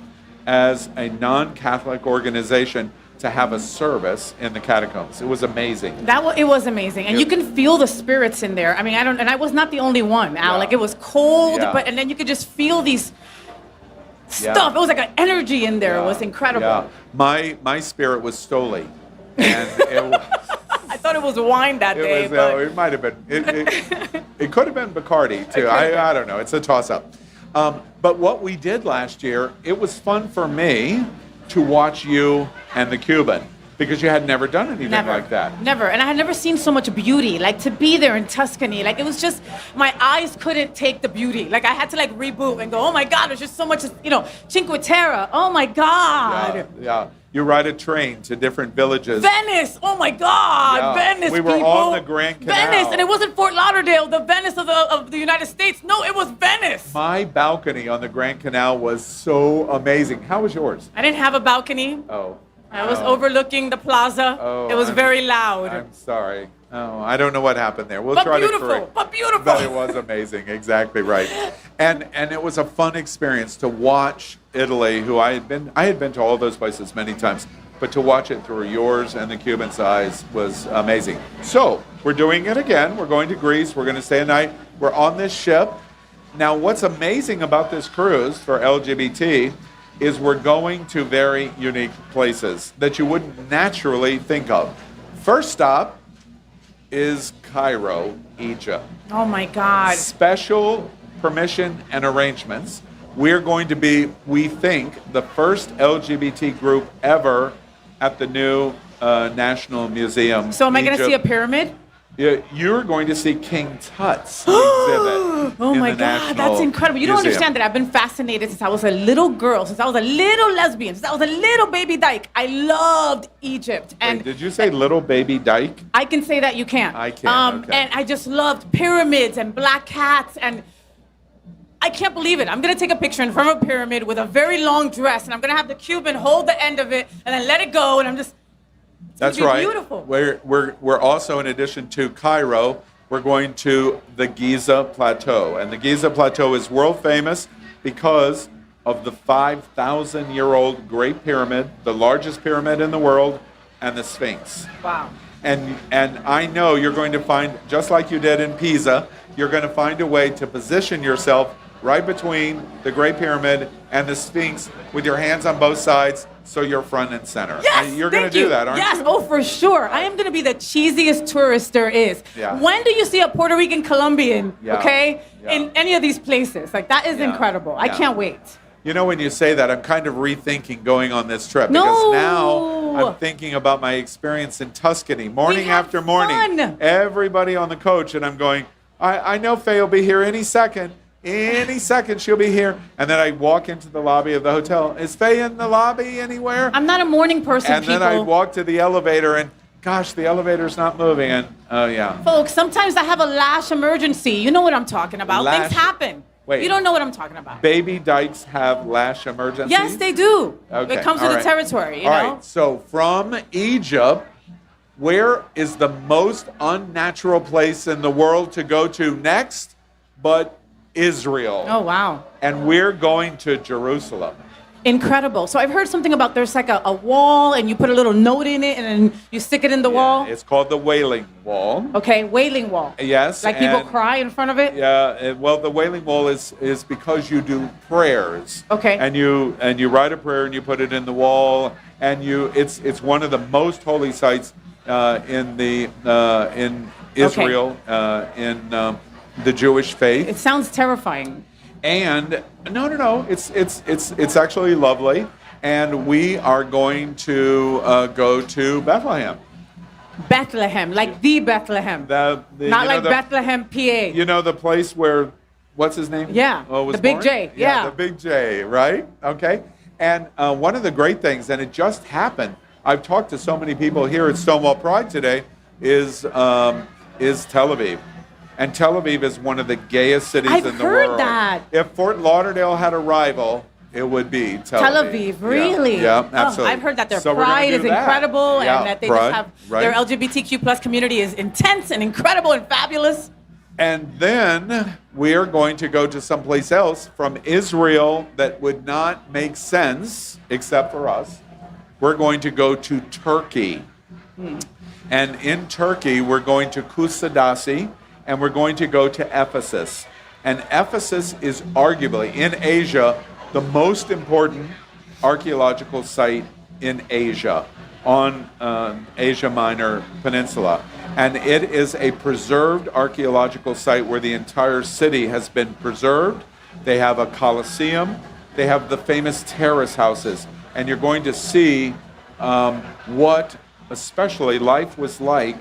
as a non-Catholic organization to have a service in the catacombs. It was amazing. It was amazing, and you can feel the spirits in there. I mean, I was not the only one, Al. Yeah. Like it was cold, Yeah. and then you could just feel these stuff. It was like an energy in there. It was incredible. Yeah. My spirit was Stoli, and it I thought it was wine that day, was, but it might have been. It could have been Bacardi too. I don't know. It's a toss-up. But what we did last year, it was fun for me to watch you and the Cuban because you had never done anything like that. Never. And I had never seen so much beauty. Like to be there in Tuscany, like it was just, my eyes couldn't take the beauty. Like I had to like reboot and go, oh my God, there's just so much, Cinque Terre. Oh my God. Yeah. You ride a train to different villages. Venice. Oh my God. Yeah. Venice. We were people. on the Grand Canal. Venice. And it wasn't Fort Lauderdale, the Venice of the United States. No, it was Venice. My balcony on the Grand Canal was so amazing. How was yours? I didn't have a balcony. Oh. I was overlooking the plaza. Oh, it was very loud. I'm sorry. Oh, I don't know what happened there. We'll But try beautiful, to correct. but beautiful. But it was amazing. Exactly right. And it was a fun experience to watch Italy, who I had been to all those places many times, but to watch it through yours and the Cuban's eyes was amazing. So we're doing it again. We're going to Greece. We're going to stay a night. We're on this ship. Now, what's amazing about this cruise for LGBT is we're going to very unique places that you wouldn't naturally think of. First stop is Cairo, Egypt. Oh my God. Special permission and arrangements. We're going to be, we think, the first LGBT group ever at the new National Museum. So am I going to see a Egypt. pyramid? You're going to see King Tut's exhibit. Oh in my the God, National that's incredible. You don't Museum. understand that I've been fascinated since I was a little girl, since I was a little lesbian, since I was a little baby dyke. I loved Egypt. And Wait, did you say little baby dyke? I can say that, you can't. I can, okay. And I just loved pyramids and black cats, and I can't believe it. I'm going to take a picture in front of a pyramid with a very long dress, and I'm going to have the Cuban hold the end of it and then let it go, and I'm just... That's gonna be right. beautiful. We're also, in addition to Cairo, we're going to the Giza Plateau. And the Giza Plateau is world famous because of the 5,000-year-old Great Pyramid, the largest pyramid in the world, and the Sphinx. Wow. And I know you're going to find, just like you did in Pisa, you're going to find a way to position yourself right between the Great Pyramid and the Sphinx with your hands on both sides so you're front and center. Yes, You're going to thank do you. that, aren't yes, you? oh, for sure. I am going to be the cheesiest tourist there is. Yeah. When do you see a Puerto Rican Colombian, Yeah. okay, Yeah. in any of these places? Like, that is Yeah. incredible. I Yeah. can't wait. You know, when you say that, I'm kind of rethinking going on this trip No. because now I'm thinking about my experience in Tuscany, morning have after morning. fun. Everybody on the coach, and I'm going, I know Faye will be here any second. Any second she'll be here. And then I walk into the lobby of the hotel. Is Faye in the lobby anywhere? I'm not a morning person, And then I walk to the elevator and, gosh, the elevator's not moving. And, oh, yeah. Folks, sometimes I have a lash emergency. You know what I'm talking about. Lash- Things happen. Wait. You don't know what I'm talking about. Baby dykes have lash emergencies? Yes, they do. Okay, It comes all with right. the territory, you All know? right, so from Egypt, where is the most unnatural place in the world to go to next but Israel? Oh, wow. And we're going to Jerusalem. Incredible. So I've heard something about there's like a wall and you put a little note in it and then you stick it in the wall. It's called the Wailing Wall. Okay, Wailing Wall. Yes. Like people and- cry in front of it? Yeah, well, the Wailing Wall is because you do prayers. Okay. And you write a prayer and you put it in the wall, and it's one of the most holy sites in Israel, in the Jewish faith. It sounds terrifying. And no, it's actually lovely, and we are going to go to Bethlehem. Bethlehem, like the Bethlehem. Not like Bethlehem, PA. You know the place where, what's his name? Yeah, was the Big born? J. Yeah, the Big J, right? Okay. And one of the great things, and it just happened, I've talked to so many people here at Stonewall Pride today, is Tel Aviv. And Tel Aviv is one of the gayest cities in the world. I've heard that. If Fort Lauderdale had a rival, it would be Tel Aviv. Really? Yeah, absolutely. Oh, I've heard that their So we're gonna pride do is that. incredible Yeah, and that they pride, just have right. their LGBTQ plus community is intense and incredible and fabulous. And then we are going to go to someplace else from Israel that would not make sense except for us. We're going to go to Turkey. And in Turkey, we're going to Kusadasi, and we're going to go to Ephesus. And Ephesus is arguably, in Asia, the most important archaeological site in Asia, on Asia Minor Peninsula. And it is a preserved archaeological site where the entire city has been preserved. They have a Colosseum. They have the famous terrace houses. And you're going to see what especially life was like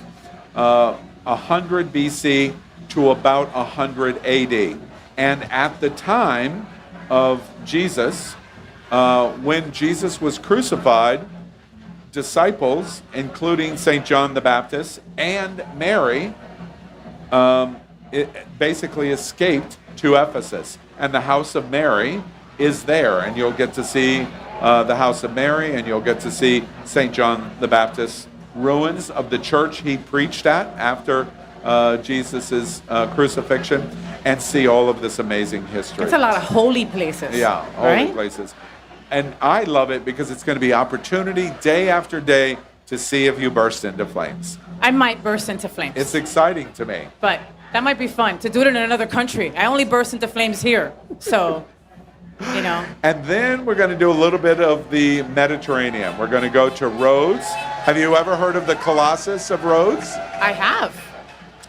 100 BC to about 100 AD. And at the time of Jesus, when Jesus was crucified, disciples, including St. John the Baptist and Mary, basically escaped to Ephesus. And the house of Mary is there. And you'll get to see the house of Mary, and you'll get to see St. John the Baptist's ruins of the church he preached at after Jesus' crucifixion, and see all of this amazing history. It's a lot of holy places. Yeah, holy right? places. And I love it because it's going to be opportunity day after day to see if you burst into flames. I might burst into flames. It's exciting to me. But that might be fun to do it in another country. I only burst into flames here. So, you know. And then we're going to do a little bit of the Mediterranean. We're going to go to Rhodes. Have you ever heard of the Colossus of Rhodes? I have.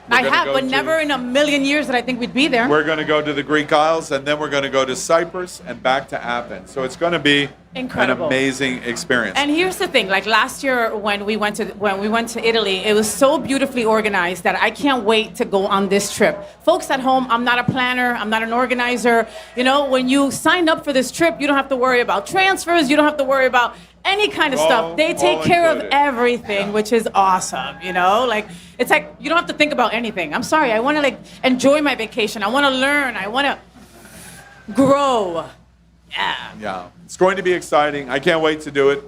We're I gonna have, go but to- never in a million years that I think we'd be there. We're going to go to the Greek Isles, and then we're going to go to Cyprus and back to Athens. So it's going to be Incredible. an amazing experience. And here's the thing: like last year when we went to Italy, it was so beautifully organized that I can't wait to go on this trip. Folks at home, I'm not a planner, I'm not an organizer. You know, when you sign up for this trip, you don't have to worry about transfers, you don't have to worry about any kind of stuff. They take care of included. everything, which is awesome. You know, like it's like you don't have to think about anything. I'm sorry, I want to like enjoy my vacation. I want to learn. I want to grow. Yeah, it's going to be exciting. I can't wait to do it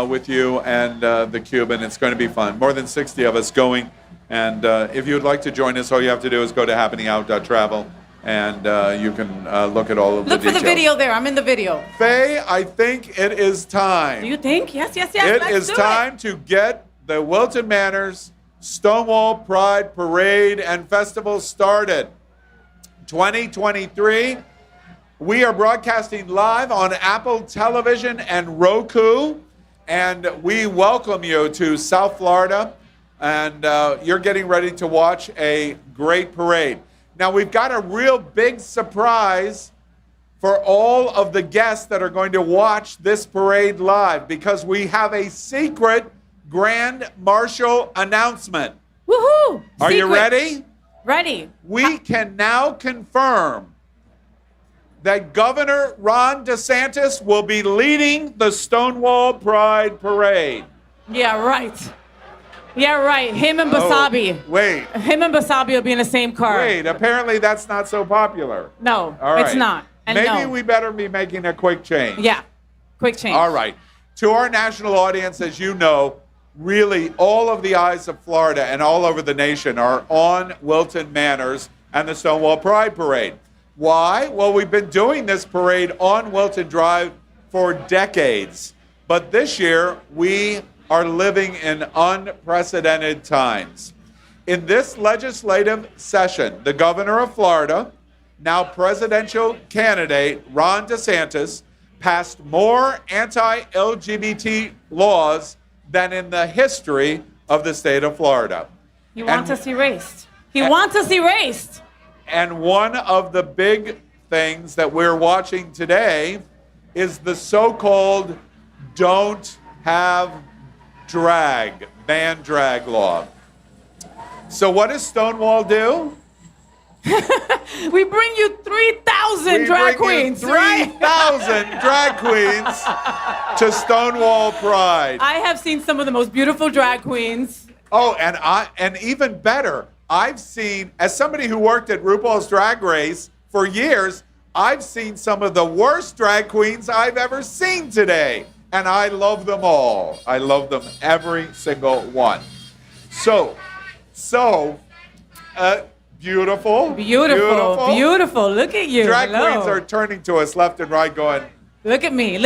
with you and the Cuban. It's going to be fun. More than 60 of us going. And if you would like to join us, all you have to do is go to happeningout.travel, and you can look at all of Look the for details. the video there. I'm in the video. Faye, I think it is time. Do you think? Yes, yes, yes. It Let's is do time to get the Wilton Manors Stonewall Pride Parade and Festival started. 2023. We are broadcasting live on Apple Television and Roku, and we welcome you to South Florida, and you're getting ready to watch a great parade. Now, we've got a real big surprise for all of the guests that are going to watch this parade live, because we have a secret Grand Marshal announcement. Woohoo! Are you Secret. ready? Ready. We can now confirm that Governor Ron DeSantis will be leading the Stonewall Pride Parade. Yeah, right. Yeah, right. Him and Basabi. Oh, wait, Him and Basabi will be in the same car. wait. Apparently that's not so popular. No, All right. it's not. And Maybe no. we better be making a quick change. Yeah, quick change. All right. To our national audience, as you know, really all of the eyes of Florida and all over the nation are on Wilton Manors and the Stonewall Pride Parade. Why? Well, we've been doing this parade on Wilton Drive for decades. But this year, we are living in unprecedented times. In this legislative session, the governor of Florida, now presidential candidate Ron DeSantis, passed more anti-LGBT laws than in the history of the state of Florida. He wants us erased. He wants us erased. And one of the big things that we're watching today is the so-called don't have drag, ban drag law. So what does Stonewall do? We bring you 3,000 drag queens, right? 3,000 drag queens to Stonewall Pride. I have seen some of the most beautiful drag queens. Oh, and even better, I've seen, as somebody who worked at RuPaul's Drag Race for years, I've seen some of the worst drag queens I've ever seen today. And I love them all. I love them, every single one. So, beautiful. Beautiful. Look at you. Drag Hello. queens are turning to us left and right going, Look at me.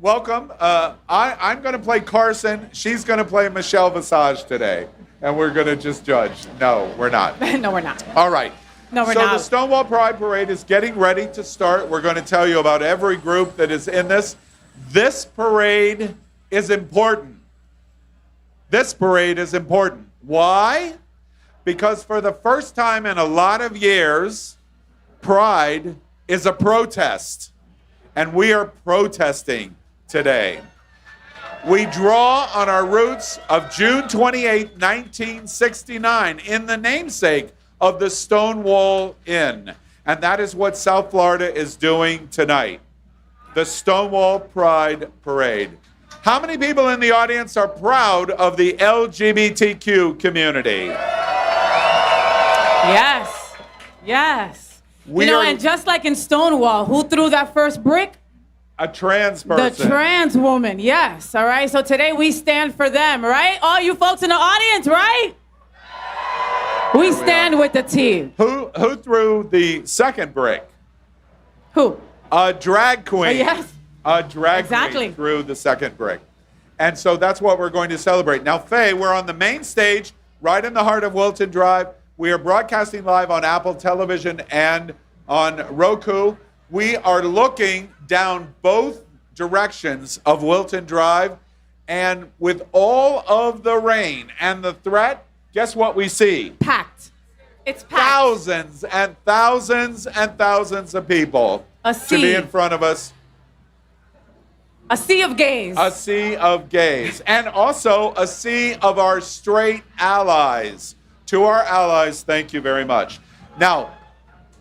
welcome. I'm going to play Carson. She's going to play Michelle Visage today. And we're going to just judge. No, we're not. No, we're not. All right. No, we're so not. the Stonewall Pride Parade is getting ready to start. We're going to tell you about every group that is in this. This parade is important. This parade is important. Why? Because for the first time in a lot of years, Pride is a protest. And we are protesting today. We draw on our roots of June 28, 1969, in the namesake of the Stonewall Inn. And that is what South Florida is doing tonight. The Stonewall Pride Parade. How many people in the audience are proud of the LGBTQ community? Yes. And just like in Stonewall, who threw that first brick? A trans person. The trans woman, yes. All right, so today we stand for them, right? All you folks in the audience, right? We stand with the T. Who threw the second brick? Who? A drag queen. Yes. A drag queen threw the second brick. And so that's what we're going to celebrate. Now, Faye, we're on the main stage, right in the heart of Wilton Drive. We are broadcasting live on Apple Television and on Roku. We are looking down both directions of Wilton Drive. And with all of the rain and the threat, guess what we see? Packed. It's packed. Thousands and thousands and thousands of people to be in front of us. A sea of gays. A sea of gays. And also a sea of our straight allies. To our allies, thank you very much. Now,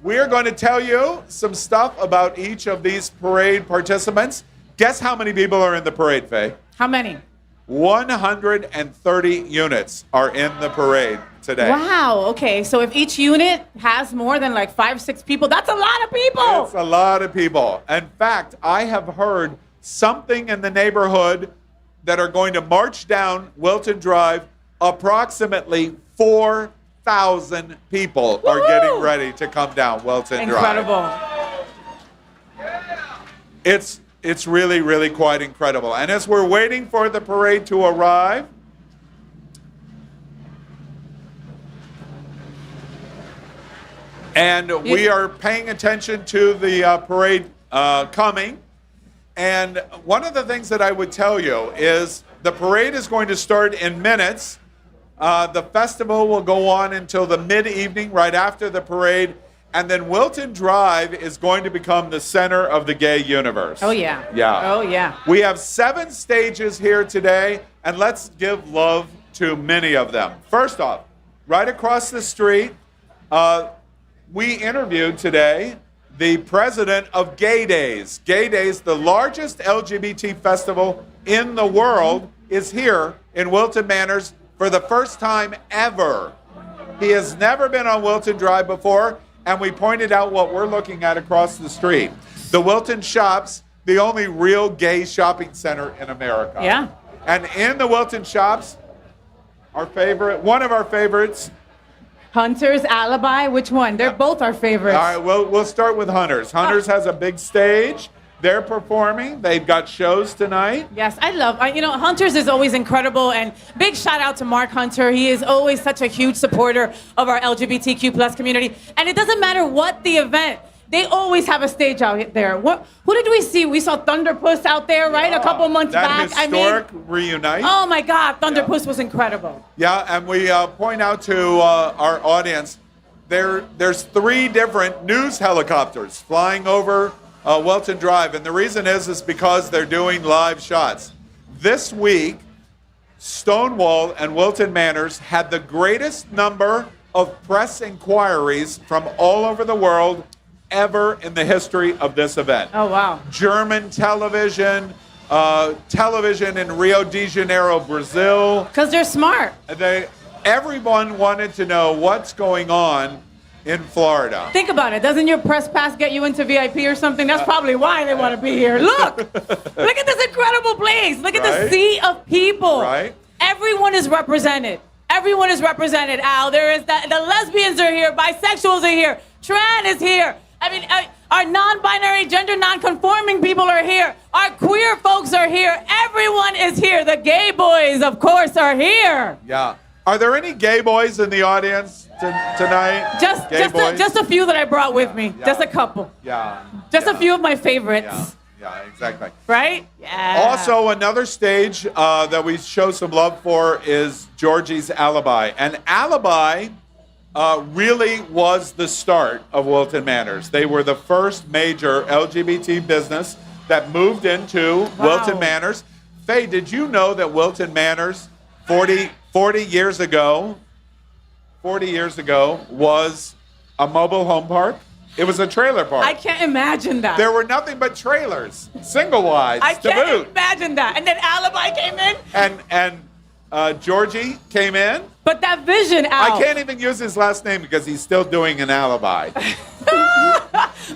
we're going to tell you some stuff about each of these parade participants. Guess how many people are in the parade, Faye? How many? 130 units are in the parade today. Wow, okay. So if each unit has more than like 5-6 people, that's a lot of people. It's a lot of people. In fact, I have heard something in the neighborhood that are going to march down Wilton Drive. Approximately 4,000 people are getting ready to come down Wilton Drive. Incredible. It's really, really quite incredible. And as we're waiting for the parade to arrive, and we are paying attention to the parade coming. And one of the things that I would tell you is the parade is going to start in minutes. The festival will go on until the mid-evening, right after the parade. And then Wilton Drive is going to become the center of the gay universe. Oh, yeah. Yeah. Oh, yeah. We have 7 stages here today, and let's give love to many of them. First off, right across the street, we interviewed today the president of Gay Days. Gay Days, the largest LGBT festival in the world, is here in Wilton Manors for the first time ever. He has never been on Wilton Drive before, and we pointed out what we're looking at across the street. The Wilton Shops, the only real gay shopping center in America. Yeah. And in the Wilton Shops, one of our favorites. Hunter's Alibi, which one? They're both our favorites. All right, we'll start with Hunter's. Hunter's has a big stage, They're performing. They've got shows tonight. Yes, Hunter's is always incredible, and big shout out to Mark Hunter. He is always such a huge supporter of our LGBTQ plus community, and it doesn't matter what the event. They always have a stage out there. Who did we see? We saw Thunderpuss out there, right? A couple months back. That historic reunite. Oh my God, Thunderpuss was incredible. Yeah, and we point out to our audience, there's 3 different news helicopters flying over Wilton Drive, and the reason is because they're doing live shots. This week, Stonewall and Wilton Manors had the greatest number of press inquiries from all over the world ever in the history of this event. Oh, wow. German television, television in Rio de Janeiro, Brazil. Because they're smart. Everyone wanted to know what's going on in Florida. Think about it. Doesn't your press pass get you into VIP or something? That's probably why they want to be here. Look! Look at this incredible place. Look at the sea of people. Right. Everyone is represented. Everyone is represented, Al. The lesbians are here. Bisexuals are here. Trans is here. I mean, our non-binary, gender non-conforming people are here. Our queer folks are here. Everyone is here. The gay boys, of course, are here. Yeah. Are there any gay boys in the audience tonight? Just a few that I brought with me. Yeah. Just a couple. Yeah. Just a few of my favorites. Yeah, exactly. Right? Yeah. Also, another stage that we show some love for is Georgie's Alibi. And Alibi really was the start of Wilton Manors. They were the first major LGBT business that moved into Wilton Manors. Faye, did you know that Wilton Manors 40 years ago was a mobile home park? It was a trailer park. I can't imagine that. There were nothing but trailers, single-wide, I to can't boot. imagine that. And then Alibi came in. And Georgie came in. But that vision, Al. I can't even use his last name because he's still doing an alibi. But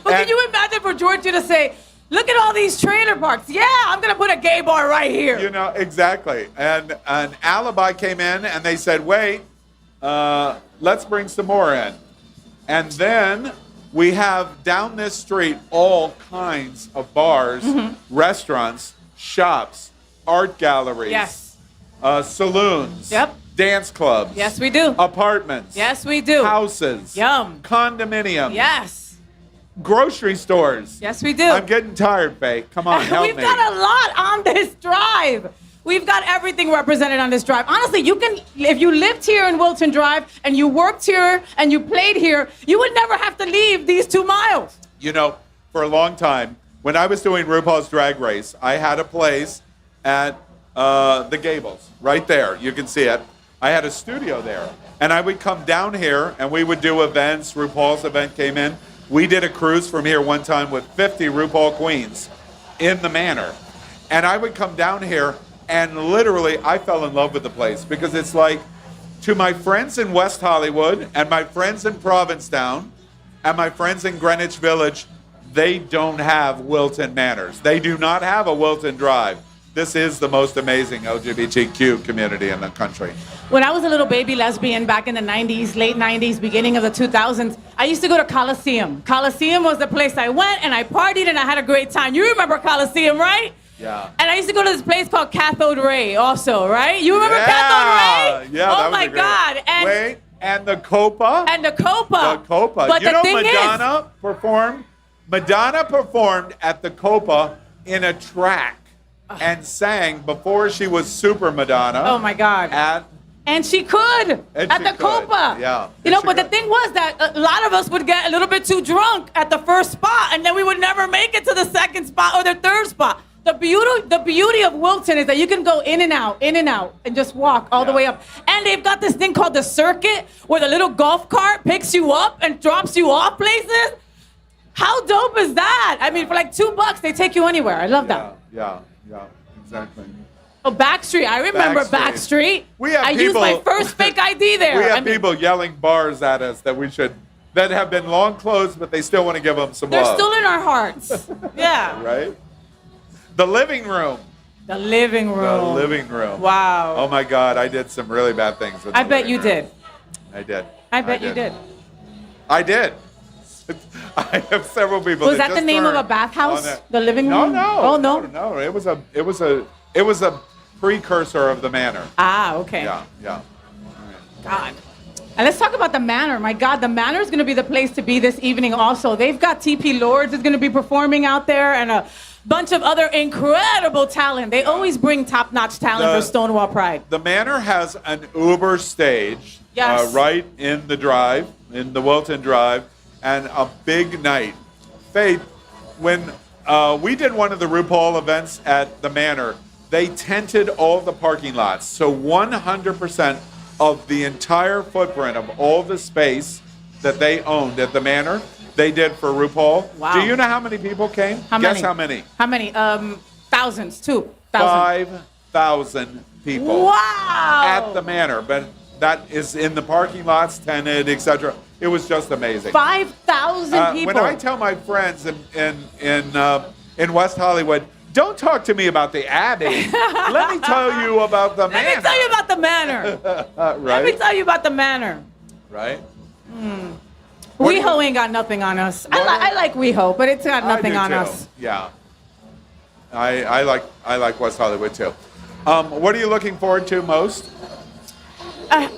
can you imagine for Georgie to say, look at all these trailer parks. Yeah, I'm going to put a gay bar right here. You know, exactly. And an Alibi came in and they said, wait, let's bring some more in. And then we have down this street all kinds of bars, restaurants, shops, art galleries, saloons, dance clubs. Yes, we do. Apartments. Yes, we do. Houses. Yum. Condominiums. Yes. Grocery stores. Yes, we do. I'm getting tired, Faye. Come on, help We've me. got a lot on this drive. We've got everything represented on this drive. Honestly, you can, if you lived here in Wilton Drive and you worked here and you played here, you would never have to leave these 2 miles. You know, for a long time, when I was doing RuPaul's Drag Race, I had a place at the Gables, right there. You can see it. I had a studio there. And I would come down here and we would do events. RuPaul's event came in. We did a cruise from here one time with 50 RuPaul queens in the Manor. And I would come down here and literally I fell in love with the place because it's like, to my friends in West Hollywood and my friends in Provincetown and my friends in Greenwich Village, they don't have Wilton Manors. They do not have a Wilton Drive. This is the most amazing LGBTQ community in the country. When I was a little baby lesbian back in the 90s, late 90s, beginning of the 2000s, I used to go to Coliseum. Coliseum was the place I went and I partied and I had a great time. You remember Coliseum, right? Yeah. And I used to go to this place called Cathode Ray also, right? You remember Cathode Ray? Yeah, oh that was my a great God. And wait, and the Copa? And the Copa. The Copa. But you the know thing Madonna performed? Madonna performed at the Copa in a track and sang before she was Super Madonna. Oh my God. And she could at the Copa. Yeah. You know, but the thing was that a lot of us would get a little bit too drunk at the first spot, and then we would never make it to the second spot or the third spot. The beauty of Wilton is that you can go in and out, and just walk all the way up. And they've got this thing called the circuit, where the little golf cart picks you up and drops you off places. How dope is that? I mean, for like $2, they take you anywhere. I love that. Yeah, exactly. Oh, Backstreet. I remember Backstreet. I used my first fake ID there. We have people yelling bars at us that have been long closed, but they still want to give them some They're love. still in our hearts. Yeah. Right? The living room. The living room. The living room. Wow. Oh my God, I did some really bad things with I bet you did. I did. I bet you did. I did. I have several people. Was that the just name of a turned bathhouse? on it. The living No, room? no. Oh, no. No. It was a precursor of the manor. Ah, okay. Yeah. God. And let's talk about the Manor. My God, the Manor is going to be the place to be this evening also. They've got TP Lords is going to be performing out there and a bunch of other incredible talent. They always bring top-notch talent for Stonewall Pride. The Manor has an Uber stage Yes. right in the drive, in the Wilton Drive, and a big night. Faith, when we did one of the RuPaul events at the Manor, they tented all the parking lots. So 100% of the entire footprint of all the space that they owned at the Manor, they did for RuPaul. Wow. Do you know how many people came? Guess how many? How many? Thousands, 2,000. 5,000 people. Wow. At the Manor, but that is in the parking lots, tented, etc. It was just amazing. 5,000 people. When I tell my friends in West Hollywood, don't talk to me about the Abbey. Let me tell you about the Manor. Let me tell you about the Manor. Right? Let me tell you about the Manor. Right? WeHo ain't got nothing on us. I like WeHo, but it's got nothing I do on too. us. Yeah. I like West Hollywood too. What are you looking forward to most?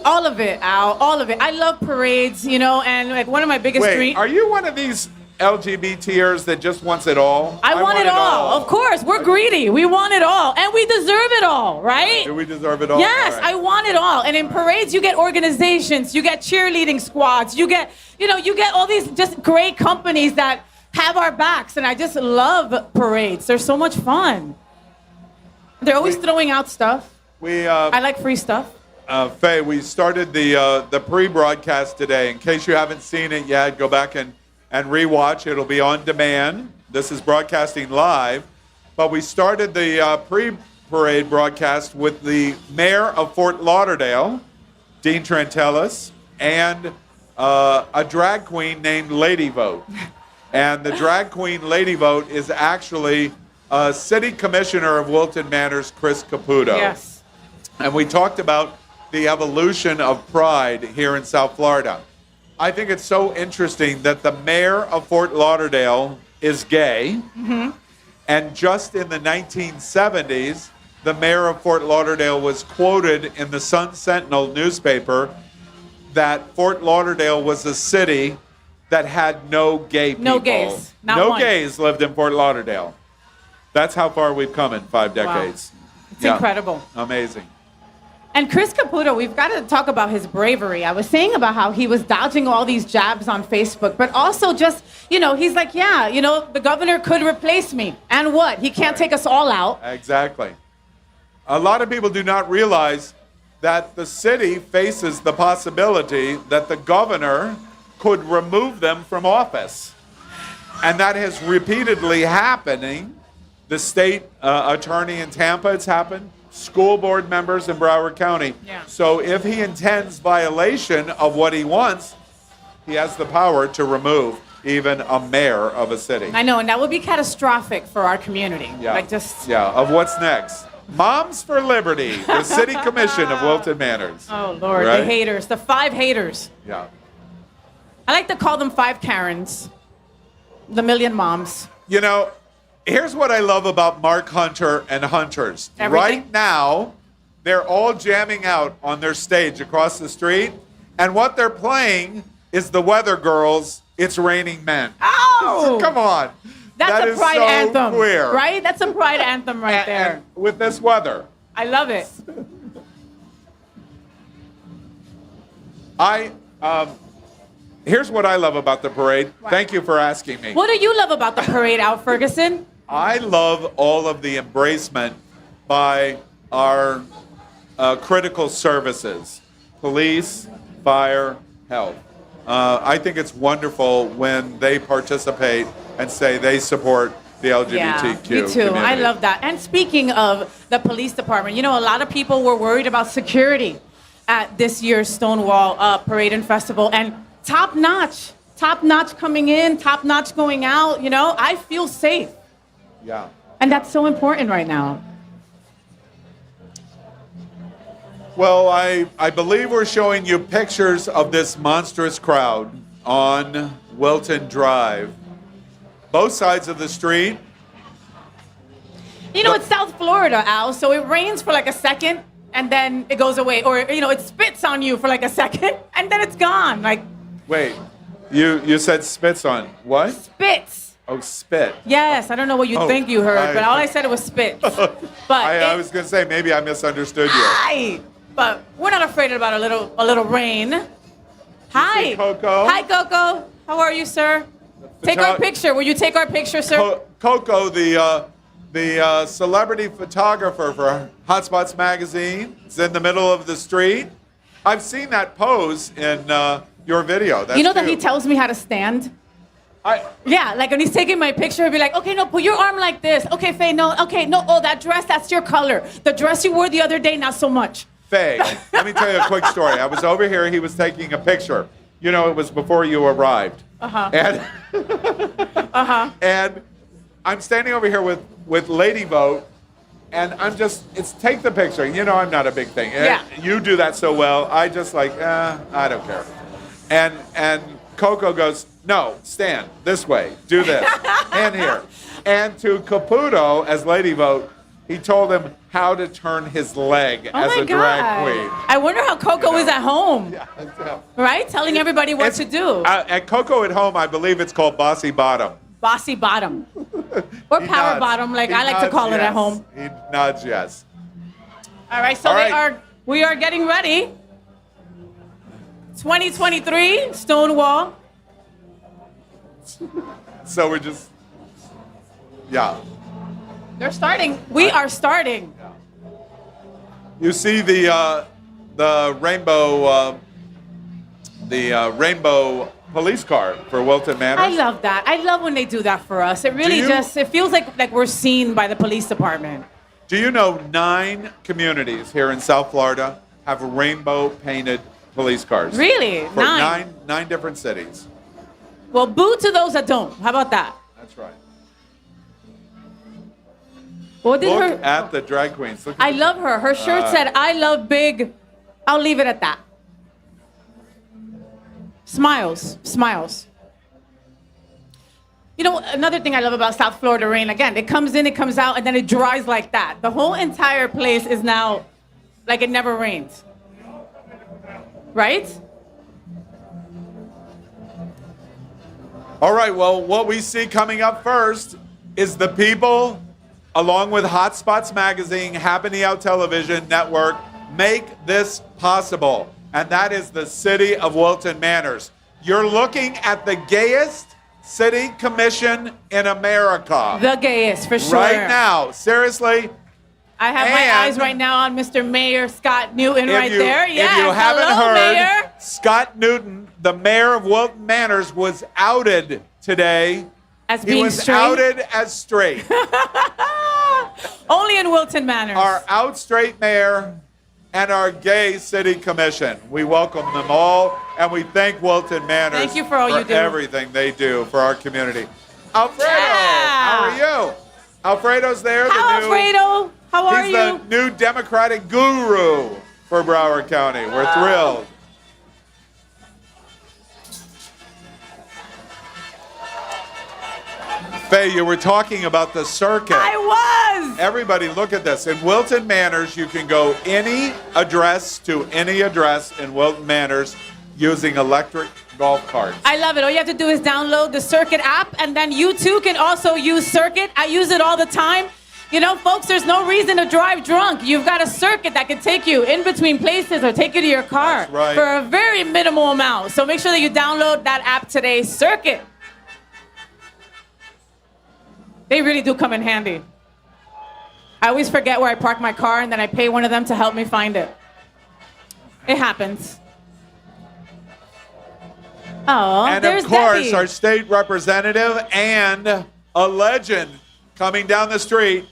All of it, Al. All of it. I love parades, and like one of my biggest Wait, dreams. are you one of these LGBTers that just wants it all? I want it all. Of course, we're greedy. We want it all, and we deserve it all, right? Do we deserve it all? Yes, All right. I want it all. And in parades, you get organizations, you get cheerleading squads, you get all these just great companies that have our backs, and I just love parades. They're so much fun. They're always throwing out stuff. I like free stuff. Faye, we started the pre-broadcast today. In case you haven't seen it yet, go back and rewatch. It'll be on demand. This is broadcasting live. But we started the pre-parade broadcast with the mayor of Fort Lauderdale, Dean Trantellis, and a drag queen named Lady Vote. And the drag queen Lady Vote is actually City Commissioner of Wilton Manors, Chris Caputo. Yes. And we talked about the evolution of pride here in South Florida. I think it's so interesting that the mayor of Fort Lauderdale is gay. Mm-hmm. And just in the 1970s, the mayor of Fort Lauderdale was quoted in the Sun Sentinel newspaper that Fort Lauderdale was a city that had no gay people. No gays. Not no one. gays lived in Fort Lauderdale. That's how far we've come in 5 decades. It's incredible. Amazing. And Chris Caputo, we've got to talk about his bravery. I was saying about how he was dodging all these jabs on Facebook, but also just, he's like, the governor could replace me. And what? He can't take us all out. Exactly. A lot of people do not realize that the city faces the possibility that the governor could remove them from office. And that has repeatedly happening. The state attorney in Tampa, it's happened. School board members in Broward County. Yeah. So if he intends violation of what he wants, he has the power to remove even a mayor of a city. I know, and that would be catastrophic for our community. Yeah. Of what's next? Moms for Liberty, the city commission of Wilton Manors. Oh, Lord, Right? the haters, the 5 haters. Yeah. I like to call them 5 Karens, the million moms. Here's what I love about Mark Hunter and Hunters. Everything? Right now, they're all jamming out on their stage across the street, and what they're playing is the Weather Girls' It's Raining Men. Oh! Come on. That's That a is pride so anthem, queer. right? That's a pride anthem right there. And with this weather. I love it. Here's what I love about the parade. Thank you for asking me. What do you love about the parade, Al Ferguson? I love all of the embracement by our critical services, police, fire, health. I think it's wonderful when they participate and say they support the LGBTQ me too. community. I love that. And speaking of the police department, a lot of people were worried about security at this year's Stonewall Parade and Festival, and top notch coming in, top notch going out. I feel safe. Yeah. And that's so important right now. Well, I believe we're showing you pictures of this monstrous crowd on Wilton Drive. Both sides of the street. You know, it's South Florida, Al, so it rains for like a second and then it goes away. Or, you know, it spits on you for like a second and then it's gone. Like, Wait, you said spits on what? spits. Oh, spit. Yes, I don't know what you think you heard, but all I said was spit. But I was going to say, maybe I misunderstood you. Hi, but we're not afraid about a little rain. Hi, Coco? Hi, Coco. How are you, sir? Take our picture. Will you take our picture, sir? Coco, the celebrity photographer for Hotspots magazine, is in the middle of the street. I've seen that pose in your video. That's you know that cute. he tells me how to stand? Yeah, like when he's taking my picture, he'll be like, okay, no, put your arm like this. Okay, Faye, no, oh, that dress, that's your color. The dress you wore the other day, not so much. Faye, let me tell you a quick story. I was over here, he was taking a picture. You know, it was before you arrived. Uh-huh. And, and I'm standing over here with Lady Vote, and it's take the picture. You know, I'm not a big thing. Yeah. You do that so well. I just like, I don't care. And Coco goes, no, stand this way, do this, and here. And to Caputo, as Lady Vote, he told him how to turn his leg as a drag queen. I wonder how Coco is at home. Yeah. Right? Telling everybody what to do. At Coco at home, I believe it's called Bossy Bottom. Bossy bottom. Or He power nods. bottom, like He I like to nods call it at yes. home. He nods yes. All right, so All right. we are getting ready. 2023, Stonewall. So we're just, yeah. They're starting. We are starting. You see the rainbow police car for Wilton Manors. I love that. I love when they do that for us. It really it feels like we're seen by the police department. Do you know 9 communities here in South Florida have rainbow painted police cars? Really? For 9? nine different cities. Well, boo to those that don't. How about that? That's right. What did Look her? at the drag queens. Look at I love her. Her shirt said, "I love big." I'll leave it at that. Smiles, smiles. You know, another thing I love about South Florida rain, again, it comes in, it comes out, and then it dries like that. The whole entire place is now like it never rains. Right? All right, well, what we see coming up first is the people, along with Hotspots Magazine, Happening Out Television Network, make this possible. And that is the city of Wilton Manors. You're looking at the gayest city commission in America. The gayest, for sure. Right now, seriously. I have my eyes right now on Mr. Mayor Scott Newton there. Yes, if you haven't hello, heard, Mayor. Scott Newton, the mayor of Wilton Manors, was outed today. As he being was straight? outed as straight. Only in Wilton Manors. Our out straight mayor and our gay city commission. We welcome them all, and we thank Wilton Manors Thank you for all you do. everything they do for our community. Alfredo, how are you? Alfredo's there. How, Alfredo? How are he's you? the new Democratic guru for Broward County. We're thrilled. Faye, you were talking about the circuit. I was. Everybody, look at this. In Wilton Manors, you can go any address to any address in Wilton Manors using electric golf carts. I love it. All you have to do is download the Circuit app, and then you too can also use Circuit. I use it all the time. You know, folks, there's no reason to drive drunk. You've got a Circuit that can take you in between places or take you to your car. That's right. For a very minimal amount. So make sure that you download that app today, Circuit. They really do come in handy. I always forget where I park my car, and then I pay one of them to help me find it. It happens. Oh, And there's of course, Debbie. our state representative and a legend coming down the street,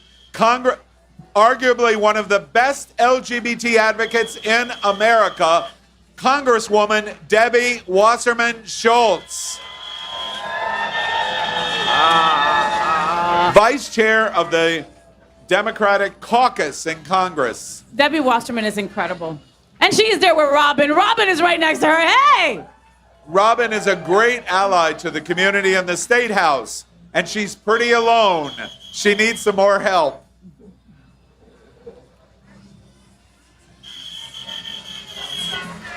arguably one of the best LGBT advocates in America, Congresswoman Debbie Wasserman Schultz. Vice Chair of the Democratic Caucus in Congress. Debbie Wasserman is incredible. And she is there with Robin. Robin is right next to her. Hey! Robin is a great ally to the community in the State House, and she's pretty alone. She needs some more help.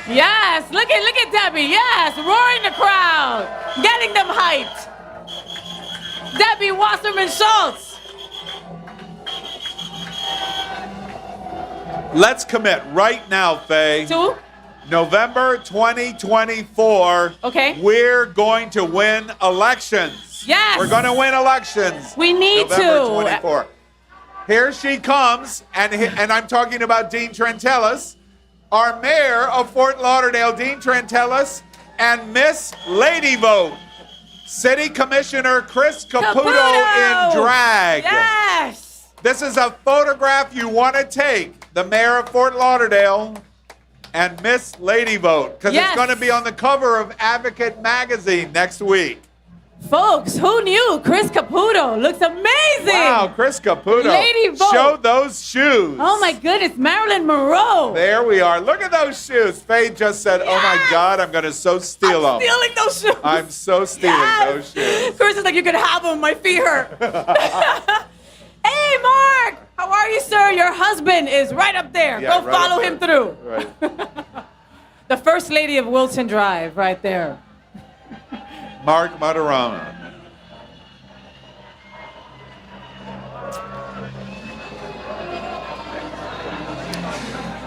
Yes, look at Debbie. Yes, roaring the crowd, getting them hyped. Debbie Wasserman Schultz. Let's commit right now, Faye. To? November 2024. Okay. We're going to win elections. Yes. We're going to win elections. We need November to. 24. Here she comes, and I'm talking about Dean Trentellis, our mayor of Fort Lauderdale, Dean Trentellis, and Miss Lady Vote, City Commissioner Chris Caputo in drag. Yes. This is a photograph you want to take. The mayor of Fort Lauderdale and Miss Lady Vote, because Yes. it's going to be on the cover of Advocate magazine next week. Folks, who knew? Chris Caputo looks amazing. Wow, Chris Caputo. Lady Vote. Show those shoes. Oh my goodness, Marilyn Monroe. There we are. Look at those shoes. Faye just said, oh my God, I'm going to so steal them. Stealing those shoes. I'm so stealing those shoes. Chris is like, you can have them. My feet hurt. Hey, Mark. How are you, sir? Your husband is right up there. Yeah, Go right follow up him there. through. Right. The first lady of Wilton Drive, right there. Mark Matarama.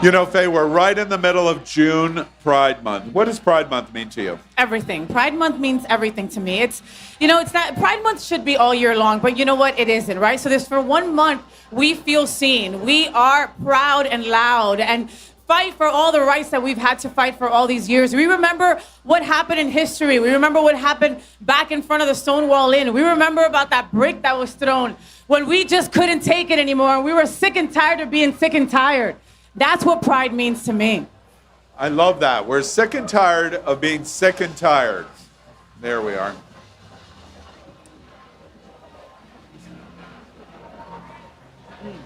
You know, Faye, we're right in the middle of June Pride Month. What does Pride Month mean to you? Everything. Pride Month means everything to me. It's not, Pride Month should be all year long, but you know what? It isn't, right? So this, for 1 month, we feel seen. We are proud and loud and fight for all the rights that we've had to fight for all these years. We remember what happened in history. We remember what happened back in front of the Stonewall Inn. We remember about that brick that was thrown when we just couldn't take it anymore. And we were sick and tired of being sick and tired. That's what pride means to me. I love that. We're sick and tired of being sick and tired. There we are.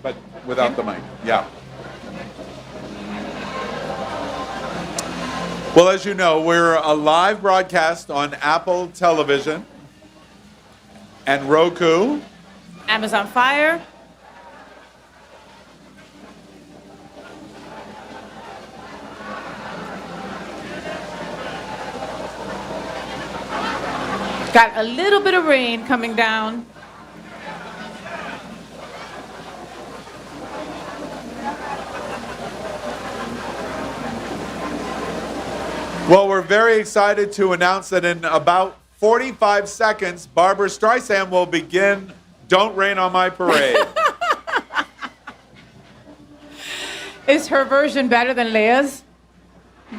But without the mic. Yeah. Well, as you know, we're a live broadcast on Apple Television and Roku. Amazon Fire. Got a little bit of rain coming down. Well, we're very excited to announce that in about 45 seconds, Barbara Streisand will begin Don't Rain on My Parade. Is her version better than Leah's?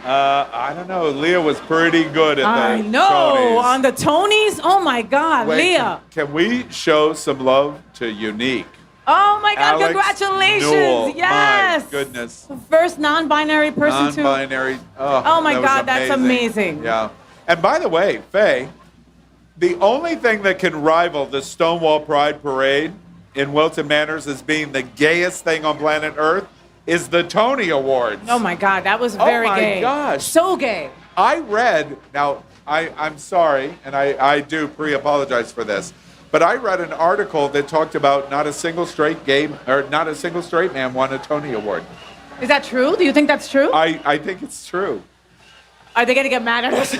I don't know. Leah was pretty good at the I know. Tonys. On the Tonys? Oh my God, Wait, Leah. Can we show some love to Unique? Oh my God, Alex congratulations. Newell. Yes. My goodness. The first non-binary person to. Non-binary. Oh my that was God, that's amazing. Yeah. And by the way, Faye, the only thing that can rival the Stonewall Pride Parade in Wilton Manors as being the gayest thing on planet Earth is the Tony Awards. Oh my God, that was very gay. Oh my gosh. So gay. I read, now I'm sorry, and I do pre-apologize for this, but I read an article that talked about not a single straight man won a Tony Award. Is that true? Do you think that's true? I think it's true. Are they going to get mad at us?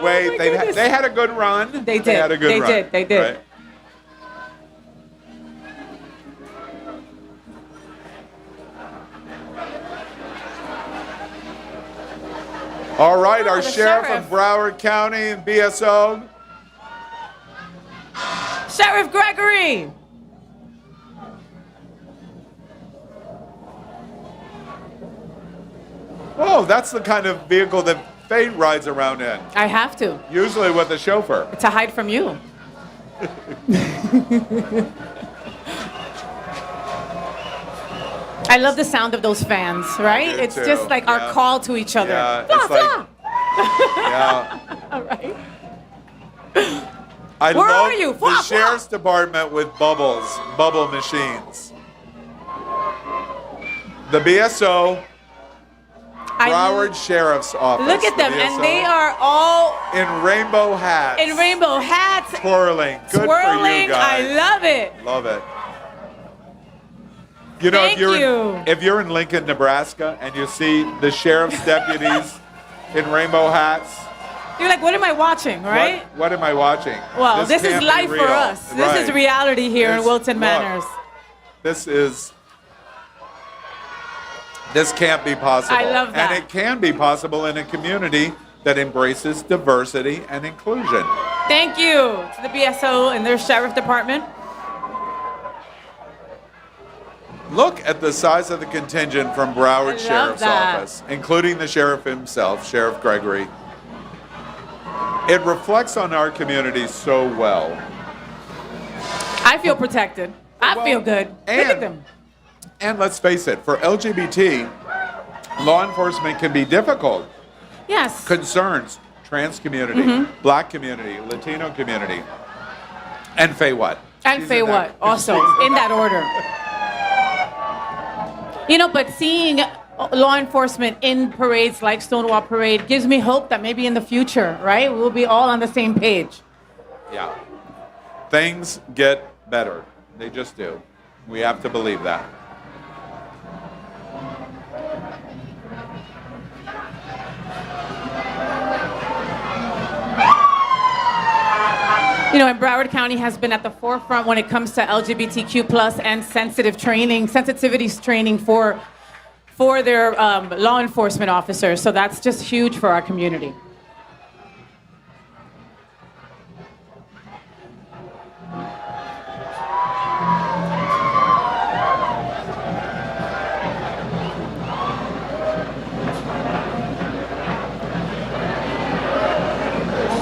Wait, my they goodness. had a good run. They did. They had a good run. They did. Right? All right, our the sheriff sheriff. of Broward County and BSO. Sheriff Gregory. Oh, that's the kind of vehicle that Faye rides around in, I have to. usually with a chauffeur. To hide from you. I love the sound of those fans, right? Me It's too, just like yeah. our call to each other. Yeah, Fla, it's like- fla. Yeah. All right. I Where love are you? the Fwa, fwa. sheriff's department with bubble machines. The BSO Broward Sheriff's Office. Look at them, the and BSO, they are all in rainbow hats. in rainbow hats, Twirling. Good twirling. for you guys. I love it. Love it. You know, Thank you. if you're in Lincoln, Nebraska, and you see the sheriff's deputies in rainbow hats, You're like, what am I watching, right? what am I watching? Well, this is can't be life for real. us. This Right. is reality here in This- Wilton look, Manors. This can't be possible. I love that. And it can be possible in a community that embraces diversity and inclusion. Thank you to the BSO and their sheriff department. Look at the size of the contingent from Broward Sheriff's that. Office, including the sheriff himself, Sheriff Gregory. It reflects on our community so well. I feel protected. I feel good. Look at them. And let's face it, for LGBT, law enforcement can be difficult. Yes. Concerns, trans community, black community, Latino community, and FayWhat. And FayWhat, also, in that order. You know, but seeing law enforcement in parades like Stonewall Parade gives me hope that maybe in the future, right, we'll be all on the same page. Yeah. Things get better. They just do. We have to believe that. You know, and Broward County has been at the forefront when it comes to LGBTQ plus and sensitivities training for their law enforcement officers. So that's just huge for our community.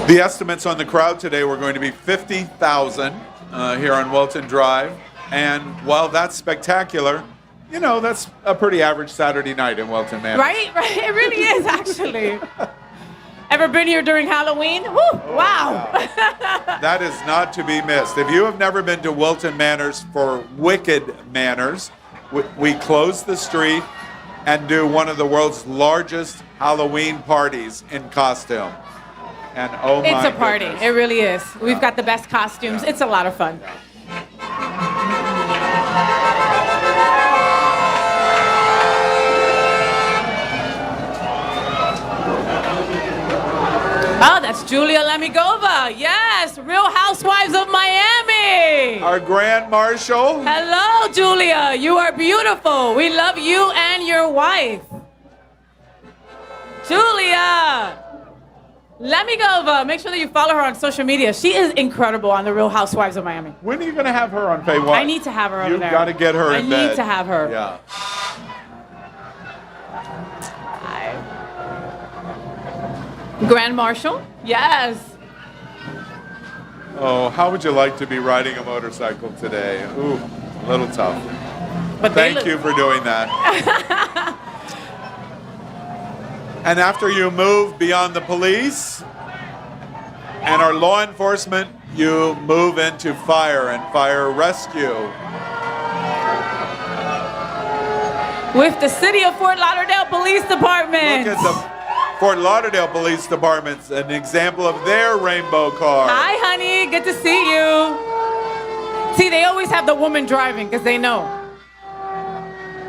The estimates on the crowd today were going to be 50,000 here on Wilton Drive. And while that's spectacular, you know, that's a pretty average Saturday night in Wilton Manors. Right? It really is, actually. Ever been here during Halloween? Woo, wow. That is not to be missed. If you have never been to Wilton Manors for Wicked Manors, we close the street and do one of the world's largest Halloween parties in costume. And oh my It's a party. goodness. It really is. We've got the best costumes. It's a lot of fun. Oh, that's Julia Lamigova. Yes, Real Housewives of Miami. Our Grand Marshal. Hello, Julia. You are beautiful. We love you and your wife. Julia Lamigova. Make sure that you follow her on social media. She is incredible on The Real Housewives of Miami. When are you going to have her on FayWhat? I need to have her over there. You've got to get her in bed. I need to have her. Yeah. Grand Marshal? Yes. Oh, how would you like to be riding a motorcycle today? Ooh, a little tough. But Thank you for doing that. And after you move beyond the police and our law enforcement, you move into fire and fire rescue. With the City of Fort Lauderdale Police Department. Look at the Fort Lauderdale Police Department's an example of their rainbow car. Hi, honey. Good to see you. See, they always have the woman driving because they know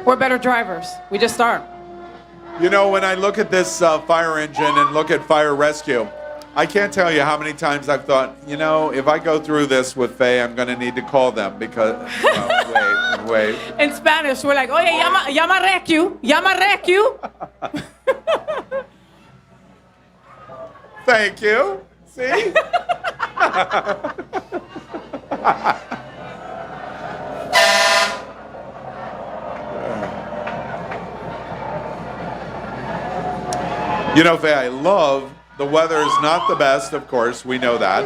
we're better drivers. We just are. You know, when I look at this fire engine and look at fire rescue, I can't tell you how many times I've thought, you know, if I go through this with Faye, I'm going to need to call them because, wait. In Spanish, we're like, oye, llama rescue. Llama rescue. Thank you. See? You know, Faye, I love the weather is not the best, of course, we know that,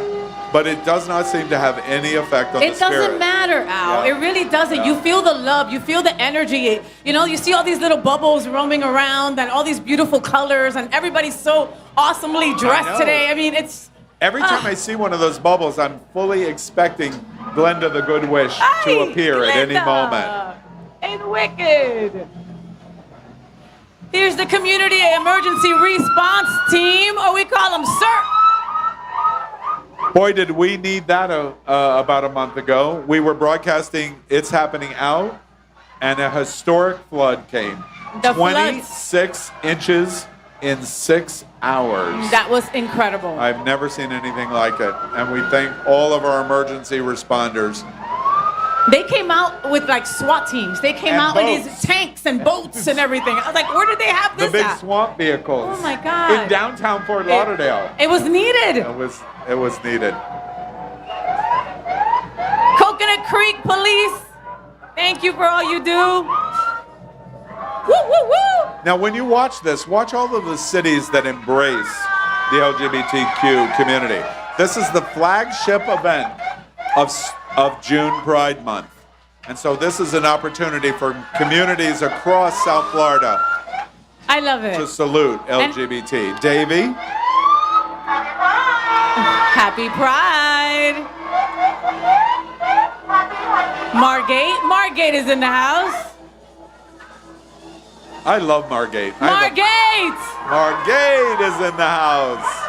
but it does not seem to have any effect on the It spirit. doesn't matter, Al. Yeah. It really doesn't. Yeah. You feel the love. You feel the energy. You know, you see all these little bubbles roaming around and all these beautiful colors, and everybody's so awesomely dressed know. today. I mean, it's... Every time I see one of those bubbles, I'm fully expecting Glenda the Good Wish to appear at any moment. Ain't wicked. Here's the Community Emergency Response Team, or we call them CERT. Boy, did we need that about a month ago. We were broadcasting It's Happening Out, and a historic flood came. The 26 inches in 6 hours. That was incredible. I've never seen anything like it. And we thank all of our emergency responders. They came out with like SWAT teams. They came And out with boats. these tanks and boats and everything. I was like, where did they have The this big at? swamp vehicles. Oh my God. In downtown Fort Lauderdale. It was needed. It was needed. Coconut Creek Police, thank you for all you do. Woo, woo, woo. Now, when you watch this, watch all of the cities that embrace the LGBTQ community. This is the flagship event of June Pride Month. And so this is an opportunity for communities across South Florida I love it. to salute LGBT. Davey? Happy Pride. Margate is in the house. I love Margate. Margate! Margate is in the house.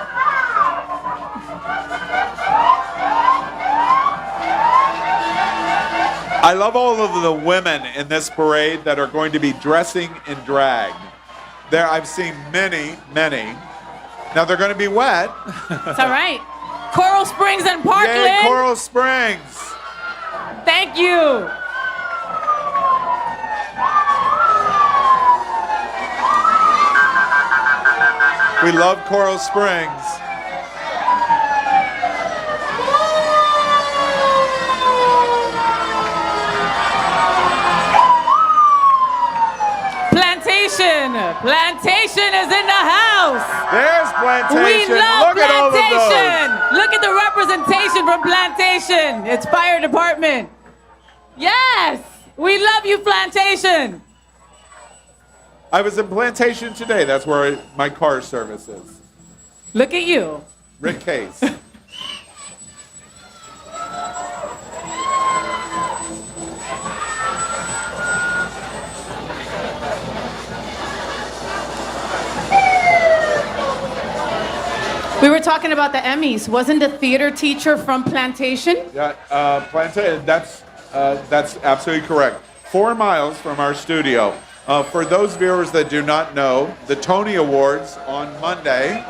I love all of the women in this parade that are going to be dressing in drag. I've seen many. Now they're going to be wet. It's all right. Coral Springs and Parkland. Yay, Coral Springs. Thank you. We love Coral Springs. Plantation is in the house. There's Plantation. We love Look at all of Plantation. those. Look at the representation from Plantation. It's fire department. Yes, we love you, Plantation. I was in Plantation today. That's where my car service is. Look at you. Rick Case. We were talking about the Emmys. Wasn't the theater teacher from Plantation? Yeah, Plantation. That's absolutely correct. 4 miles from our studio. For those viewers that do not know, the Tony Awards on Monday.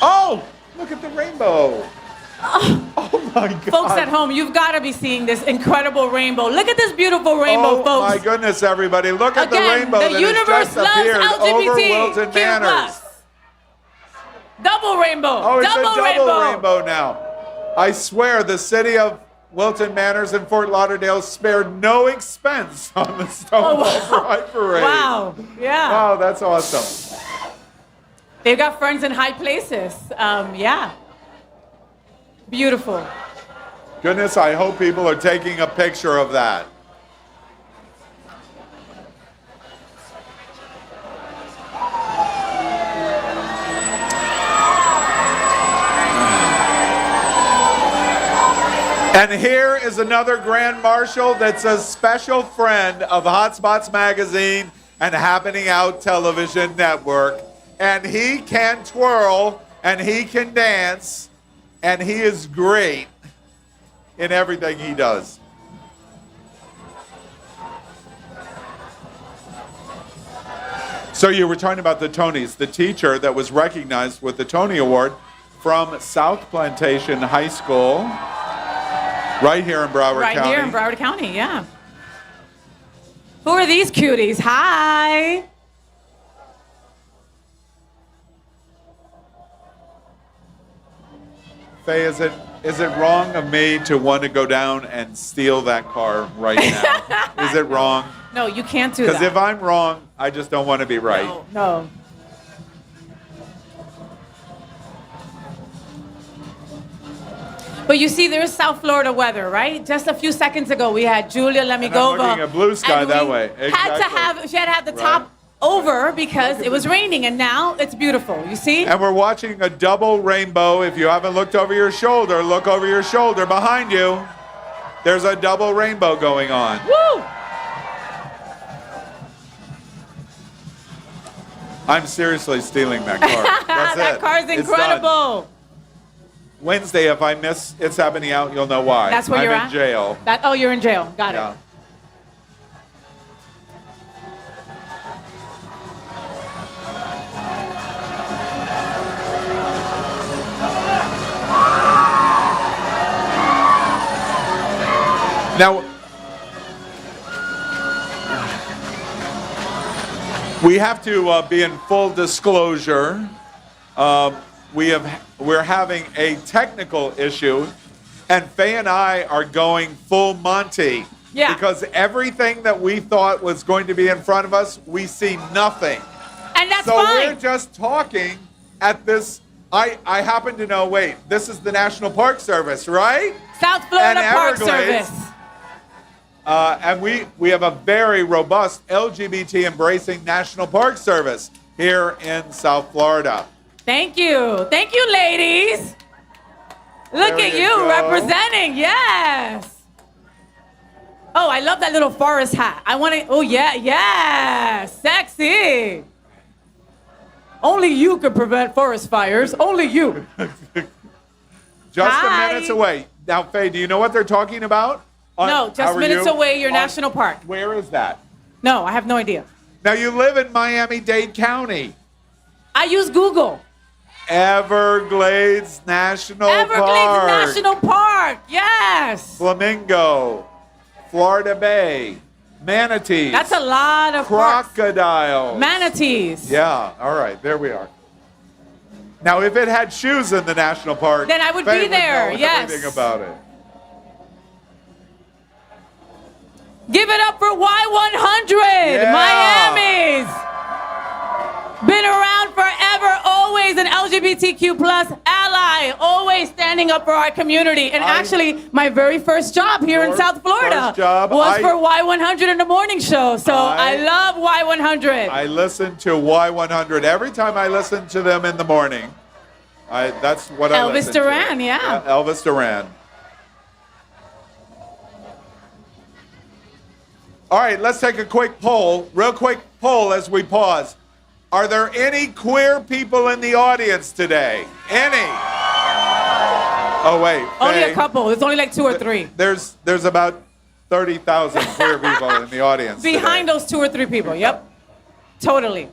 Oh, look at the rainbow. Oh my God. Folks at home, you've got to be seeing this incredible rainbow. Look at this beautiful rainbow, Oh my folks. goodness, everybody. Look at Again, the rainbow the that universe has just appeared loves over LGBT. Wilton Q+. Manors. Double rainbow. Oh, it's double a double rainbow now. I swear the city of Wilton Manors and Fort Lauderdale spared no expense on the Stonewall Pride Parade. Wow. Yeah. Wow, that's awesome. They've got friends in high places. Yeah. Beautiful. Goodness, I hope people are taking a picture of that. And here is another Grand Marshal that's a special friend of Hotspots Magazine and Happening Out Television Network. And he can twirl and he can dance and he is great in everything he does. So you were talking about the Tonys, the teacher that was recognized with the Tony Award from South Plantation High School. Right here in Broward County. Right here in Broward County, yeah. Who are these cuties? Hi. Faye, is it wrong of me to want to go down and steal that car right now? Is it wrong? No, you can't do that. Because if I'm wrong, I just don't want to be right. No. But you see, there's South Florida weather, right? Just a few seconds ago, we had Julia Lemigova. And I'm looking at blue sky and that we way. She had to have the top over because it was raining, and now it's beautiful. You see? And we're watching a double rainbow. If you haven't looked over your shoulder, look over your shoulder behind you. There's a double rainbow going on. Woo! I'm seriously stealing that car. That's That it. car's It's done. incredible. Wednesday, if I miss It's Happening Out, you'll know why. That's where I'm you're in at? jail. Oh, you're in jail. Got Yeah. it. Now, we have to be in full disclosure. We're having a technical issue, and Faye and I are going full Monty. Yeah. Because everything that we thought was going to be in front of us, we see nothing. And that's So fine. we're just talking at this. I happen to know, wait, this is the National Park Service, right? South Florida And Park Everglades. Service. And we have a very robust LGBT embracing National Park Service here in South Florida. Thank you. Thank you, ladies. Look There at you you go. representing. Yes. Oh, I love that little forest hat. I want to. Oh, yeah. Yeah. Sexy. Only you can prevent forest fires. Only you. Just Hi. a minutes away. Now, Faye, do you know what they're talking about? No, just how are minutes you? away, your On- national park. Where is that? No, I have no idea. Now, you live in Miami-Dade County. I use Google. Everglades National Everglades Park. National Park. Yes. Flamingo. Florida Bay. Manatees. That's a lot of parks. Crocodiles. Manatees. Yeah, all right, there we are. Now, if it had shoes in the national park, Then I would Faye be there, know yes. everything about it. Give it up for Y100, Yeah. Miami's. Been around forever, always an LGBTQ plus ally, always standing up for our community. And actually, my very first job here in Your South Florida first job, was for Y100 in the morning show. So I love Y100. I listen to Y100 every time I listen to them in the morning. That's what I Elvis listen to. Duran, yeah. Elvis Duran. All right, let's take a quick poll, real quick poll as we pause. Are there any queer people in the audience today? Any? Oh, wait. Only Faye, a couple. It's only like 2 or 3. There's about 30,000 queer people in the audience Behind today. those 2 or 3 people. Yep. Totally.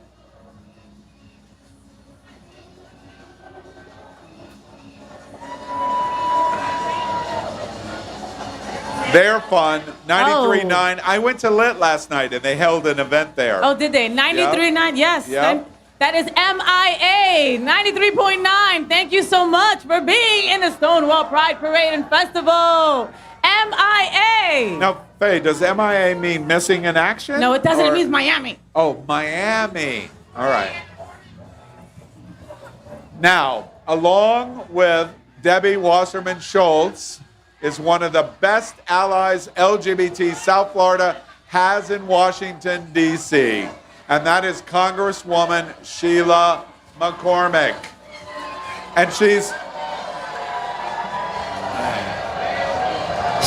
They're fun. 93.9. I went to Lit last night and they held an event there. Oh, did they? 93.9, yes. Yep. That is MIA 93.9. Thank you so much for being in the Stonewall Pride Parade and Festival. MIA. Now, Faye, does MIA mean missing in action? No, it doesn't. It Or- means Miami. Oh, Miami. All right. Now, along with Debbie Wasserman Schultz, is one of the best allies LGBT South Florida has in Washington, D.C., and that is Congresswoman Sheila McCormick. And she's...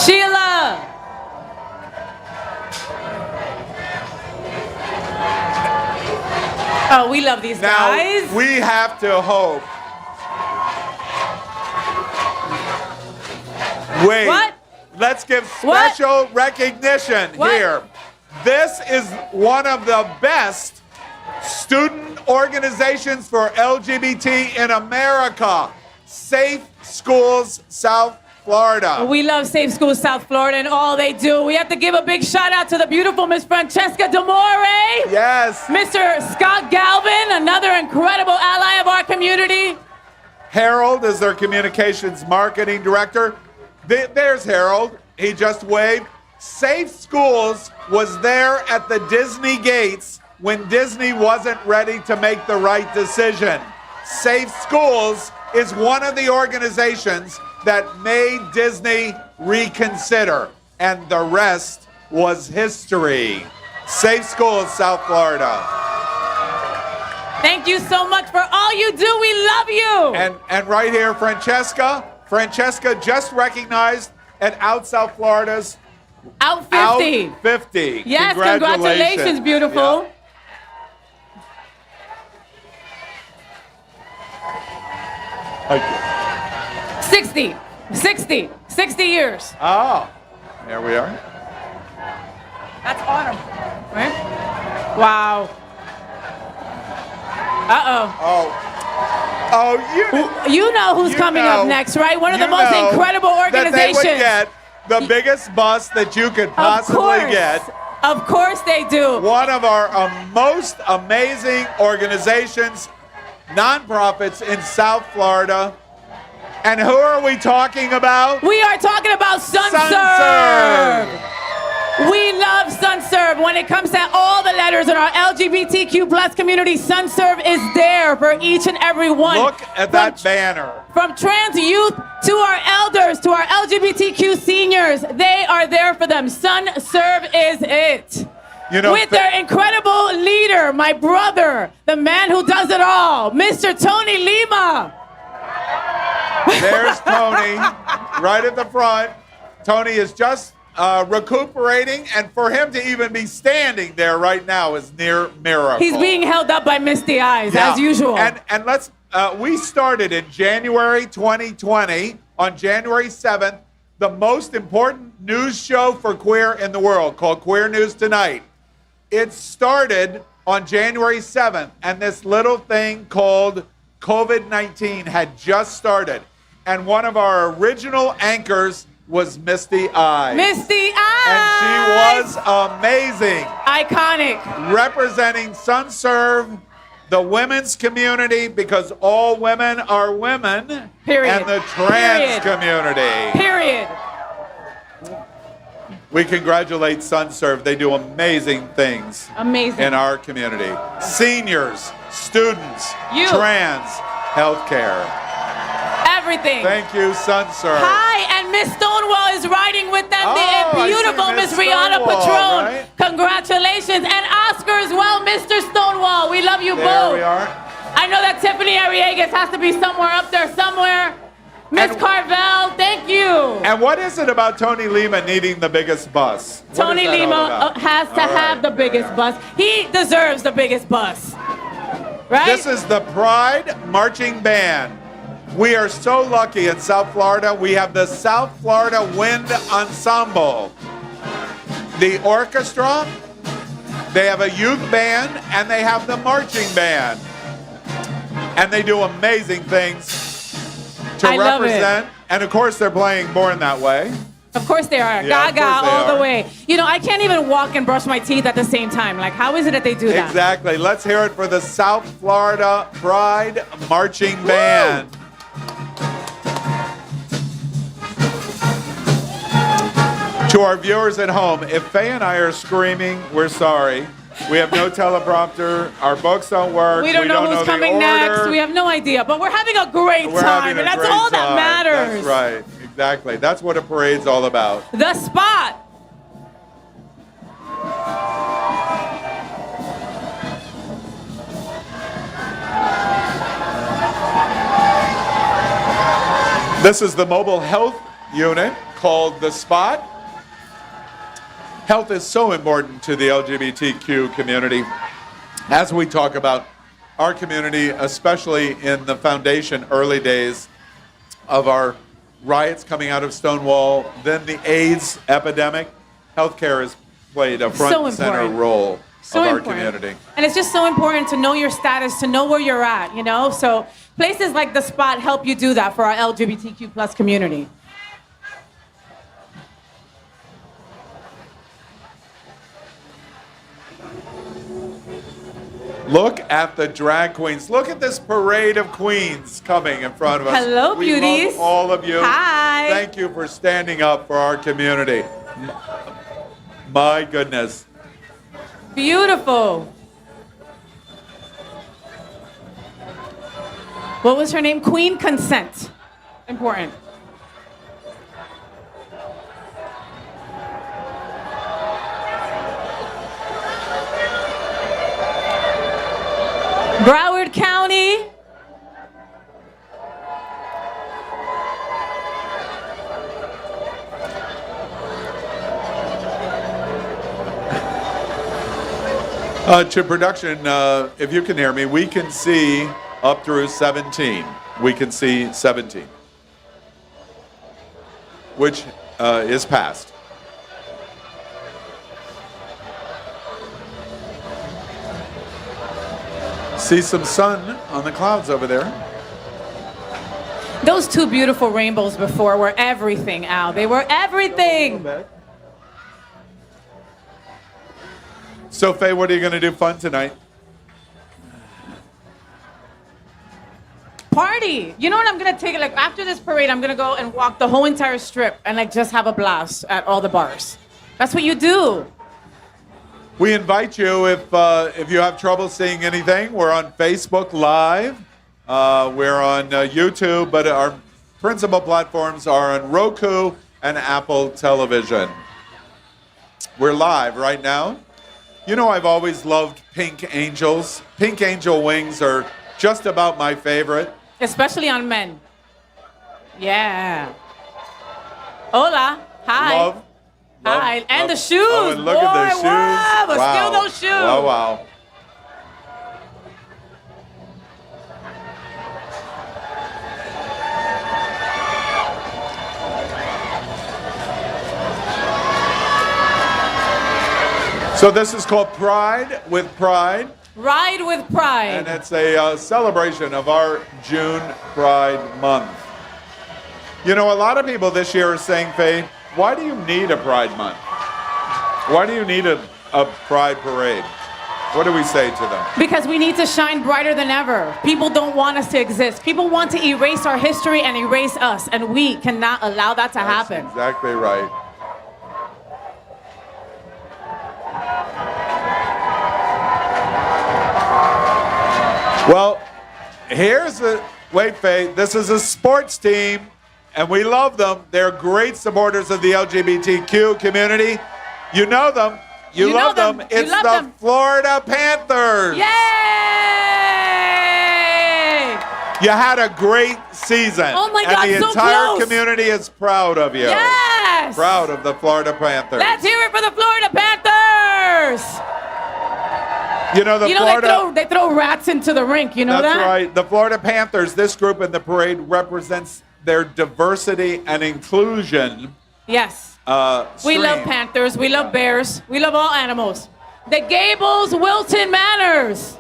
Sheila. Oh, we love these Now, guys. we have to hope. Wait. What? Let's give What? special recognition What? here. This is one of the best student organizations for LGBT in America. Safe Schools South Florida. We love Safe Schools South Florida and all they do. We have to give a big shout out to the beautiful Miss Francesca D'Amore. Yes. Mr. Scott Galvin, another incredible ally of our community. Harold is their communications marketing director. There's Harold. He just waved. Safe Schools was there at the Disney gates when Disney wasn't ready to make the right decision. Safe Schools is one of the organizations that made Disney reconsider, and the rest was history. Safe Schools, South Florida. Thank you so much for all you do. We love you. And right here, Francesca just recognized at Out South Florida's Out 50. Out 50. Yes, congratulations, beautiful. Yeah. Thank you. 60 years. Oh, there we are. That's autumn, right? Wow. Uh-oh. You know who's coming up next, right? One of the most incredible organizations. That they would get the biggest bus that you could possibly get. Of course they do. One of our most amazing organizations, nonprofits in South Florida. And who are we talking about? We are talking about SunServe. We love SunServe. When it comes to all the letters in our LGBTQ plus community, SunServe is there for each and every one. Look at that banner. From trans youth to our elders, to our LGBTQ seniors, they are there for them. SunServe is it. With their incredible leader, my brother, the man who does it all, Mr. Tony Lima. There's Tony, right at the front. Tony is just recuperating, and for him to even be standing there right now is near miracle. He's being held up by misty eyes, as usual. And let's, we started in January 2020, on January 7th, the most important news show for queer in the world, called Queer News Tonight. It started on January 7th, and this little thing called COVID-19 had just started. And one of our original anchors was Misty Eyes. Misty Eyes! And she was amazing. Iconic. Representing SunServe, the women's community, because all women are women. Period. And the trans community. Period. We congratulate SunServe. They do amazing things. Amazing. In our community. Seniors, students, trans, healthcare. Everything. Thank you, SunServe. Hi, and Miss Stonewall is riding with them. The beautiful Miss Rihanna Patron. Right? Congratulations. And Oscar as well, Mr. Stonewall. We love you both. There we are. I know that Tiffany Arriagas has to be somewhere up there somewhere. Miss Carvel, thank you. And what is it about Tony Lima needing the biggest bus? Tony Lima has to have the biggest bus. He deserves the biggest bus. Right? This is the Pride Marching Band. We are so lucky in South Florida. We have the South Florida Wind Ensemble. The orchestra, they have a youth band, and they have the marching band. And they do amazing things to represent. And of course, they're playing Born That Way. Of course they are. Yeah, Gaga all the way. You know, I can't even walk and brush my teeth at the same time. Like, how is it that they do that? Exactly. Let's hear it for the South Florida Pride Marching Band. To our viewers at home, if Faye and I are screaming, we're sorry. We have no teleprompter. Our books don't work. We don't know who's coming next. We have no idea. But we're having a great time, and that's all that matters. That's right. Exactly. That's what a parade's all about. The Spot. This is the mobile health unit called The Spot. Health is so important to the LGBTQ community. As we talk about our community, especially in the foundation early days of our riots coming out of Stonewall, then the AIDS epidemic, healthcare has played a front and center role of our community. And it's just so important to know your status, to know where you're at, you know? So places like The Spot help you do that for our LGBTQ plus community. Look at the drag queens. Look at this parade of queens coming in front of us. Hello, beauties. We love all of you. Hi. Thank you for standing up for our community. My goodness. Beautiful. What was her name? Queen Consent. Important. Broward County. To production, if you can hear me, we can see up through 17. we can see 17, which is passed. See some sun on the clouds over there. Those two beautiful rainbows before were everything, Al. They were everything. So, Faye, what are you going to do fun tonight? Party. You know what I'm going to take? Like, after this parade, I'm going to go and walk the whole entire strip and, like, just have a blast at all the bars. That's what you do. We invite you, if you have trouble seeing anything, we're on Facebook Live. We're on YouTube, but our principal platforms are on Roku and Apple Television. We're live right now. You know, I've always loved pink angels. Pink angel wings are just about my favorite. Especially on men. Yeah. Hola. Hi. Love. Hi. And love. the shoes. Oh, and look at the shoes. Wow. But Wow. still those shoes. Wow, wow. So this is called Pride with Pride. Ride with pride. And it's a celebration of our June Pride Month. You know, a lot of people this year are saying, Faye, why do you need a Pride Month? Why do you need a Pride Parade? What do we say to them? Because we need to shine brighter than ever. People don't want us to exist. People want to erase our history and erase us, and we cannot allow that to happen. Exactly right. Well, wait, Faye, this is a sports team, and we love them. They're great supporters of the LGBTQ community. You know them. You love them. It's the Florida Panthers. Yay! You had a great season. Oh my God, and the so entire close. community is proud of you. Yes! Proud of the Florida Panthers. Let's hear it for the Florida Panthers! You know, Florida... they throw rats into the rink, you know that? That's right. The Florida Panthers, this group in the parade represents their diversity and inclusion. Yes. We love Panthers. We love bears. We love all animals. The Gables Wilton Manors.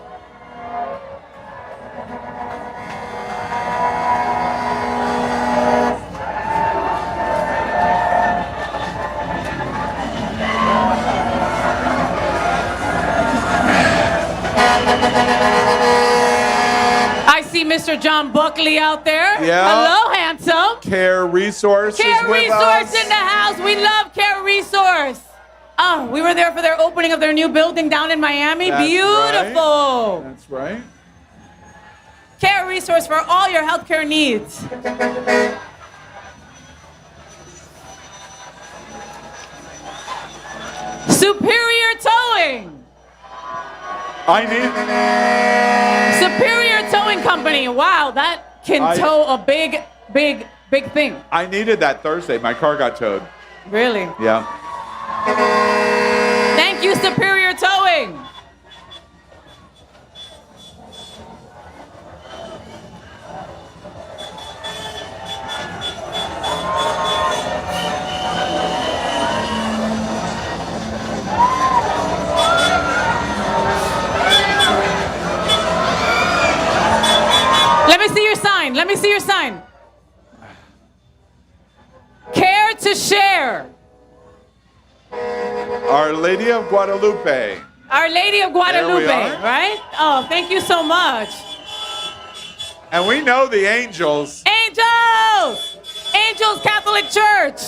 I see Mr. John Buckley out there. Yeah. Hello, handsome. Care Resources Care with Resource us. in the house. We love Care Resource. Oh, we were there for their opening of their new building down in Miami. That's Beautiful. Right. That's right. Care Resource for all your healthcare needs. Superior Towing. Superior Towing Company. Wow, that can tow a big thing. I needed that Thursday. My car got towed. Really? Yeah. Thank you, Superior Towing. Let me see your sign. Let me see your sign. Care to share. Our Lady of Guadalupe. Our Lady of Guadalupe, There we are. right? Oh, thank you so much. And we know the Angels. Angels! Angels Catholic Church.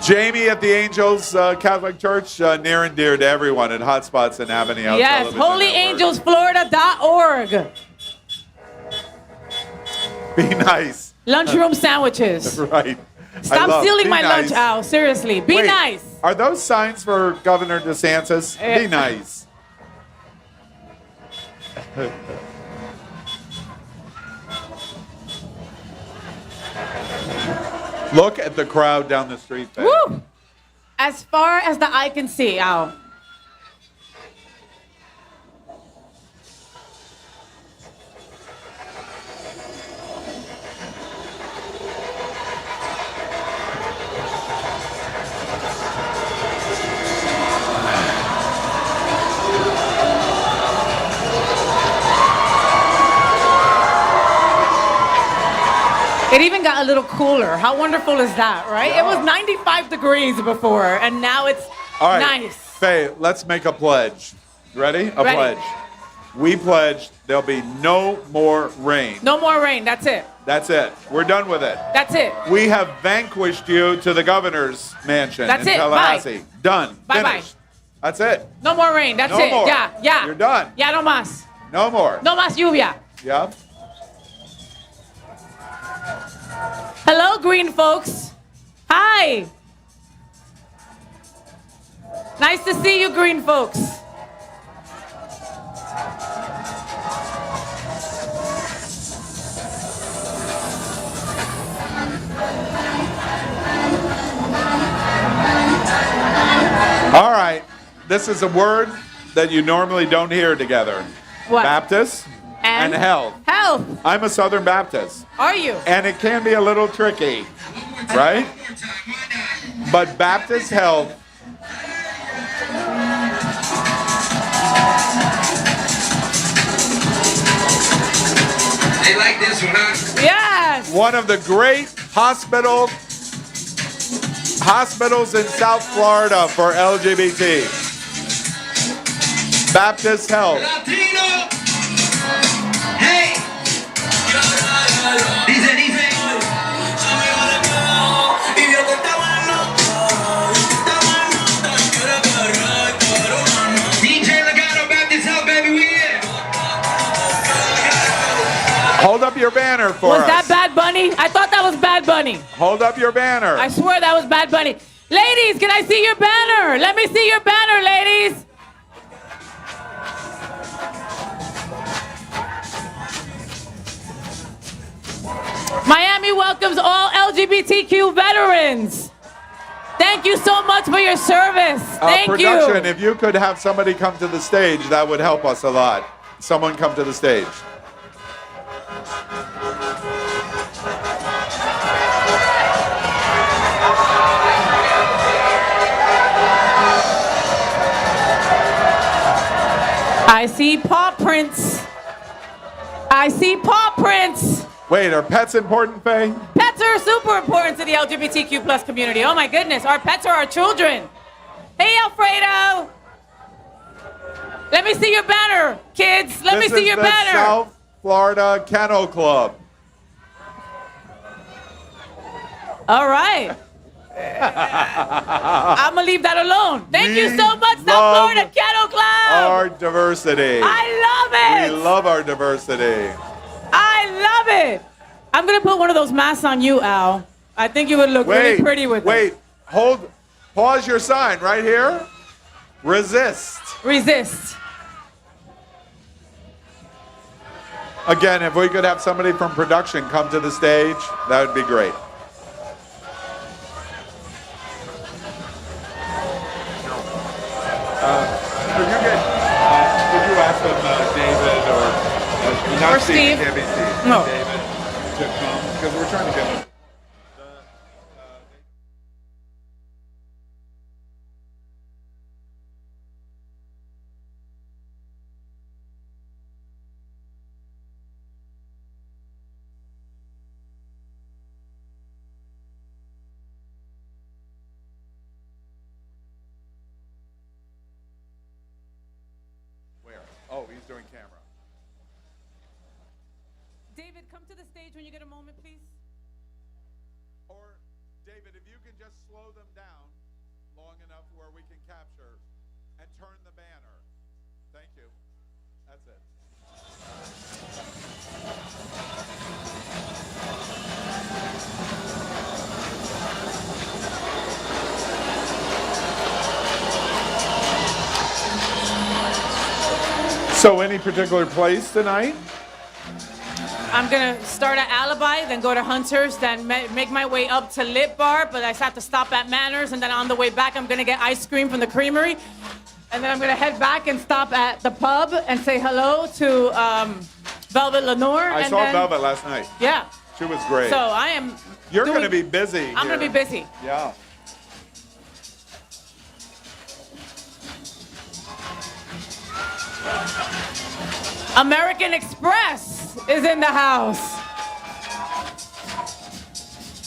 Jamie at the Angels Catholic Church, near and dear to everyone at Hotspots and Avenue. Yes, holyangelsflorida.org. Be nice. Lunchroom sandwiches. Right. Stop stealing Be my nice. lunch, Al. Seriously. Be Wait, nice. Are those signs for Governor DeSantis? Be nice. Look at the crowd down the street, Faye. Woo! As far as the eye can see, Al. It even got a little cooler. How wonderful is that, right? Yeah. It was 95 degrees before, and now it's All right, nice. Faye, let's make a pledge. Ready? A Ready. pledge. We pledge there'll be no more rain. No more rain. That's it. That's it. We're done with it. That's it. We have vanquished you to the governor's mansion That's in it. Tallahassee. Done. Bye-bye. Finished. That's it. No more rain. That's No it. more. Yeah. You're done. Ya no más. No more. No más lluvia. Yeah. Hello, green folks. Hi. Nice to see you, green folks. All right. This is a word that you normally don't hear together. What? Baptist and health. Health. I'm a Southern Baptist. Are you? And it can be a little tricky, right? But Baptist health. They like this one, huh? Yes. One of the great hospitals in South Florida for LGBT. Baptist Health. Latino. Hey. Dice. DJ Legato, Baptist Health, baby, we in. Hold up your banner for Was us. that Bad Bunny? I thought that was Bad Bunny. Hold up your banner. I swear that was Bad Bunny. Ladies, can I see your banner? Let me see your banner, ladies. Miami welcomes all LGBTQ veterans. Thank you so much for your service. Thank Production, you. if you could have somebody come to the stage, that would help us a lot. Someone come to the stage. I see paw prints. I see paw prints. Wait, are pets important, Faye? Pets are super important to the LGBTQ plus community. Oh my goodness, our pets are our children. Hey, Alfredo. Let me see your banner, kids. Let me see your This is the banner. South Florida Kennel Club. All right. I'm gonna leave that alone. Thank you so much, South love Florida Kennel Club. Our diversity. I love it. We love our diversity. I love it. I'm gonna put one of those masks on you, Al. I think you would look really pretty with it. Pause your sign right here. Resist. Resist. Again, if we could have somebody from production come to the stage, that would be great. Could you ask them, David or Or Steve? Can't be Steve. No. David to come because we're trying to get. Where? Oh, he's doing camera. David, come to the stage when you get a moment, please. Or, David, if you can just slow them down long enough where we can capture and turn the banner. Thank you. That's it. So, any particular place tonight? I'm gonna start at Alibi, then go to Hunter's, then make my way up to Lit Bar, but I have to stop at Manners, and then on the way back, I'm gonna get ice cream from the creamery, and then I'm gonna head back and stop at the pub and say hello to Velvet Lenore. I saw Velvet last night. Yeah. She was great. So I am. You're going to be busy. I'm gonna be busy. Yeah. American Express is in the house.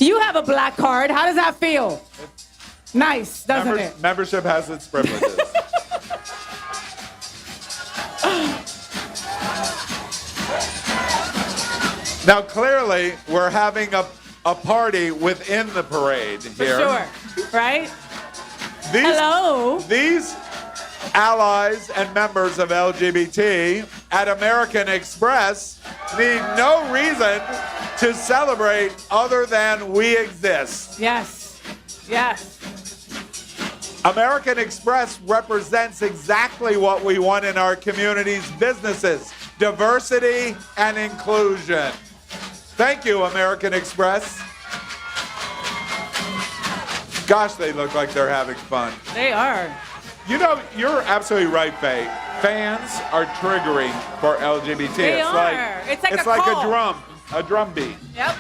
You have a black card. How does that feel? Nice, doesn't it? Membership has its privileges. Now, clearly, we're having a party within the parade here. For sure, right? Hello. These allies and members of LGBT at American Express need no reason to celebrate other than we exist. Yes. Yes. American Express represents exactly what we want in our community's businesses: diversity and inclusion. Thank you, American Express. Gosh, they look like they're having fun. They are. You know, you're absolutely right, Faye. Fans are triggering for LGBT. They are. It's like a call. A drum beat. Yep.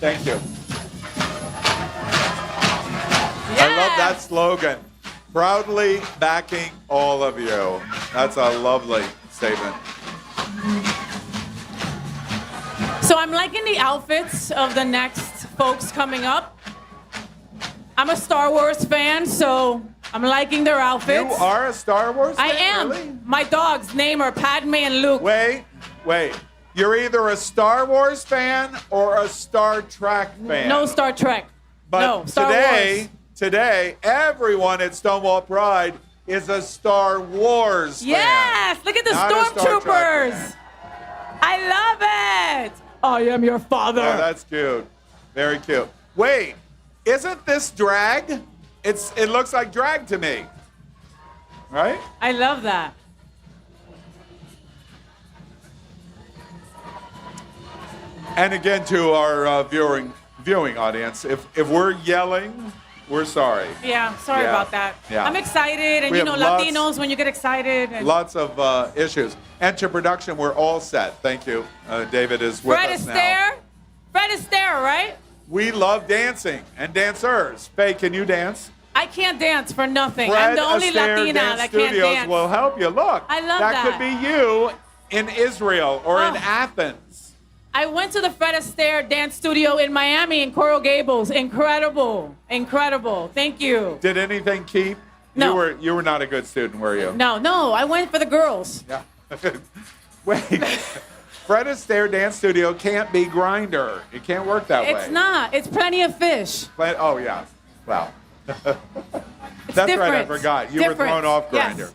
Thank you. I love that slogan. Proudly backing all of you. That's a lovely statement. So I'm liking the outfits of the next folks coming up. I'm a Star Wars fan, so I'm liking their outfits. You are a Star Wars fan? I am. Really? My dogs' name are Padme and Luke. Wait. You're either a Star Wars fan or a Star Trek fan. No Star Trek. But no, Star Wars. Today, everyone at Stonewall Pride is a Star Wars fan. Yes! Look at the stormtroopers! I love it! I am your father. Oh, that's cute. Very cute. Wait, isn't this drag? It looks like drag to me. Right? I love that. And again, to our viewing audience, if we're yelling, we're sorry. Yeah, sorry about that. Yeah. I'm excited, and We you know, have Latinos, when you get excited. And Lots of issues. And to production, we're all set. Thank you. David is with us now. Fred Astaire, right? We love dancing and dancers. Faye, can you dance? I can't dance for nothing. Fred I'm the only Astaire Latina Dance that can't Studios dance. will help you. Look, I love that. That could be you in Israel or in Athens. I went to the Fred Astaire Dance Studio in Miami in Coral Gables. Incredible. Incredible. Thank you. Did anything keep? No. You were not a good student, were you? No. I went for the girls. Yeah. Wait. Fred Astaire Dance Studio can't be Grinder. It can't work that way. It's not. It's Plenty of Fish. Oh, yeah. Wow. That's different. right. I forgot. You were thrown off Grinder. Yes.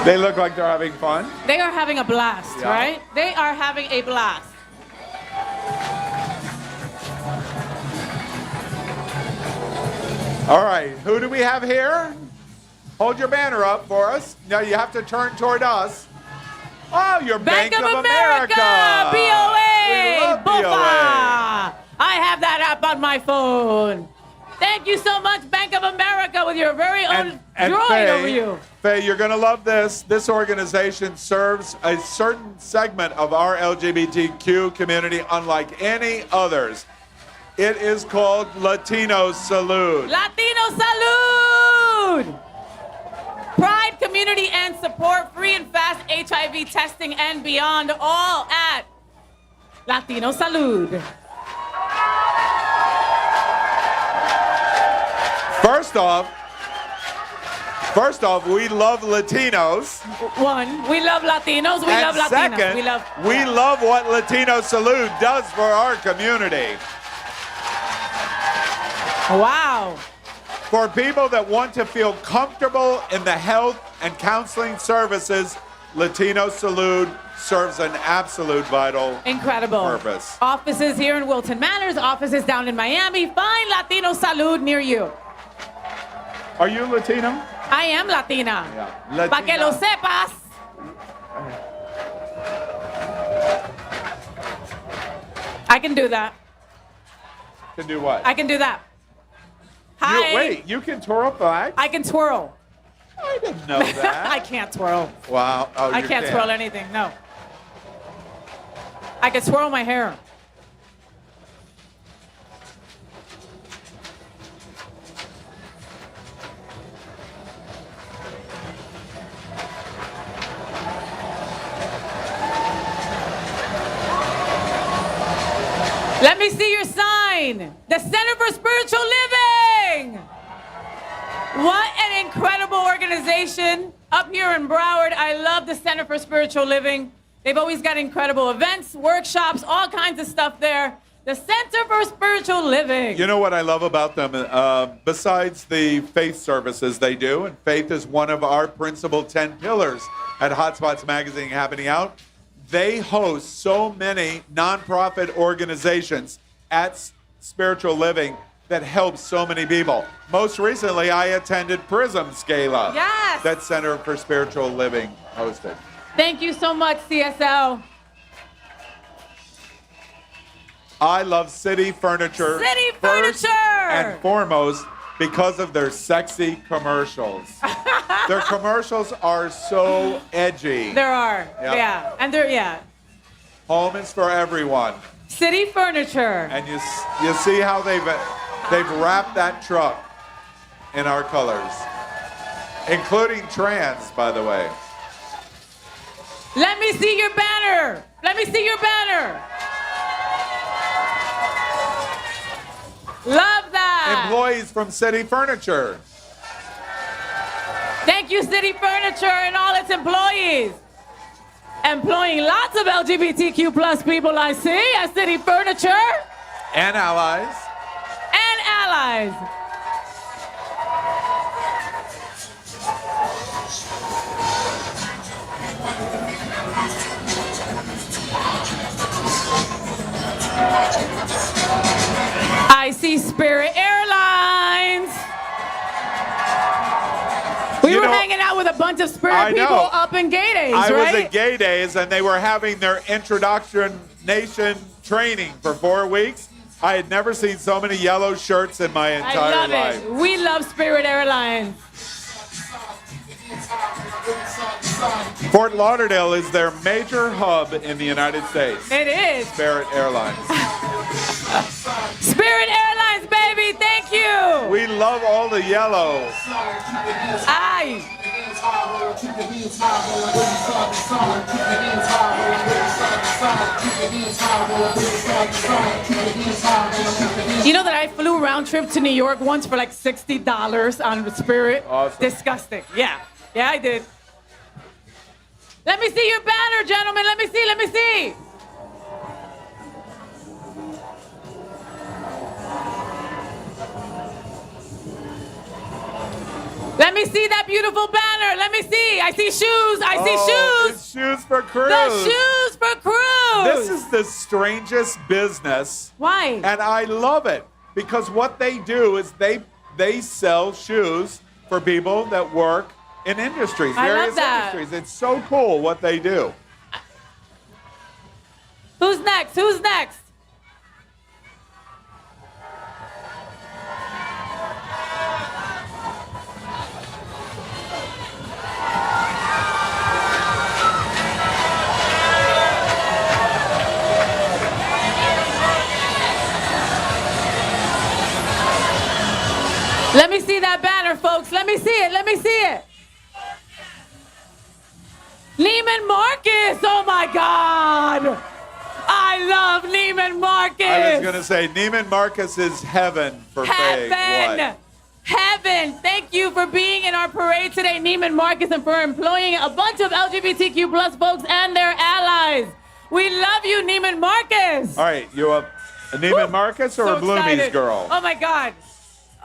They look like they're having fun. They are having a blast, Yeah. right? They are having a blast. All right, who do we have here? Hold your banner up for us. Now you have to turn toward us. Oh, you're Bank of America. BOA. We love BOA. BOA. I have that app on my phone. Thank you so much, Bank of America, with your very own droid over you. Faye, you're going to love this. This organization serves a certain segment of our LGBTQ community unlike any others. It is called Latino Salud. Latino Salud! Pride, community, and support, free and fast HIV testing and beyond, all at Latino Salud. First off, we love Latinos. One, we love Latinos. We love Latinas. Second, we love what Latino Salud does for our community. Wow. For people that want to feel comfortable in the health and counseling services, Latino Salud serves an absolute vital Incredible. purpose. Offices here in Wilton Manors, offices down in Miami. Find Latino Salud near you. Are you Latino? I am Latina. Yeah. Pa' que lo sepas. I can do that. Can do what? I can do that. Hi. Wait, you can twirl flags? I can twirl. I didn't know that. I can't twirl. Wow. Oh, I you can't twirl anything, no. I can twirl my hair. Let me see your sign. The Center for Spiritual Living. What an incredible organization up here in Broward. I love the Center for Spiritual Living. They've always got incredible events, workshops, all kinds of stuff there. The Center for Spiritual Living. You know what I love about them? Besides the faith services they do, and faith is one of our principal 10 pillars at Hotspots Magazine happening out, they host so many nonprofit organizations at Spiritual Living that helps so many people. Most recently, I attended Prism's Gala. Yes. That Center for Spiritual Living hosted. Thank you so much, CSL. I love City Furniture. City first Furniture! and foremost because of their sexy commercials. Their commercials are so edgy. There are, Yep. yeah. And they're, yeah. Home is for everyone. City Furniture. And you see how they've wrapped that truck in our colors, including trans, by the way. Let me see your banner. Let me see your banner. Love that. Employees from City Furniture. Thank you, City Furniture and all its employees. Employing lots of LGBTQ plus people I see at City Furniture. And allies. And allies. I see Spirit Airlines. We were hanging out with a bunch of Spirit people up in Gay Days, I right? was at Gay Days, and they were having their introduction nation training for 4 weeks. I had never seen so many yellow shirts in my entire life. It. We love Spirit Airlines. Fort Lauderdale is their major hub in the United States. It is. Spirit Airlines. Spirit Airlines, baby, thank you. We love all the yellow. Aye. You know that I flew round trip to New York once for like $60 on Spirit? Awesome. Disgusting. Yeah. Yeah, I did. Let me see your banner, gentlemen. Let me see. Let me see. Let me see that beautiful banner. Let me see. I see shoes. I see shoes. It's Shoes for Cruise. The Shoes for Cruise. This is the strangest business. Why? And I love it because what they do is they sell shoes for people that work in industries, I love various that. industries. It's so cool what they do. Who's next? Who's next? Let me see that banner, folks. Let me see it. Let me see it. Neiman Marcus. Oh, my God. I love Neiman Marcus. I was going to say, Neiman Marcus is heaven for FayWhat. Heaven. Thank you for being in our parade today, Neiman Marcus, and for employing a bunch of LGBTQ plus folks and their allies. We love you, Neiman Marcus. All right, you a Neiman Marcus or So a Bloomies excited. girl? Oh, my God.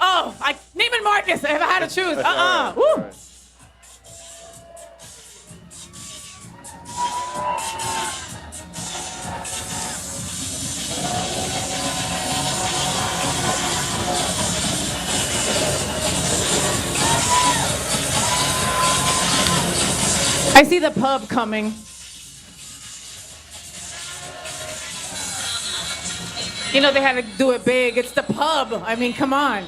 Oh, Neiman Marcus, if I had to choose. All right, Woo. all right. I see the pub coming. You know, they had to do it big. It's the pub. I mean, come on.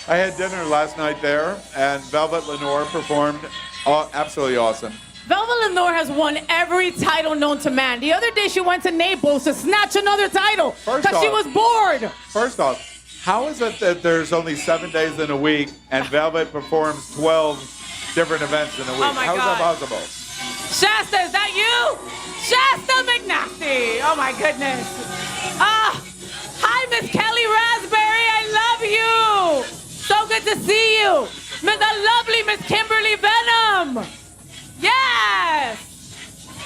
I had dinner last night there, and Velvet Lenore performed absolutely awesome. Velvet Lenore has won every title known to man. The other day she went to Naples to snatch another title because she was bored. First off, how is it that there's only 7 days in a week and Velvet performs 12 different events in a week? Oh my How is God. that possible? Shasta, is that you? Shasta McNasty. Oh my goodness. Hi, Miss Kelly Raspberry. I love you. So good to see you. The lovely Miss Kimberly Venom. Yes.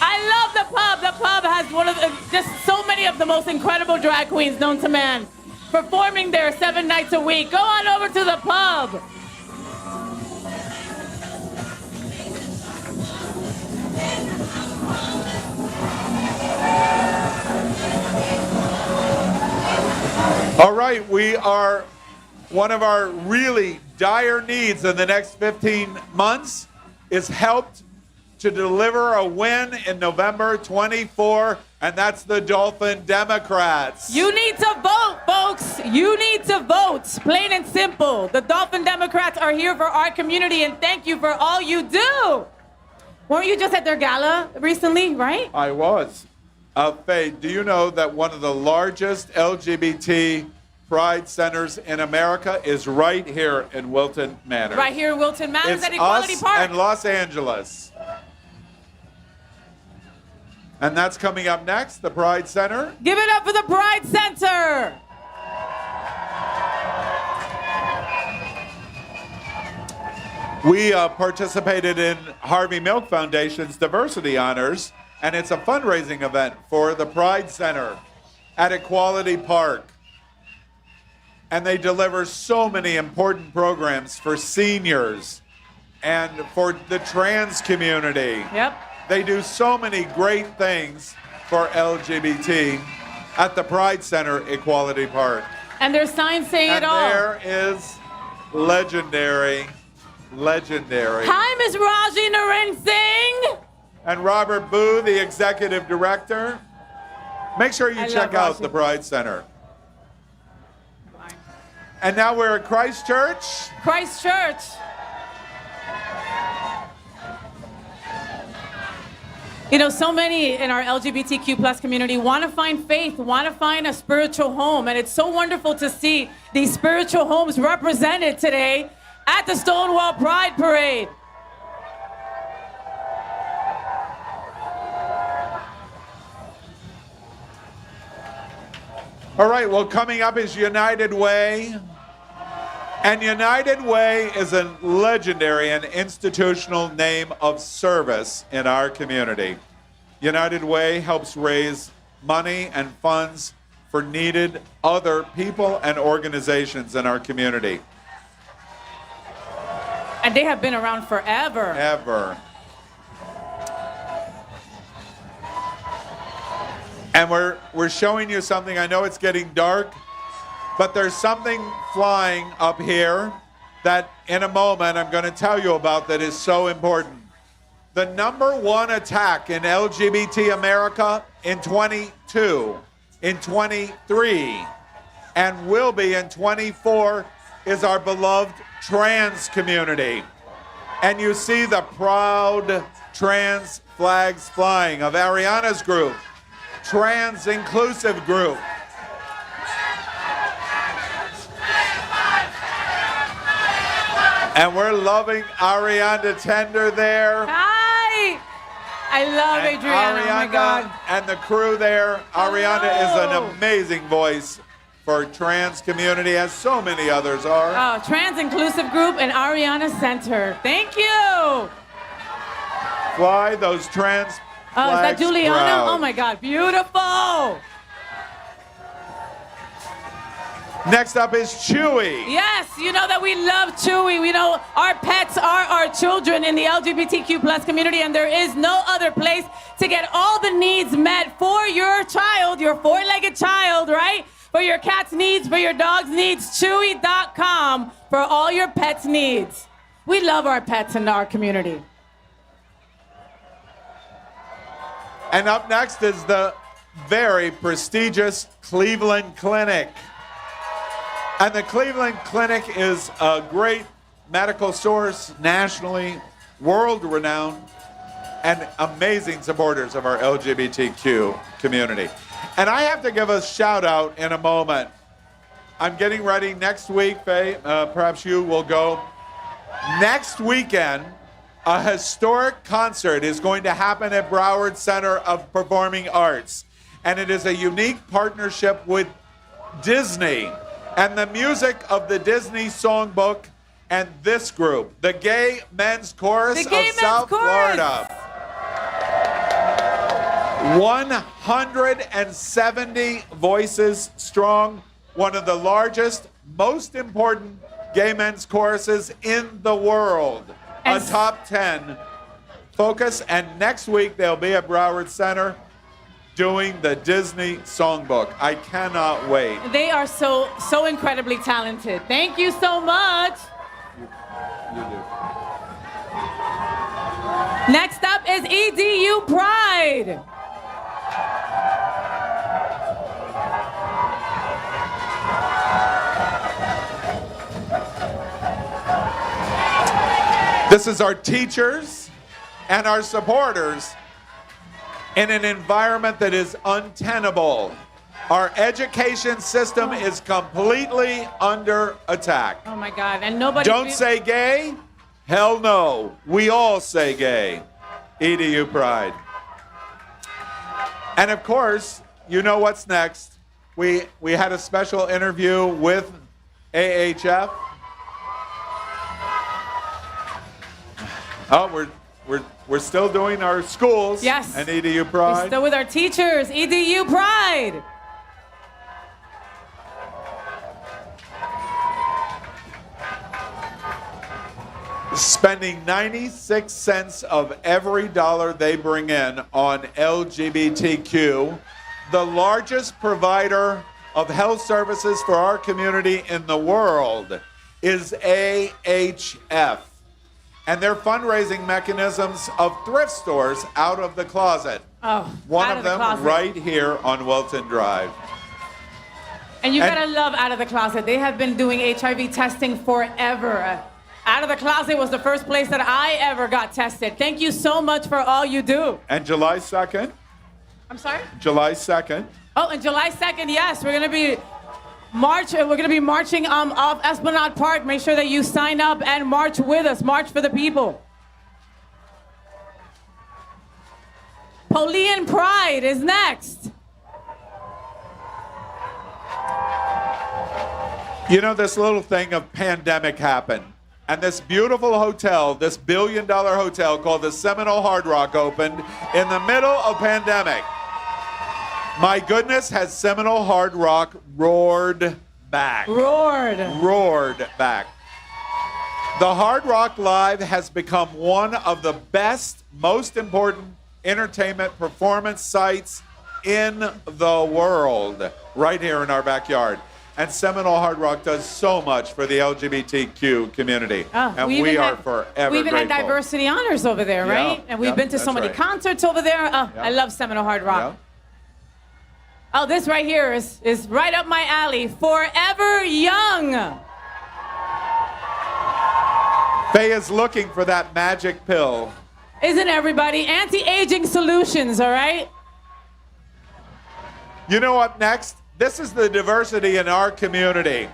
I love the pub. The pub has just so many of the most incredible drag queens known to man performing there 7 nights a week. Go on over to the pub. All right, one of our really dire needs in the next 15 months is helped to deliver a win in November 24, and that's the Dolphin Democrats. You need to vote, folks. You need to vote. Plain and simple. The Dolphin Democrats are here for our community, and thank you for all you do. Weren't you just at their gala recently, right? I was. Faye, do you know that one of the largest LGBT pride centers in America is right here in Wilton Manors? Right here in Wilton Manors It's at Equality us Park. and Los Angeles. And that's coming up next, the Pride Center. Give it up for the Pride Center. We participated in Harvey Milk Foundation's Diversity Honors, and it's a fundraising event for the Pride Center at Equality Park. And they deliver so many important programs for seniors and for the trans community. Yep. They do so many great things for LGBT at the Pride Center, Equality Park. And there's signs saying And it all. there is legendary. Hi, Miss Raji Naren Singh. And Robert Boo, the executive director. Make sure you I check love out Raji. the Pride Center. And now we're at Christchurch. Christchurch. You know, so many in our LGBTQ plus community want to find faith, want to find a spiritual home. And it's so wonderful to see these spiritual homes represented today at the Stonewall Pride Parade. All right, well, coming up is United Way. And United Way is a legendary and institutional name of service in our community. United Way helps raise money and funds for needed other people and organizations in our community. And they have been around forever. Ever. And we're showing you something. I know it's getting dark, but there's something flying up here that in a moment I'm going to tell you about that is so important. The #1 attack in LGBT America in 22, in 23, and will be in 24 is our beloved trans community. And you see the proud trans flags flying of Ariana's group, Trans Inclusive Group. And we're loving Ariana Tender there. Hi! I love And Adriana. Oh my God. and the crew there. Ariana is Hello. an amazing voice for trans community, as so many others are. Oh, Trans Inclusive Group and Ariana Center. Thank you. Fly those trans Oh, is that flags Juliana? proud. Oh my God, beautiful. Next up is Chewy. Yes, you know that we love Chewy. We know our pets are our children in the LGBTQ plus community, and there is no other place to get all the needs met for your child, your four-legged child, right? For your cat's needs, for your dog's needs, Chewy.com for all your pets' needs. We love our pets in our community. And up next is the very prestigious Cleveland Clinic. And the Cleveland Clinic is a great medical source, nationally, world-renowned, and amazing supporters of our LGBTQ community. And I have to give a shout out in a moment. I'm getting ready next week, Faye, perhaps you will go. Next weekend, a historic concert is going to happen at Broward Center of Performing Arts. And it is a unique partnership with Disney and the music of the Disney Songbook and this group, the Gay Men's Chorus of South Florida. 170 voices strong, one of the largest, most important gay men's choruses in the world. A top 10 focus, and next week they'll be at Broward Center doing the Disney Songbook. I cannot wait. They are so incredibly talented. Thank you so much. You do. Next up is EDU Pride. This is our teachers and our supporters in an environment that is untenable. Our education system is completely under attack. Oh my God, and nobody... Don't say gay? Hell no. We all say gay. EDU Pride. And of course, you know what's next. We had a special interview with AHF. Oh, we're still doing our schools. Yes. And EDU Pride. We're still with our teachers. EDU Pride. Spending 96 cents of every dollar they bring in on LGBTQ, the largest provider of health services for our community in the world is AHF. And their fundraising mechanisms of thrift stores out of the closet. Oh, One out of the them closet. right here on Wilton Drive. And you gotta love Out of the Closet. They have been doing HIV testing forever. Out of the Closet was the first place that I ever got tested. Thank you so much for all you do. And July 2nd? I'm sorry? July 2nd. Oh, and July 2nd, yes, we're gonna be marching off Esplanade Park. Make sure that you sign up and march with us. March for the people. Polian Pride is next. You know, this little thing of pandemic happened. And this beautiful hotel, this billion-dollar hotel called the Seminole Hard Rock opened in the middle of pandemic. My goodness, has Seminole Hard Rock roared back. Roared back. The Hard Rock Live has become one of the best, most important entertainment performance sites in the world, right here in our backyard. And Seminole Hard Rock does so much for the LGBTQ community. And we are forever We even had grateful. diversity honors over there, right? Yeah, And we've yeah, been to so that's many right. concerts over there. Oh, Yeah. I love Seminole Hard Rock. Yeah. Oh, this right here is right up my alley. Forever Young. Faye is looking for that magic pill. Isn't everybody? Anti-aging solutions, all right? You know up next? This is the diversity in our community.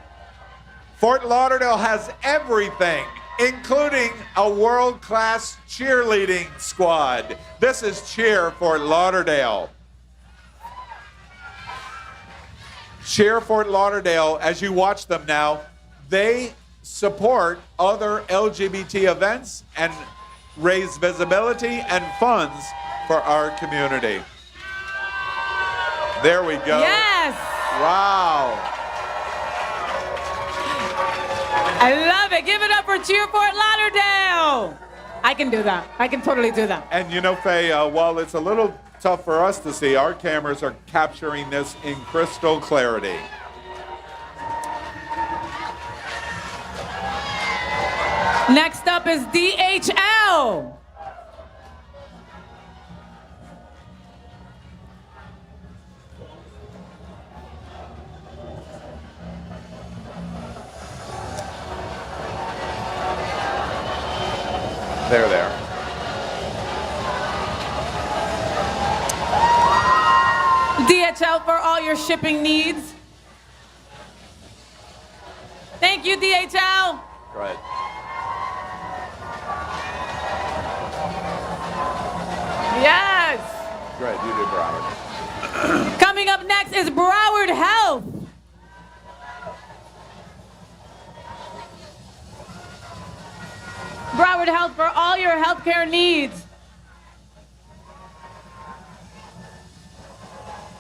Fort Lauderdale has everything, including a world-class cheerleading squad. This is Cheer Fort Lauderdale. Cheer Fort Lauderdale, as you watch them now, they support other LGBT events and raise visibility and funds for our community. There we go. Yes. Wow. I love it. Give it up for Cheer Fort Lauderdale. I can do that. I can totally do that. And you know, Faye, while it's a little tough for us to see, our cameras are capturing this in crystal clarity. Next up is DHL. They're there. DHL for all your shipping needs. Thank you, DHL. Right. Yes. Great, you did, Broward. Coming up next is Broward Health. Broward Health for all your healthcare needs.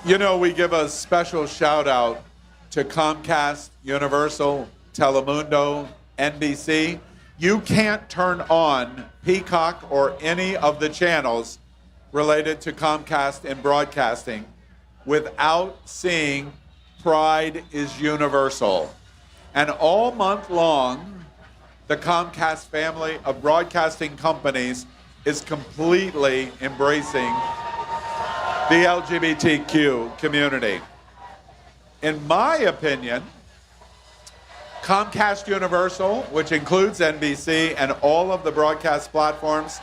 You know, we give a special shout out to Comcast, Universal, Telemundo, NBC. You can't turn on Peacock or any of the channels related to Comcast and broadcasting without seeing Pride is Universal. And all month long, the Comcast family of broadcasting companies is completely embracing the LGBTQ community. In my opinion, Comcast Universal, which includes NBC and all of the broadcast platforms,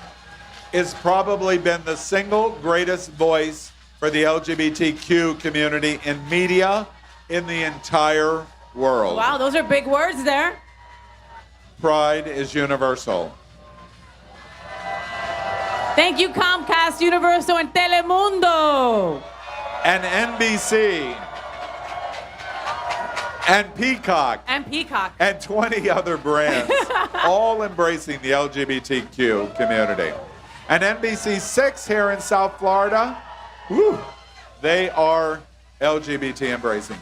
has probably been the single greatest voice for the LGBTQ community in media in the entire world. Wow, those are big words there. Pride is universal. Thank you, Comcast, Universal, and Telemundo. And NBC. And Peacock. And Peacock. And 20 other brands, all embracing the LGBTQ community. And NBC6 here in South Florida, whew, they are LGBT embracing.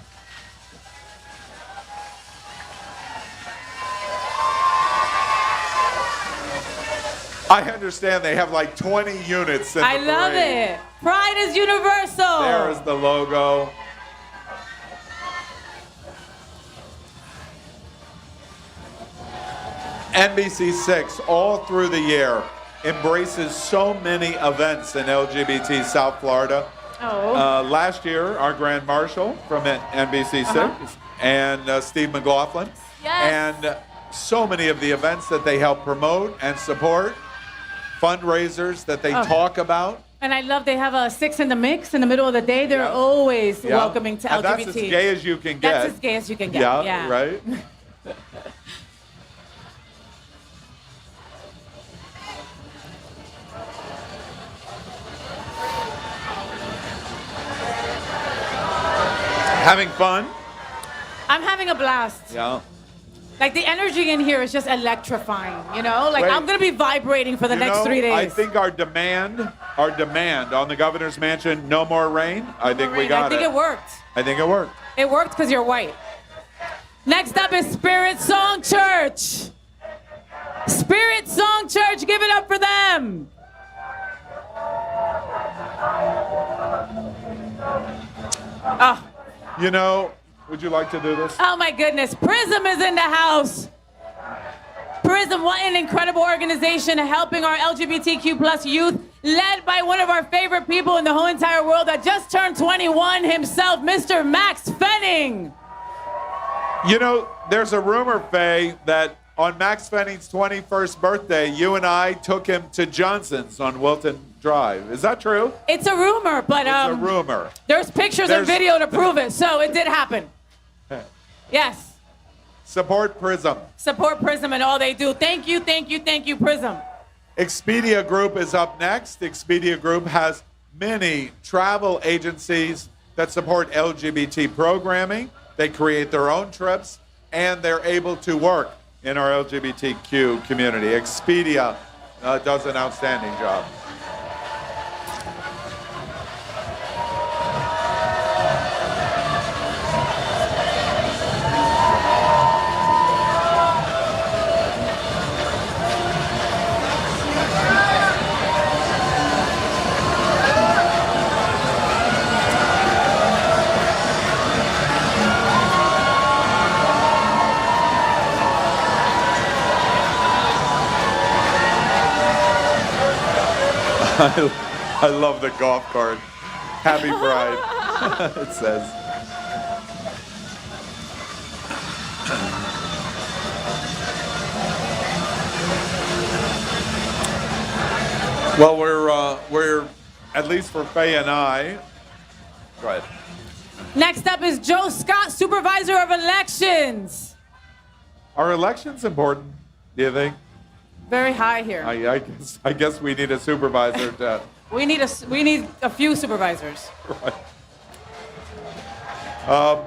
I understand they have like 20 units in the I love parade. it. Pride is universal. There is the logo. NBC6 all through the year embraces so many events in LGBT South Florida. Oh. Last year, our Grand Marshal from NBC6 and Steve McLaughlin. Yes. And so many of the events that they help promote and support, fundraisers that they talk about. And I love they have a 6 in the mix in the middle of the day. They're always welcoming to And LGBT. that's as gay as you can get. That's as gay as you can get. Yeah, right? Having fun? I'm having a blast. Yeah. Like the energy in here is just electrifying, you know? Like Wait. I'm gonna be vibrating for the next 3 days. I think our demand on the governor's mansion, no more rain. I think we got I think it worked. I think it worked. It worked because you're white. Next up is Spirit Song Church. Spirit Song Church, give it up for them. Oh. You know, would you like to do this? Oh my goodness, Prism is in the house. Prism, what an incredible organization helping our LGBTQ plus youth, led by one of our favorite people in the whole entire world that just turned 21 himself, Mr. Max Fenning. You know, there's a rumor, Faye, that on Max Fenning's 21st birthday, you and I took him to Johnson's on Wilton Drive. Is that true? It's a rumor, but It's a rumor. there's pictures and video to prove it, so it did happen. Yes. Support Prism. Support Prism and all they do. Thank you, thank you, thank you, Prism. Expedia Group is up next. Expedia Group has many travel agencies that support LGBT programming. They create their own trips, and they're able to work in our LGBTQ community. Expedia does an outstanding job. I love the golf cart. Happy Pride, it says. Well, we're at least for Faye and I. Go ahead. Next up is Joe Scott, Supervisor of Elections. Are elections important, do you think? Very high here. I guess we need a supervisor to... We need a few supervisors. Right.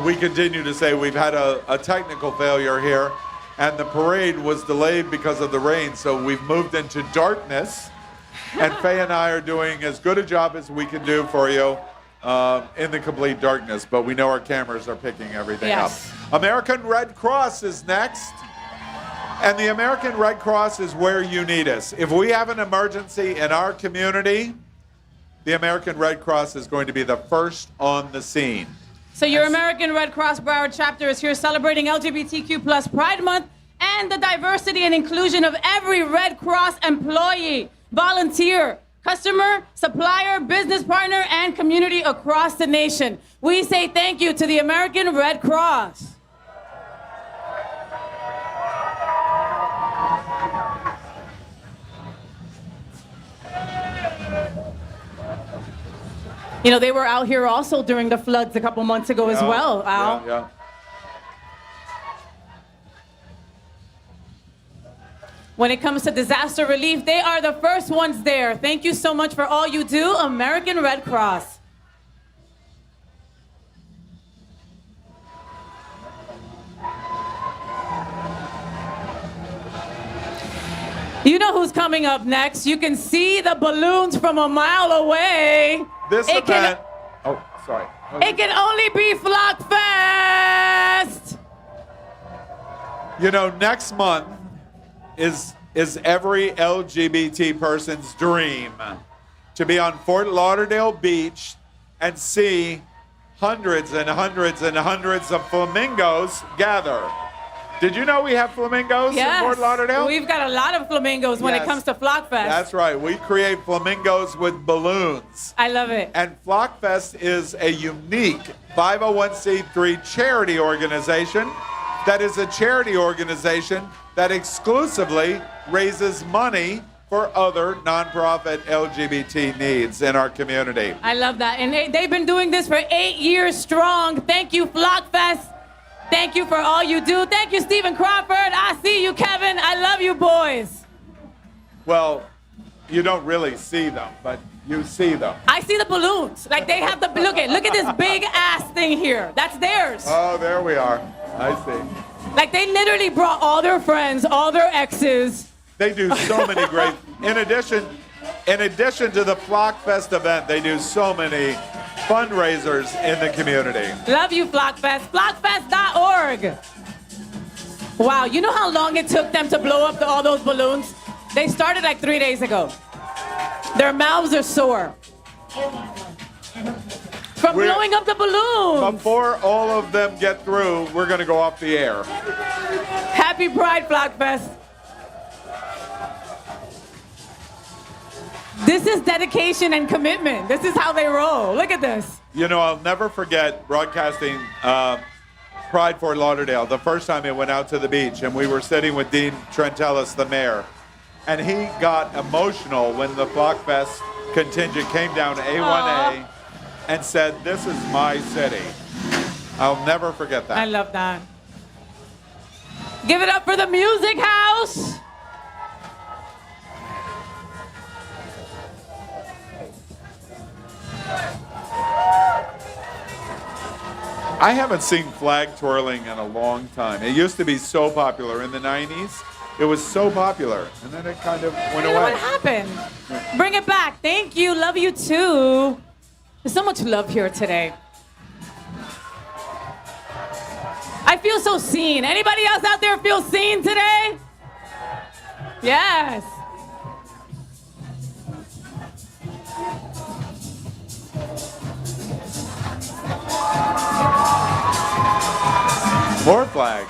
We continue to say we've had a technical failure here, and the parade was delayed because of the rain, so we've moved into darkness, and Faye and I are doing as good a job as we can do for you in the complete darkness, but we know our cameras are picking everything up. American Red Cross is next. And the American Red Cross is where you need us. If we have an emergency in our community, the American Red Cross is going to be the first on the scene. So your American Red Cross Broward chapter is here celebrating LGBTQ plus Pride Month and the diversity and inclusion of every Red Cross employee, volunteer, customer, supplier, business partner, and community across the nation. We say thank you to the American Red Cross. You know, they were out here also during the floods a couple months ago as well, Al. Yeah. When it comes to disaster relief, they are the first ones there. Thank you so much for all you do, American Red Cross. You know who's coming up next. You can see the balloons from a mile away. This event... Oh, sorry. It can only be Flock Fest. You know, next month is every LGBT person's dream to be on Fort Lauderdale Beach and see hundreds and hundreds and hundreds of flamingos gather. Did you know we have flamingos in Fort Lauderdale? We've got a lot of flamingos when it comes to Flock Fest. That's right. We create flamingos with balloons. I love it. And Flock Fest is a unique 501c3 charity organization that is a charity organization that exclusively raises money for other nonprofit LGBT needs in our community. I love that. And they've been doing this for 8 years strong. Thank you, Flock Fest. Thank you for all you do. Thank you, Stephen Crawford. I see you, Kevin. I love you, boys. Well, you don't really see them, but you see them. I see the balloons. Like they have the, look at this big ass thing here. That's theirs. Oh, there we are. I see. Like they literally brought all their friends, all their exes. They do so many great, in addition to the Flock Fest event, they do so many fundraisers in the community. Love you, Flockfest. Flockfest.org. Wow, you know how long it took them to blow up all those balloons? They started like 3 days ago. Their mouths are sore from blowing up the balloons. Before all of them get through, we're going to go off the air. Happy Pride, Flockfest. This is dedication and commitment. This is how they roll. Look at this. You know, I'll never forget broadcasting Pride Fort Lauderdale, the first time it went out to the beach, and we were sitting with Dean Trentellis, the mayor, and he got emotional when the Flockfest contingent came down to A1A and said, "This is my city." I'll never forget that. I love that. Give it up for the Music House. I haven't seen flag twirling in a long time. It used to be so popular in the 90s. It was so popular, and then it kind of went away. What happened? Bring it back. Thank you. Love you too. There's so much love here today. I feel so seen. Anybody else out there feel seen today? Yes. More flags.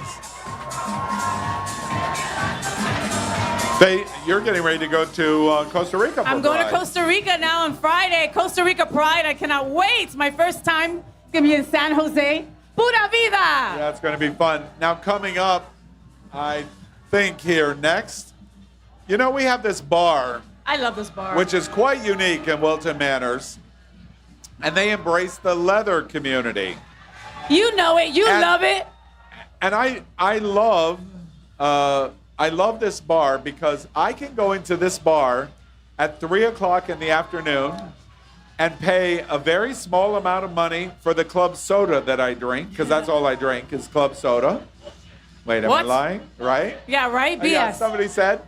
You're getting ready to go to Costa Rica for I'm going Pride. to Costa Rica now on Friday. Costa Rica Pride. I cannot wait. It's my first time. It's going to be in San Jose. Pura vida. Yeah, it's going to be fun. Now, coming up, I think here next, you know, we have this bar I love this bar. which is quite unique in Wilton Manors. And they embrace the leather community. You know it. You love it. And I love this bar because I can go into this bar at 3 o'clock in the afternoon and pay a very small amount of money for the club soda that I drink, because that's all I drink is club soda. Wait, am I What? lying? Right? Yeah, right? BS. Yeah, somebody said.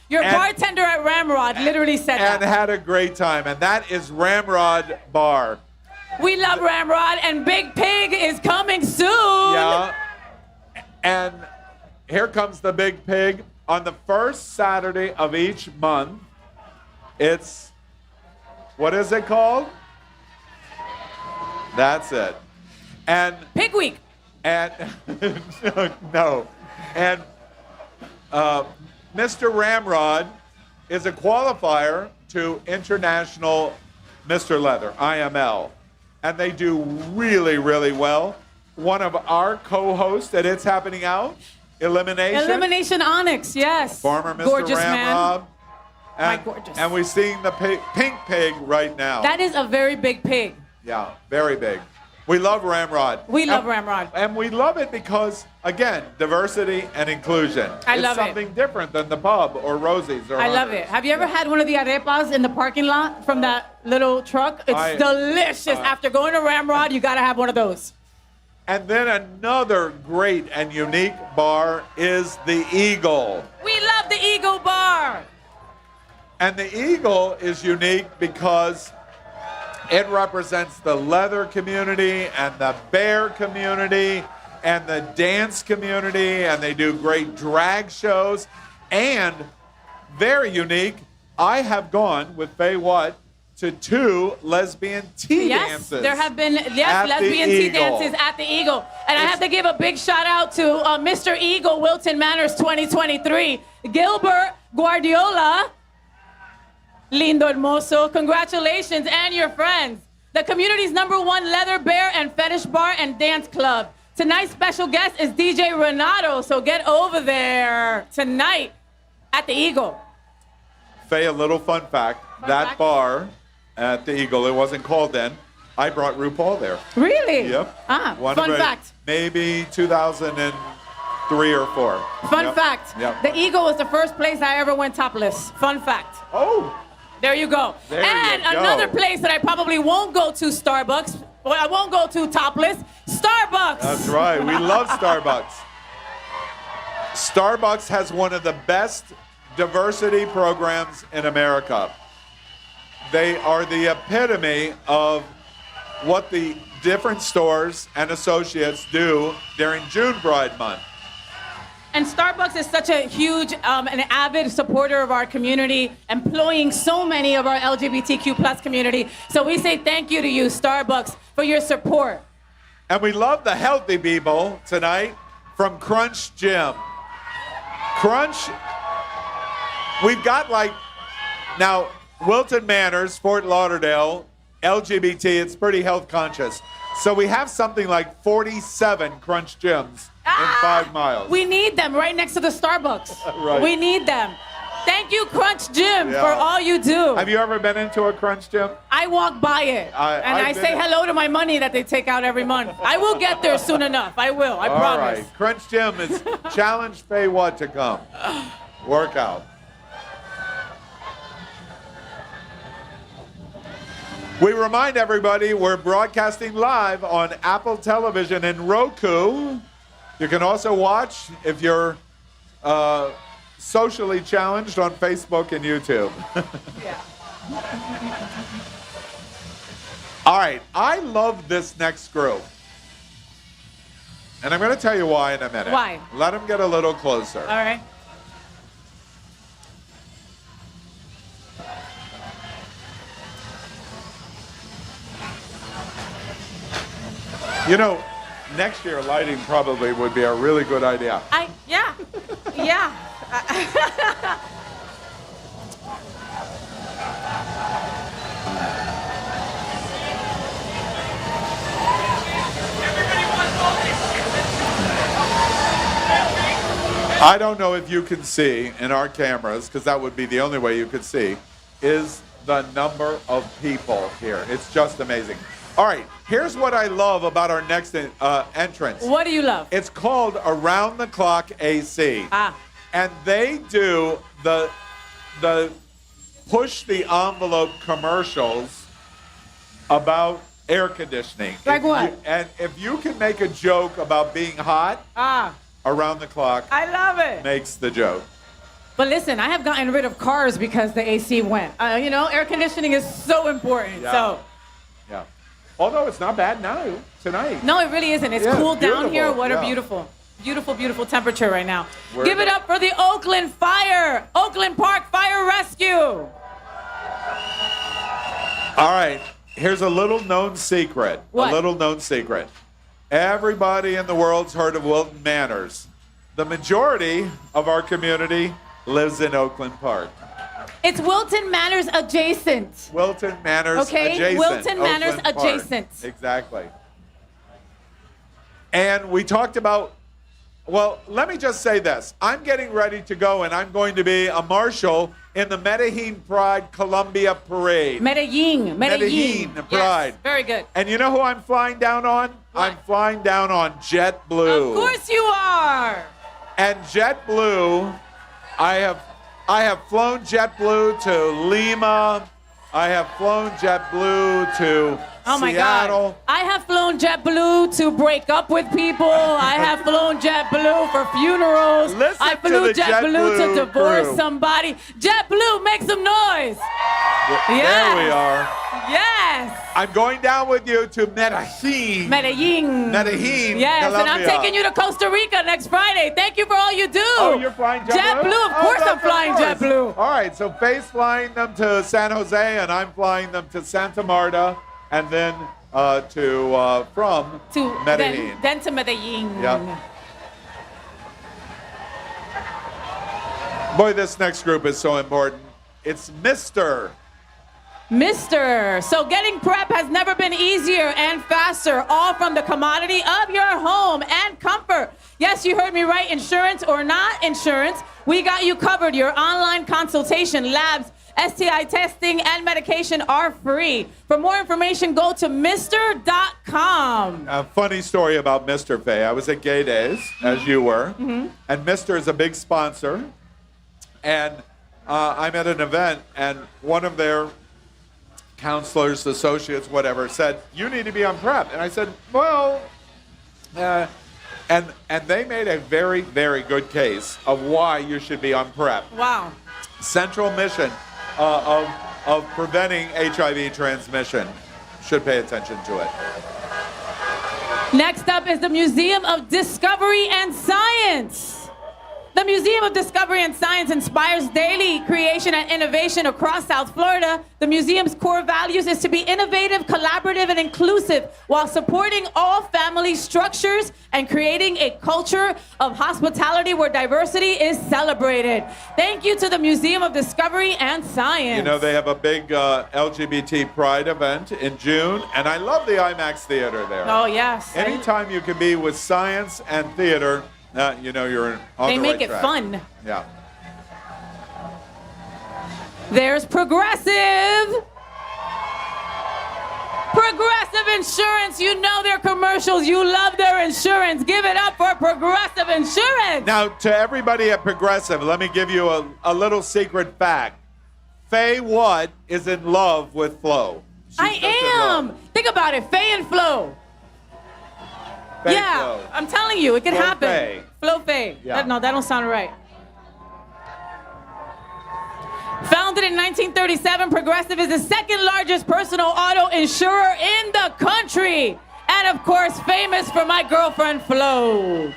Your And- bartender at Ramrod literally said And that. had a great time. And that is Ramrod Bar. We love Ramrod, and Big Pig is coming soon. Yeah. And here comes the Big Pig. On the first Saturday of each month, it's, what is it called? That's it. And Pig Week. And no. And Mr. Ramrod is a qualifier to International Mr. Leather, IML. And they do really, really well. One of our co-hosts at It's Happening Out, Elimination Onyx, yes. Former Mr. Gorgeous Ramrod. man. And, gorgeous. and we're seeing the pink pig right now. That is a very big pig. Yeah, very big. We love Ramrod. We love Ramrod. And we love it because, again, diversity and inclusion. I love it's it. something different than the pub or Rosie's or I love others. it. Have you ever had one of the arepas in the parking lot from that little truck? It's delicious. After going to Ramrod, you got to have one of those. And then another great and unique bar is the Eagle. We love the Eagle Bar. And the Eagle is unique because it represents the leather community and the bear community and the dance community, and they do great drag shows. And very unique, I have gone with FayWhat to 2 lesbian tea dances. There have been at lesbian the tea Eagle. dances at the Eagle. And I have to give a big shout out to Mr. Eagle Wilton Manors 2023, Gilbert Guardiola. Lindo hermoso. Congratulations, and your friends. The community's #1 leather, bear, and fetish bar and dance club. Tonight's special guest is DJ Renato, so get over there tonight at the Eagle. Faye, a little fun fact. That bar at the Eagle, it wasn't called then. I brought RuPaul there. Really? Yep. Fun of it, fact. Maybe 2003 or 4. Fun Yep. fact. Yep. The Eagle was the first place I ever went topless. Fun fact. Oh. There you go. There And you go. another place that I probably won't go to, Starbucks. Well, I won't go to topless. Starbucks. That's right. We love Starbucks. Starbucks has one of the best diversity programs in America. They are the epitome of what the different stores and associates do during June Pride Month. And Starbucks is such a huge and avid supporter of our community, employing so many of our LGBTQ plus community. So we say thank you to you, Starbucks, for your support. And we love the healthy people tonight from Crunch Gym. Crunch, we've got now, Wilton Manors, Fort Lauderdale, LGBT, it's pretty health conscious. So we have something like 47 Crunch Gyms in 5 miles. We need them right next to the Starbucks. Right. We need them. Thank you, Crunch Gym, Yeah. for all you do. Have you ever been into a Crunch Gym? I walk by it, and I've I been say in- hello to my money that they take out every month. I will get there soon enough. I will. I All promise. right. Crunch Gym is challenge FayWhat to come. Work out. We remind everybody we're broadcasting live on Apple Television and Roku. You can also watch if you're socially challenged on Facebook and YouTube. All right, I love this next group. And I'm going to tell you why in a minute. Why? Let them get a little closer. All right. You know, next year lighting probably would be a really good idea. Yeah. Yeah. I don't know if you can see in our cameras, because that would be the only way you could see, is the number of people here. It's just amazing. All right, here's what I love about our next entrance. What do you love? It's called Around the Clock AC. And they do the push the envelope commercials about air conditioning. Like what? If you can make a joke about being hot, Around the Clock I love it. makes the joke. But listen, I have gotten rid of cars because the AC went. You know, air conditioning is so important. Yeah. So. Yeah. Although it's not bad now, tonight. No, it really isn't. It's Yeah, cool down beautiful, here. What yeah. a beautiful, beautiful temperature right now. Where Give is it it? up for the Oakland Fire, Oakland Park Fire Rescue. All right, here's a little known secret. What? A little known secret. Everybody in the world's heard of Wilton Manors. The majority of our community lives in Oakland Park. It's Wilton Manors adjacent. Wilton Manors Okay, adjacent. Wilton Manors Oakland Park. adjacent. Exactly. And we talked about, well, let me just say this. I'm getting ready to go, and I'm going to be a marshal in the Medellin Pride Columbia Parade. Medellin Pride. Yes, very good. And you know who I'm flying down on? I'm flying down on JetBlue. Of course you are. And JetBlue, I have flown JetBlue to Lima. I have flown JetBlue to Oh my Seattle. God. I have flown JetBlue to break up with people. I have flown JetBlue for funerals. Listen I to flew the JetBlue to JetBlue divorce crew. somebody. JetBlue, make some noise. There we are. Yes. I'm going down with you to Medellin. Medellin. Yes, and I'm Colombia. taking you to Costa Rica next Friday. Thank you for all you do. Oh, you're flying JetBlue? JetBlue, of Oh, course that's I'm flying of course. JetBlue. All right, so Faye's flying them to San Jose, and I'm flying them to Santa Marta, and then from Medellin. Then to Medellin. Yep. Boy, this next group is so important. It's Mr. So getting prep has never been easier and faster, all from the commodity of your home and comfort. Yes, you heard me right, insurance or not insurance, we got you covered. Your online consultation, labs, STI testing, and medication are free. For more information, go to Mr.com. A funny story about Mr. Faye. I was at Gay Days, as you were, and Mr. is a big sponsor. And I'm at an event, and one of their counselors, associates, whatever, said, "You need to be on prep." And I said, "Well," and they made a very, very good case of why you should be on prep. Wow. Central mission of preventing HIV transmission. Should pay attention to it. Next up is the Museum of Discovery and Science. The Museum of Discovery and Science inspires daily creation and innovation across South Florida. The museum's core values is to be innovative, collaborative, and inclusive while supporting all family structures and creating a culture of hospitality where diversity is celebrated. Thank you to the Museum of Discovery and Science. You know, they have a big LGBT Pride event in June, and I love the IMAX Theater there. Oh, yes. Anytime you can be with science and theater, you know you're on They the make right it track. fun. Yeah. There's Progressive. Progressive Insurance. You know their commercials. You love their insurance. Give it up for Progressive Insurance. Now, to everybody at Progressive, let me give you a little secret fact. FayWhat is in love with Flo. She's I just in love. am. Think about it. Faye and Flo. Faye Yeah, Flo. I'm telling you, it can Flo happen. Faye. Flo Faye. Yeah. No, that don't sound right. Founded in 1937, Progressive is the second largest personal auto insurer in the country. And of course, famous for my girlfriend, Flo.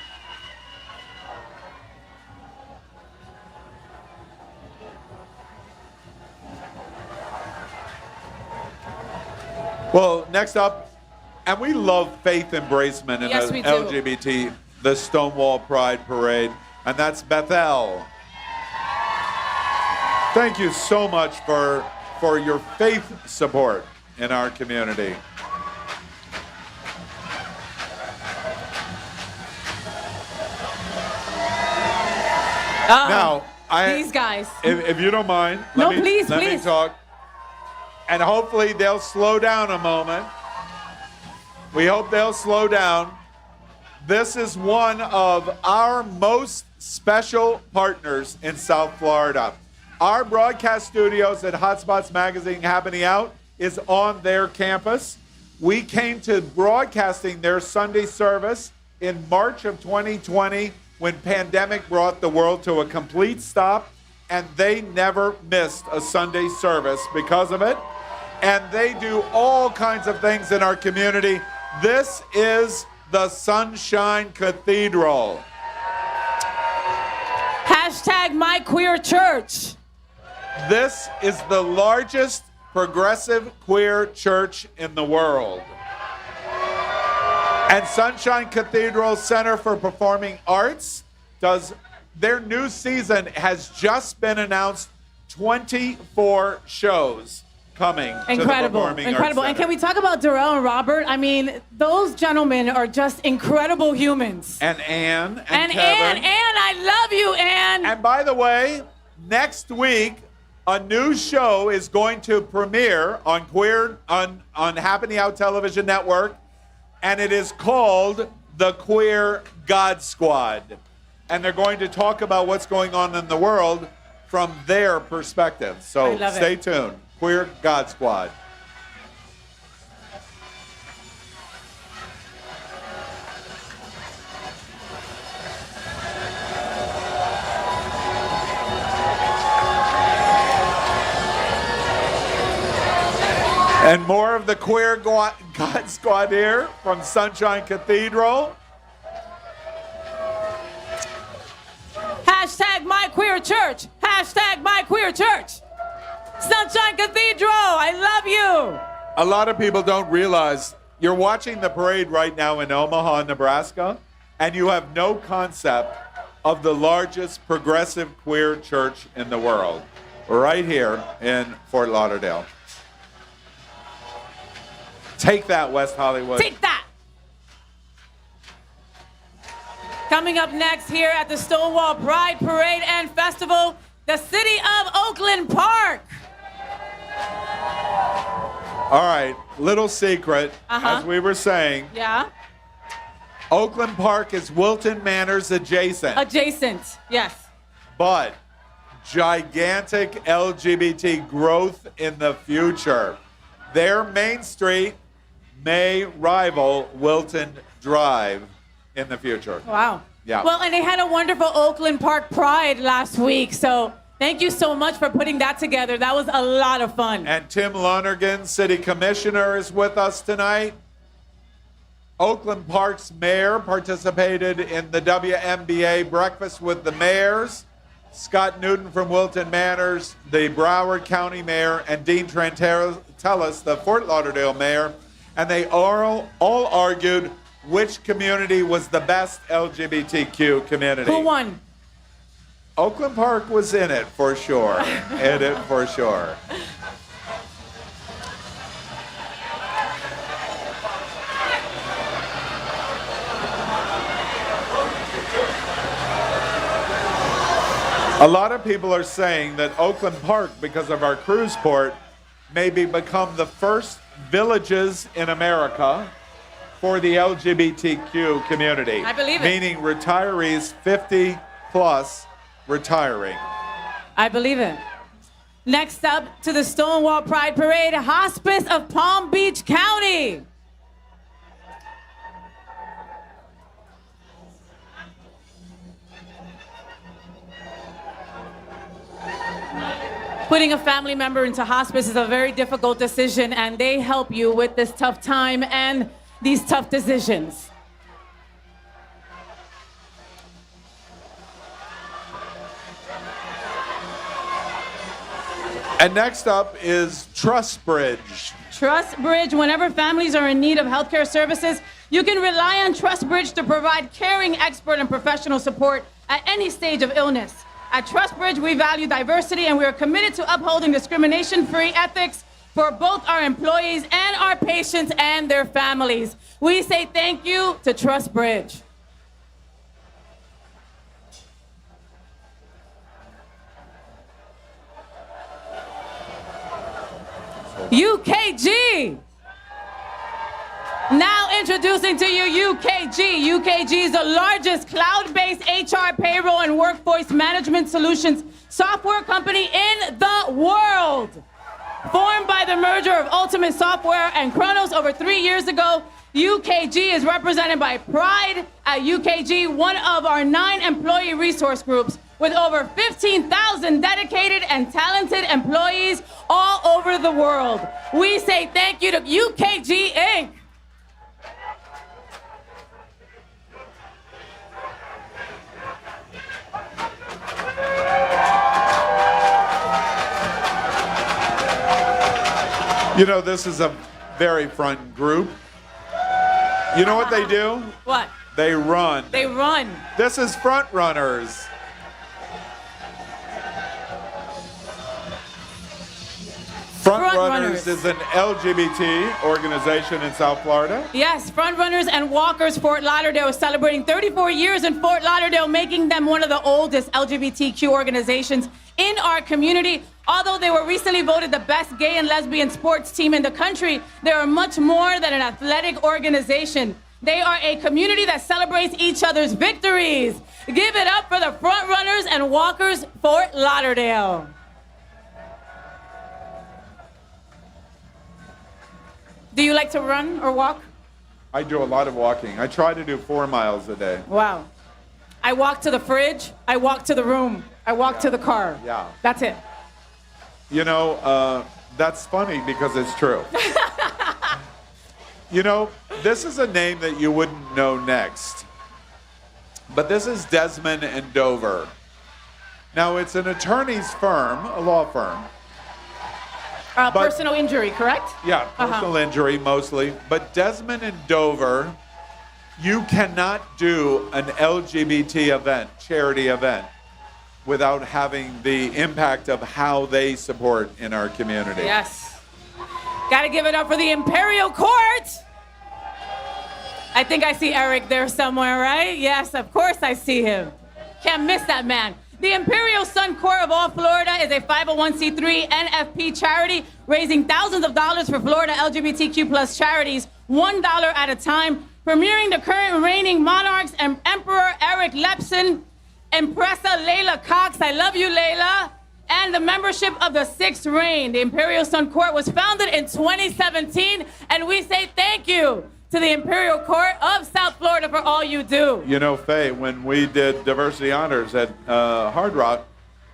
Well, next up, and we love faith embracement in Yes, the we do. LGBT, the Stonewall Pride Parade, and that's Bethel. Thank you so much for your faith support in our community. Now, These guys. if you don't mind, No, let me please, let me please. talk. And hopefully they'll slow down a moment. We hope they'll slow down. This is one of our most special partners in South Florida. Our broadcast studios at Hotspots Magazine Happening Out is on their campus. We came to broadcasting their Sunday service in March of 2020 when pandemic brought the world to a complete stop, and they never missed a Sunday service because of it. And they do all kinds of things in our community. This is the Sunshine Cathedral. Hashtag My Queer Church. This is the largest progressive queer church in the world. And Sunshine Cathedral Center for Performing Arts does, their new season has just been announced, 24 shows coming to the Performing Arts Incredible. And Center. can we talk about Darrell and Robert? I mean, those gentlemen are just incredible humans. And Ann And Kevin. Ann, I love you, Ann. And by the way, next week, a new show is going to premiere on Happening Out Television Network, and it is called The Queer God Squad. And they're going to talk about what's going on in the world from their perspective. So stay tuned. Queer God Squad. And more of the Queer God Squad here from Sunshine Cathedral. Hashtag My Queer Church. Hashtag My Queer Church. Sunshine Cathedral, I love you. A lot of people don't realize you're watching the parade right now in Omaha, Nebraska, and you have no concept of the largest progressive queer church in the world, right here in Fort Lauderdale. Take that, West Hollywood. Take that. Coming up next here at the Stonewall Pride Parade and Festival, the city of Oakland Park. All right, little secret, Uh-huh. as we were saying, Yeah? Oakland Park is Wilton Manors adjacent, Adjacent, yes. but gigantic LGBT growth in the future. Their Main Street may rival Wilton Drive in the future. Wow. Yeah. Well, and they had a wonderful Oakland Park Pride last week, so thank you so much for putting that together. That was a lot of fun. And Tim Lonergan, City Commissioner, is with us tonight. Oakland Park's mayor participated in the WNBA Breakfast with the Mayors. Scott Newton from Wilton Manors, the Broward County Mayor, and Dean Trantelis, the Fort Lauderdale Mayor. And they all argued which community was the best LGBTQ community. Who won? Oakland Park was in it for sure. In it for sure. A lot of people are saying that Oakland Park, because of our cruise port, maybe become the first villages in America for the LGBTQ community. I believe it. Meaning retirees 50 plus retiring. I believe it. Next up to the Stonewall Pride Parade, Hospice of Palm Beach County. Putting a family member into hospice is a very difficult decision, and they help you with this tough time and these tough decisions. And next up is Trust Bridge. Trust Bridge, whenever families are in need of healthcare services, you can rely on Trust Bridge to provide caring, expert, and professional support at any stage of illness. At Trust Bridge, we value diversity, and we are committed to upholding discrimination-free ethics for both our employees and our patients and their families. We say thank you to Trust Bridge. UKG. Now introducing to you UKG. UKG is the largest cloud-based HR, payroll, and workforce management solutions software company in the world. Formed by the merger of Ultimate Software and Kronos over 3 years ago, UKG is represented by Pride at UKG, one of our 9 employee resource groups with over 15,000 dedicated and talented employees all over the world. We say thank you to UKG Inc. You know, this is a very front group. You know what they do? What? They run. They run. This is Front Runners. Front Runners is an LGBT organization in South Florida. Yes, Front Runners and Walkers Fort Lauderdale is celebrating 34 years in Fort Lauderdale, making them one of the oldest LGBTQ organizations in our community. Although they were recently voted the best gay and lesbian sports team in the country, they are much more than an athletic organization. They are a community that celebrates each other's victories. Give it up for the Front Runners and Walkers Fort Lauderdale. Do you like to run or walk? I do a lot of walking. I try to do 4 miles a day. Wow. I walk to the fridge, I walk to the room, I walk to the car. Yeah. That's it. You know, that's funny because it's true. You know, this is a name that you wouldn't know next. But this is Desmond and Dover. Now, it's an attorney's firm, a law firm. Personal injury, correct? Yeah, personal injury mostly. But Desmond and Dover, you cannot do an LGBT event, charity event, without having the impact of how they support in our community. Yes. Gotta give it up for the Imperial Court. I think I see Eric there somewhere, right? Yes, of course I see him. Can't miss that man. The Imperial Sun Court of all Florida is a 501c3 NFP charity raising thousands of dollars for Florida LGBTQ plus charities, $1 at a time, premiering the current reigning monarchs and Emperor Eric Lepson, Empressa Layla Cox, I love you, Layla, and the membership of the 6th reign. The Imperial Sun Court was founded in 2017, and we say thank you to the Imperial Court of South Florida for all you do. You know, Faye, when we did diversity honors at Hard Rock,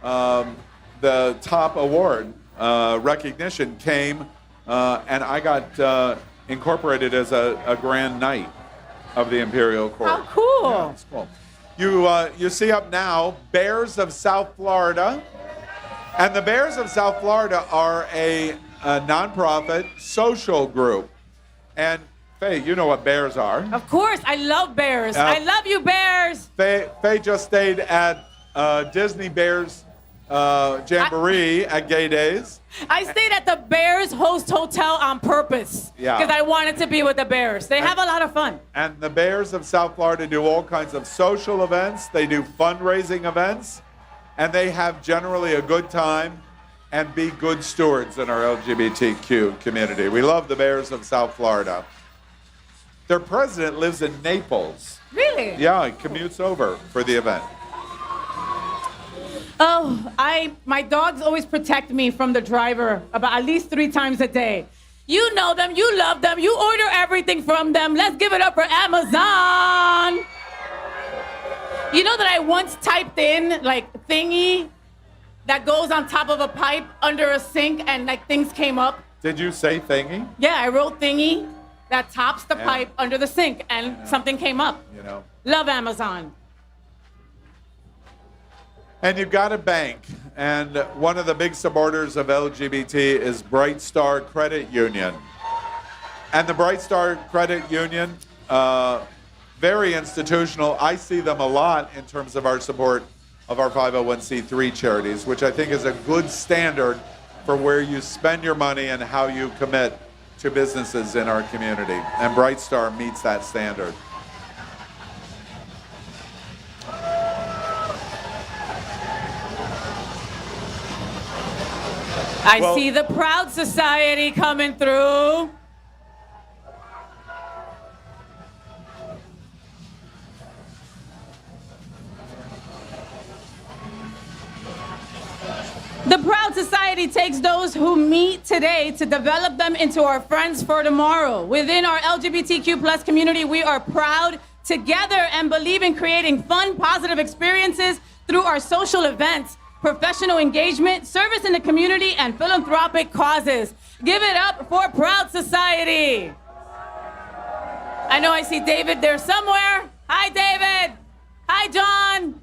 the top award recognition came, and I got incorporated as a Grand Knight of the Imperial Court. How cool. Yeah, it's cool. You see up now, Bears of South Florida. And the Bears of South Florida are a nonprofit social group. And Faye, you know what bears are. Of course, I love bears. I love you, bears. Faye just stayed at Disney Bears Jamboree at Gay Days. I stayed at the Bears Host Hotel on purpose. Yeah. Because I wanted to be with the Bears. They have a lot of fun. And the Bears of South Florida do all kinds of social events. They do fundraising events. And they have generally a good time and be good stewards in our LGBTQ community. We love the Bears of South Florida. Their president lives in Naples. Really? Yeah, he commutes over for the event. Oh, my dogs always protect me from the driver about at least 3 times a day. You know them, you love them, you order everything from them. Let's give it up for Amazon. You know that I once typed in like thingy that goes on top of a pipe under a sink and like things came up? Did you say thingy? Yeah, I wrote thingy that tops the pipe under the sink and something came up. You know. Love Amazon. And you've got a bank, and one of the big supporters of LGBT is Bright Star Credit Union. And the Bright Star Credit Union, very institutional. I see them a lot in terms of our support of our 501c3 charities, which I think is a good standard for where you spend your money and how you commit to businesses in our community. And Bright Star meets that standard. I Well- see the Proud Society coming through. The Proud Society takes those who meet today to develop them into our friends for tomorrow. Within our LGBTQ plus community, we are proud together and believe in creating fun, positive experiences through our social events, professional engagement, service in the community, and philanthropic causes. Give it up for Proud Society. I know I see David there somewhere. Hi, David. Hi, John.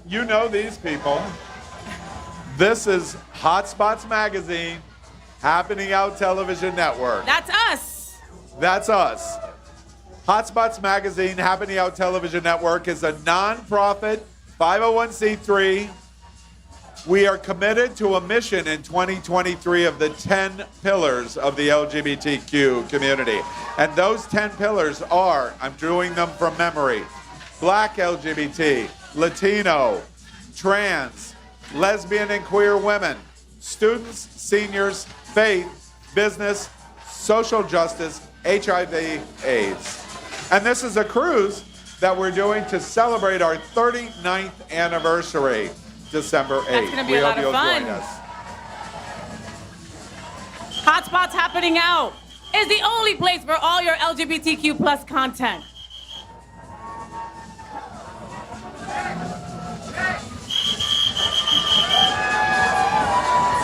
You know these people. This is Hotspots Magazine, Happening Out Television Network. That's us. That's us. Hotspots Magazine, Happening Out Television Network is a nonprofit 501c3. We are committed to a mission in 2023 of the 10 pillars of the LGBTQ community. And those 10 pillars are, I'm doing them from memory, Black LGBT, Latino, trans, lesbian and queer women, students, seniors, faith, business, social justice, HIV/AIDS. And this is a cruise that we're doing to celebrate our 39th anniversary, December 8th. That's gonna be we a lot hope of you'll fun. join us. Hotspots Happening Out is the only place for all your LGBTQ plus content.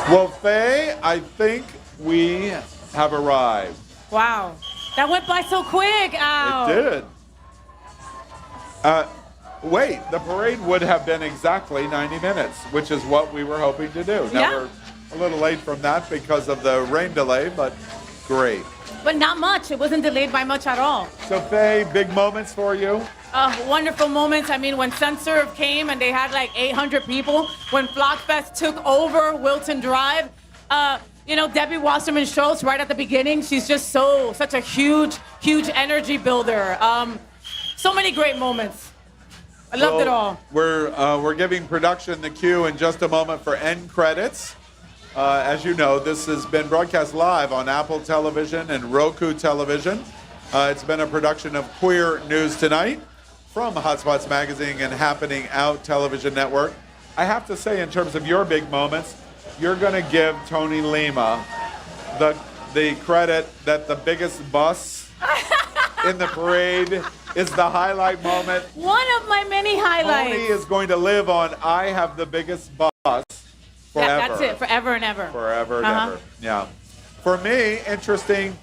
Well, Faye, I think we have arrived. Wow, that went by so quick. Ow. It did. Wait, the parade would have been exactly 90 minutes, which is what we were hoping to do. Now Yeah. we're a little late from that because of the rain delay, but great. But not much. It wasn't delayed by much at all. So Faye, big moments for you? Wonderful moments. I mean, when Senserve came and they had like 800 people, when Flockfest took over Wilton Drive, Debbie Wasserman Schultz right at the beginning, she's just such a huge energy builder. So many great moments. I loved it all. We're giving production the cue in just a moment for end credits. As you know, this has been broadcast live on Apple Television and Roku Television. It's been a production of Queer News Tonight from Hotspots Magazine and Happening Out Television Network. I have to say, in terms of your big moments, you're going to give Tony Lima the credit that the biggest bus in the parade is the highlight moment. One of my many highlights. Tony is going to live on I have the biggest bus forever. Yeah, that's it. Forever and ever. Forever and Uh-huh. ever. Yeah. For me, interesting.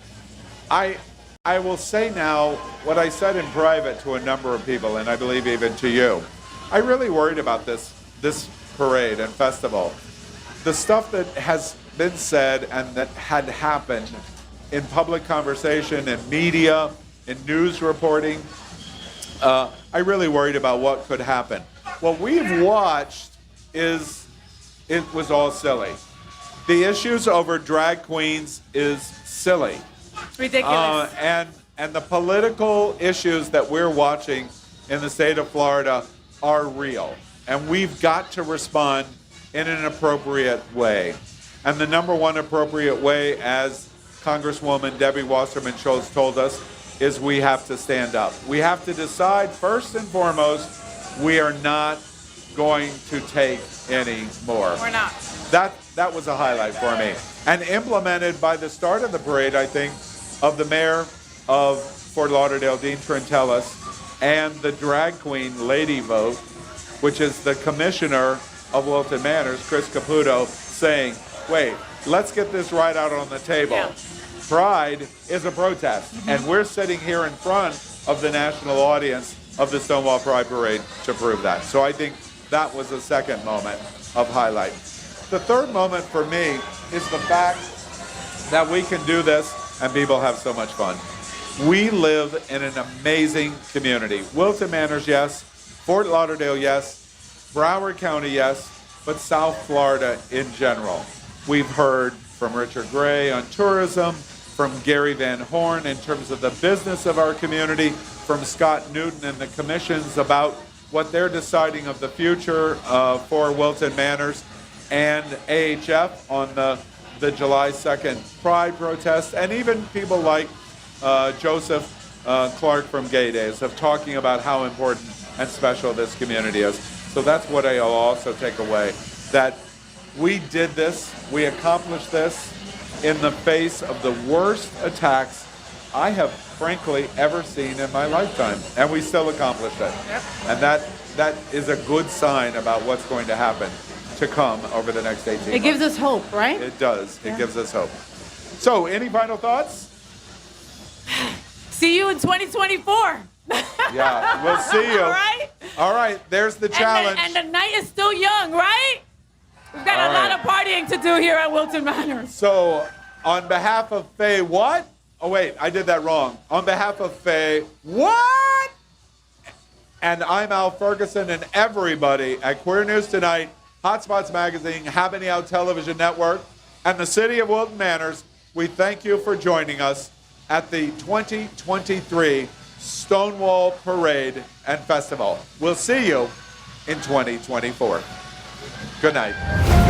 I will say now what I said in private to a number of people, and I believe even to you. I really worried about this parade and festival. The stuff that has been said and that had happened in public conversation and media, in news reporting, I really worried about what could happen. What we've watched it was all silly. The issues over drag queens is silly. It's ridiculous. And the political issues that we're watching in the state of Florida are real. And we've got to respond in an appropriate way. And the number one appropriate way, as Congresswoman Debbie Wasserman Schultz told us, is we have to stand up. We have to decide, first and foremost, we are not going to take any more. We're not. That was a highlight for me. And implemented by the start of the parade, I think, of the mayor of Fort Lauderdale, Dean Trentalis, and the drag queen lady vote, which is the commissioner of Wilton Manors, Chris Caputo, saying, wait, let's get this right out on the table. Yeah. Pride is a protest, and we're sitting here in front of the national audience of the Stonewall Pride Parade to prove that. So I think that was the second moment of highlight. The third moment for me is the fact that we can do this and people have so much fun. We live in an amazing community. Wilton Manors, yes. Fort Lauderdale, yes. Broward County, yes. But South Florida in general. We've heard from Richard Gray on tourism. from Gary Van Horn in terms of the business of our community, from Scott Newton and the commissions about what they're deciding of the future for Wilton Manors, and AHF on the July 2nd Pride protest, and even people like Joseph Clark from Gay Days of talking about how important and special this community is. So that's what I'll also take away, that we did this, we accomplished this in the face of the worst attacks I have frankly ever seen in my lifetime, and we still accomplished it. Yep. And that is a good sign about what's going to happen to come over the next 18 months. It gives us hope, right? It does. It gives us hope. So, any final thoughts? See you in 2024. Yeah, we'll see you. All right? All right, there's the challenge. And the night is still young, right? We've got a lot of partying to do here at Wilton Manors. So, on behalf of FayWhat? Oh, wait, I did that wrong. On behalf of FayWhat? And I'm Al Ferguson, and everybody at Queer News Tonight, Hotspots Magazine, Habaneo Television Network, and the City of Wilton Manors, we thank you for joining us at the 2023 Stonewall Parade and Festival. We'll see you in 2024. Good night.